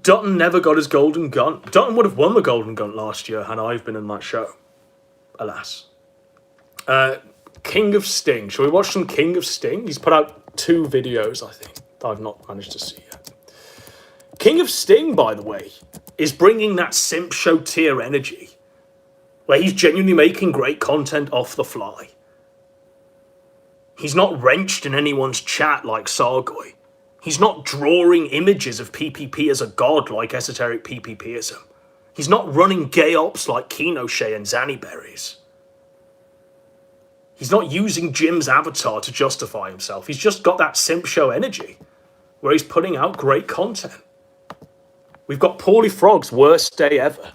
Dutton never got his Golden Gun. Dutton would have won the Golden Gun last year had I been in that show. Alas. King of Sting. Shall we watch some King of Sting? He's put out 2 videos, I think, that I've not managed to see yet. King of Sting, by the way, is bringing that simp show tier energy, where he's genuinely making great content off the fly. He's not wrenched in anyone's chat like Sargoy. He's not drawing images of PPP as a god like esoteric PPPism. He's not running gay ops like Kinoshea and Zannyberries. He's not using Jim's avatar to justify himself. He's just got that simp show energy, where he's putting out great content. We've got Paulie Frog's worst day ever.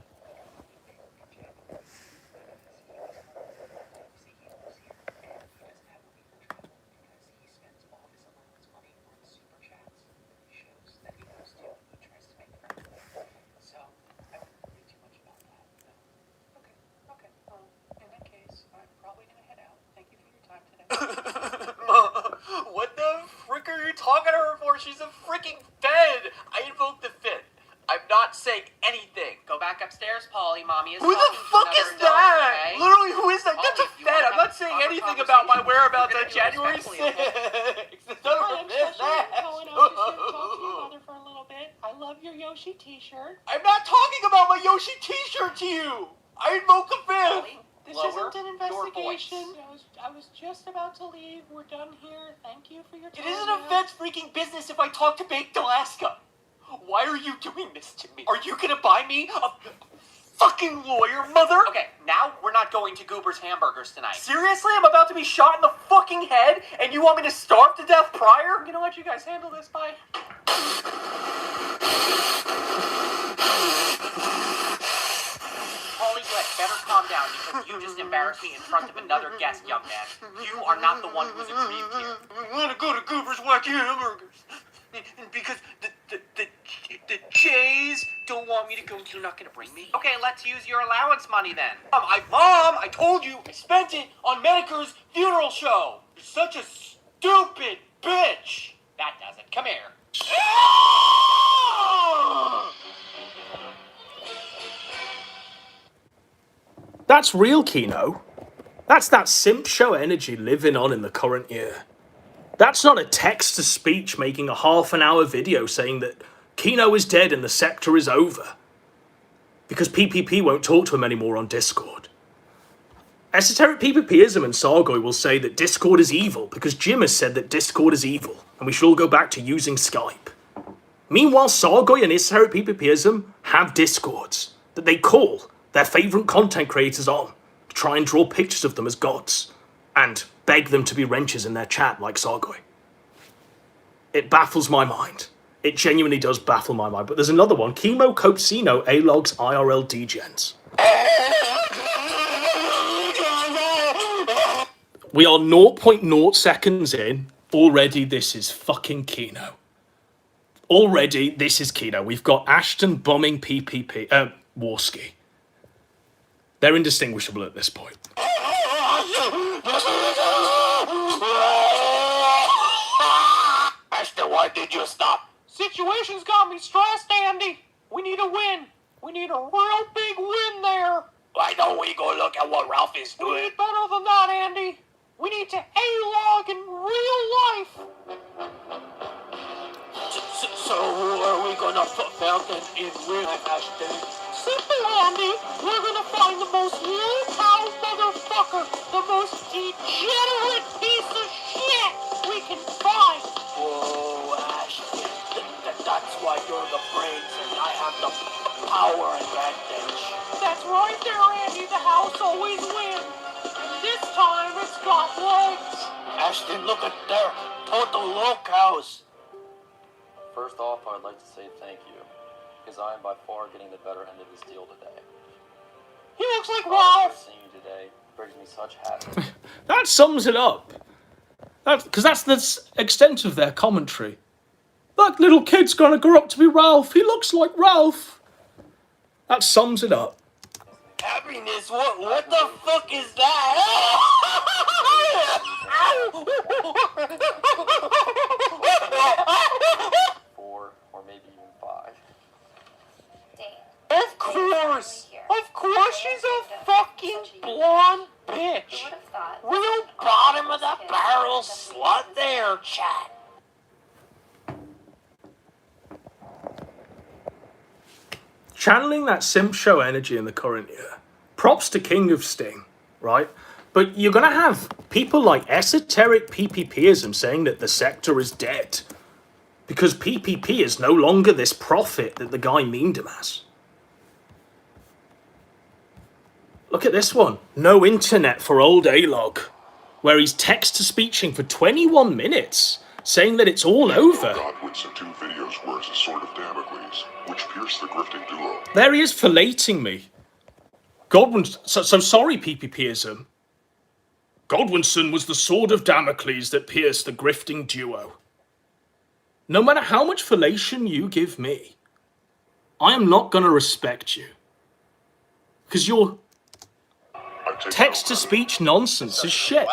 What the frick are you talking to her for? She's a freaking Fed. I invoked the Fed. I'm not saying anything. Go back upstairs, Polly. Mommy is Who the talking to fuck another is adult, that? okay? Literally, who is that? Polly, That's a if you Fed. wanna I'm not have saying a anything about my conversation, whereabouts we're on gonna do it January respectfully, 6th. It's No, none I'm of just this. calling out just to talk to your mother for a little bit. I love your Yoshi t-shirt. I'm not talking about my Yoshi t-shirt to you. I invoked the Fed. Polly, this Lower isn't an your investigation. I was just about to leave. We're done here. Thank you for your It time. isn't a Fed's freaking business if I talk to Baked Alaska. Why are you doing this to me? Are you gonna buy me a fucking lawyer, mother? Okay, now we're not going to Goober's Hamburgers tonight. Seriously? I'm about to be shot in the fucking head, and you want me to starve to death prior? I'm gonna let you guys handle this, bye. Holly, you had better calm down because you just embarrassed me in front of another guest, young man. You are not the one who's aggrieved here. I want to go to Goober's Wacky Hamburgers. Because the Jays don't want me to go. You're not going to bring me? Okay, let's use your allowance money then. Mom, I told you, I spent it on Medicare's funeral show. You're such a stupid bitch. That does it. Come here. That's real Kino. That's that simp show energy living on in the current year. That's not a text-to-speech making a half-an-hour video saying that Kino is dead and the sector is over. Because PPP won't talk to him anymore on Discord. Esoteric PPPism and Sargoy will say that Discord is evil because Jim has said that Discord is evil and we should all go back to using Skype. Meanwhile, Sargoy and Esoteric PPPism have Discords that they call their favourite content creators on to try and draw pictures of them as gods and beg them to be wrenches in their chat like Sargoy. It baffles my mind. It genuinely does baffle my mind. But there's another one. Chemo Copsino A-Logs IRL Degens. We are 0.0 seconds in. Already this is fucking Kino. Already this is Kino. We've got Ashton bombing PPP, Warski. They're indistinguishable at this point. Ashton, why did you stop? Situation's got me stressed, Andy. We need a win. We need a real big win there. Why don't we go look at what Ralph is doing? We need better than that, Andy. We need to A-log in real life. So who are we gonna put Falcon in real life, Ashton? Simple, Andy. We're gonna find the most low-power motherfucker, the most degenerate piece of shit we can find. Whoa, Ashton. That's why you're the brains and I have the power advantage. That's right there, Andy. The house always wins. And this time it's got legs. Ashton, look at there. Total locals. First off, I'd like to say thank you, because I am by far getting the better end of this deal today. He looks like Ralph. Seeing you today brings me such happiness. That sums it up. Because that's the extent of their commentary. That little kid's gonna grow up to be Ralph. He looks like Ralph. That sums it up. Happiness? What the fuck is that? Four, or maybe even five. Of course! Of course she's a fucking blonde bitch! Real bottom of the barrel slut there, chat. Channeling that simp show energy in the current year. Props to King of Sting, right? But you're going to have people like esoteric PPPism saying that the sector is dead. Because PPP is no longer this prophet that the guy memed him as. Look at this one. No internet for old A-Log. Where he's text-to-speeching for 21 minutes. Saying that it's all over. Godwinson 2 videos were as a sword of Damocles, which pierced the grifting duo. There he is filleting me. Godwinson, so sorry PPPism. Godwinson was the sword of Damocles that pierced the grifting duo. No matter how much fellation you give me, I am not going to respect you. Because your text-to-speech nonsense is shit.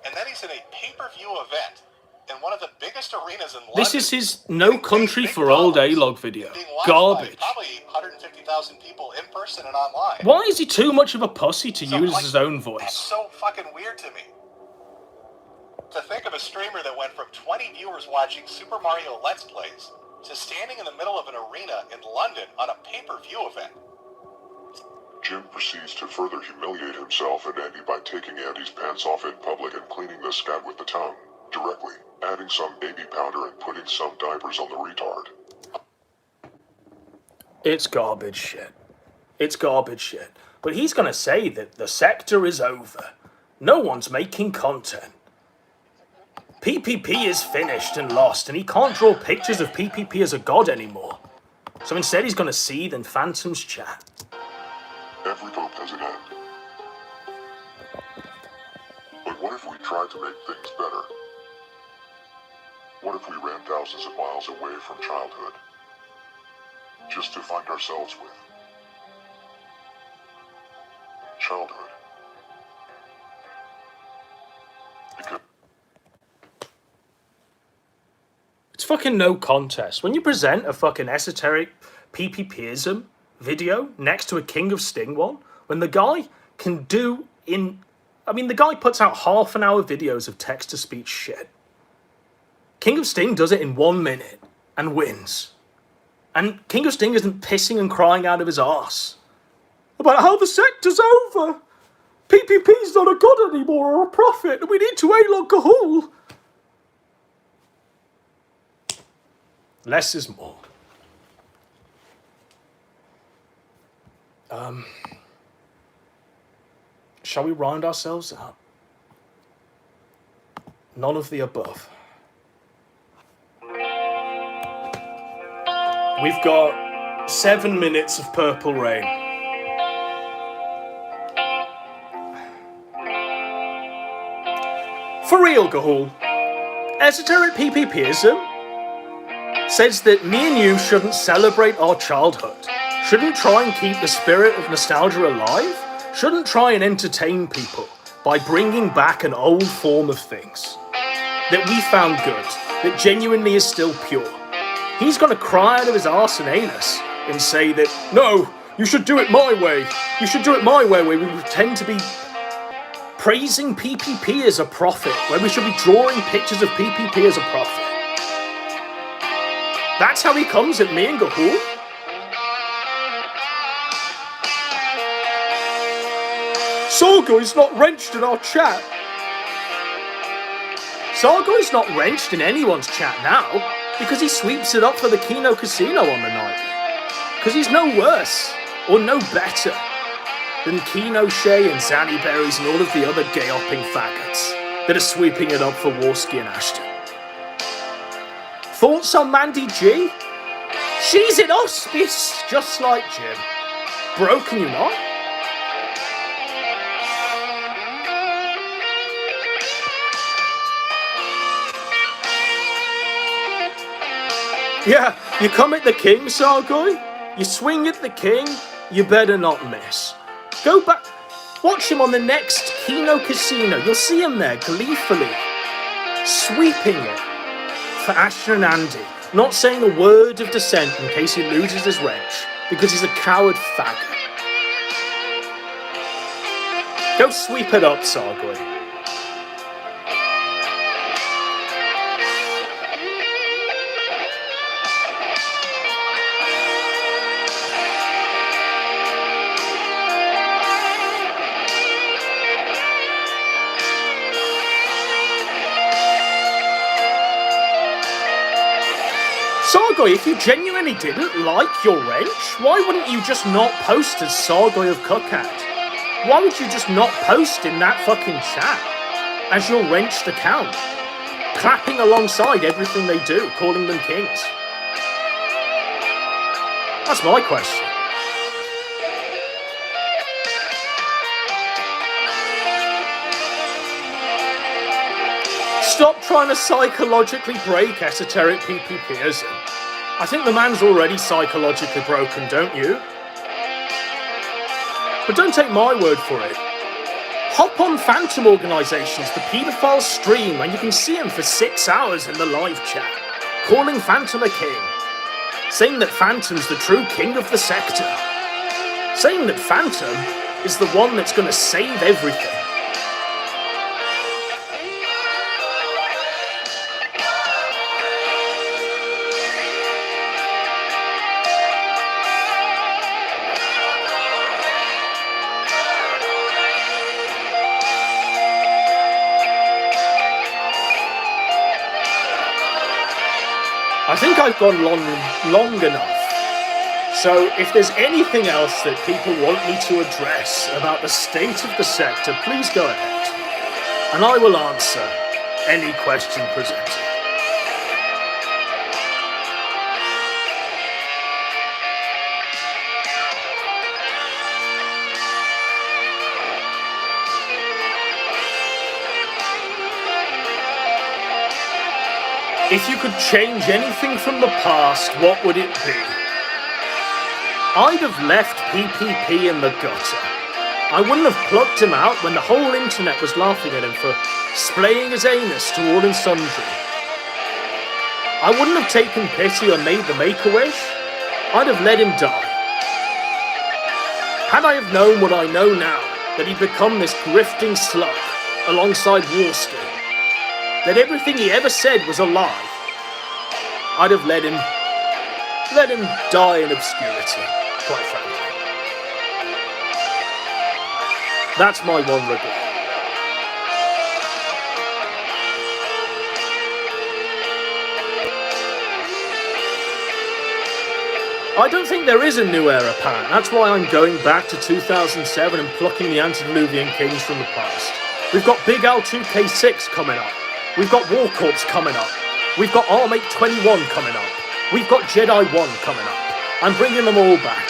And then he's in a pay-per-view event in one of the biggest arenas in London. This is his No Country for Old A-Log video. Garbage. Probably 150,000 people in person and online. Why is he too much of a pussy to use his own That's voice? so fucking weird to me. To think of a streamer that went from 20 viewers watching Super Mario Let's Plays to standing in the middle of an arena in London on a pay-per-view event. Jim proceeds to further humiliate himself and Andy by taking Andy's pants off in public and cleaning the scat with the tongue, directly, adding some baby powder and putting some diapers on the retard. It's garbage shit. It's garbage shit. But he's going to say that the sector is over. No one's making content. PPP is finished and lost, and he can't draw pictures of PPP as a god anymore. So instead he's going to seethe in Phantom's chat. Every hope has an end. But what if we tried to make things better? What if we ran thousands of miles away from childhood, just to find ourselves with childhood? Because It's fucking no contest. When you present a fucking esoteric PPPism video next to a King of Sting one, when the guy can do the guy puts out half-an-hour videos of text-to-speech shit. King of Sting does it in 1 minute and wins. And King of Sting isn't pissing and crying out of his arse about how the sector's over. PPP's not a god anymore or a prophet, and we need to A-log Gahul. Less is more. Shall we round ourselves out? None of the above. We've got 7 minutes of Purple Rain. For real, Gahul, esoteric PPPism says that me and you shouldn't celebrate our childhood, shouldn't try and keep the spirit of nostalgia alive, shouldn't try and entertain people by bringing back an old form of things that we found good, that genuinely is still pure. He's going to cry out of his arse and anus and say that, no, you should do it my way. You should do it my way, where we pretend to be praising PPP as a prophet, where we should be drawing pictures of PPP as a prophet. That's how he comes at me and Gahul. Sargoy's not wrenched in our chat. Sargoy's not wrenched in anyone's chat now, because he sweeps it up for the Kino Casino on the night. Because he's no worse, or no better, than Kino Shea and Zanny Berries and all of the other gay-opping faggots that are sweeping it up for Warski and Ashton. Thoughts on Mandy G? She's in hospice, just like Jim. Broken, you not? Yeah, you come at the king, Sargoy. You swing at the king, you better not miss. Go back, watch him on the next Kino Casino. You'll see him there, gleefully, sweeping it for Ashton and Andy, not saying a word of dissent in case he loses his wrench, because he's a coward faggot. Go sweep it up, Sargoy. Sargoy, if you genuinely didn't like your wrench, why wouldn't you just not post as Sargoy of Cookout? Why would you just not post in that fucking chat as your wrenched account, clapping alongside everything they do, calling them kings? That's my question. Stop trying to psychologically break esoteric PPPism. I think the man's already psychologically broken, don't you? But don't take my word for it. Hop on Phantom Organisations, the paedophile stream, and you can see him for 6 hours in the live chat, calling Phantom a king, saying that Phantom's the true king of the sector, saying that Phantom is the one that's going to save everything. I think I've gone long enough So if there's anything else that people want me to address about the state of the sector, please go ahead, and I will answer any question presented. If you could change anything from the past, what would it be? I'd have left PPP in the gutter. I wouldn't have plucked him out when the whole internet was laughing at him for splaying his anus to all and sundry. I wouldn't have taken pity or made the Make-A-Wish. I'd have let him die. Had I have known what I know now, that he'd become this grifting slug alongside Warski, that everything he ever said was a lie, I'd have let him die in obscurity, quite frankly. That's my one regret. I don't think there is a new heir apparent. That's why I'm going back to 2007 and plucking the antediluvian kings from the past. We've got Big Al 2K6 coming up. We've got War Corps coming up. We've got Arm 821 coming up. We've got Jedi 1 coming up. I'm bringing them all back.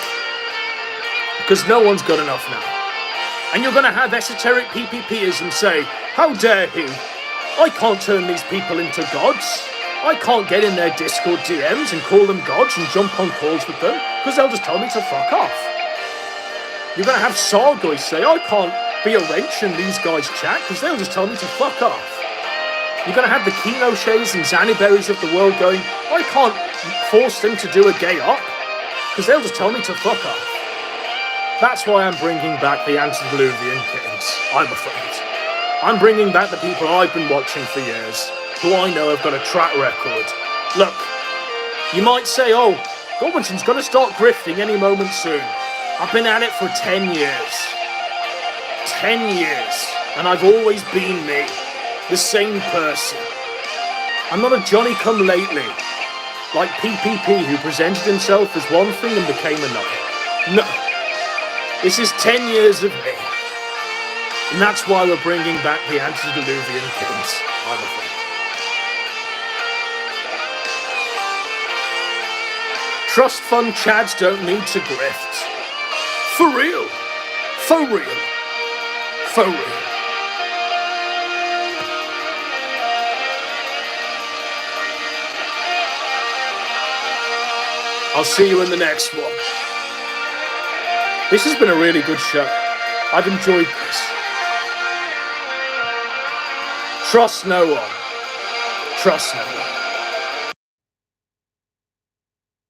Because no one's got enough now. And you're going to have esoteric PPPism say, how dare he? I can't turn these people into gods. I can't get in their Discord DMs and call them gods and jump on calls with them, because they'll just tell me to fuck off. You're going to have Sargoy say, I can't be a wrench in these guys' chat, because they'll just tell me to fuck off. You're going to have the Kinoshés and Zaniberries of the world going, I can't force them to do a gay op, because they'll just tell me to fuck off. That's why I'm bringing back the antediluvian kings, I'm afraid. I'm bringing back the people I've been watching for years, who I know have got a track record. Look, you might say, oh, Godwinson's going to start grifting any moment soon. I've been at it for 10 years. 10 years. And I've always been me. The same person. I'm not a Johnny-come-lately, like PPP, who presented himself as one thing and became another. No. This is 10 years of me. And that's why we're bringing back the antediluvian kings, I'm afraid. Trust fund chads don't need to grift. For real. For real. For real. I'll see you in the next one. This has been a really good show. I've enjoyed this. Trust no one. Trust no one.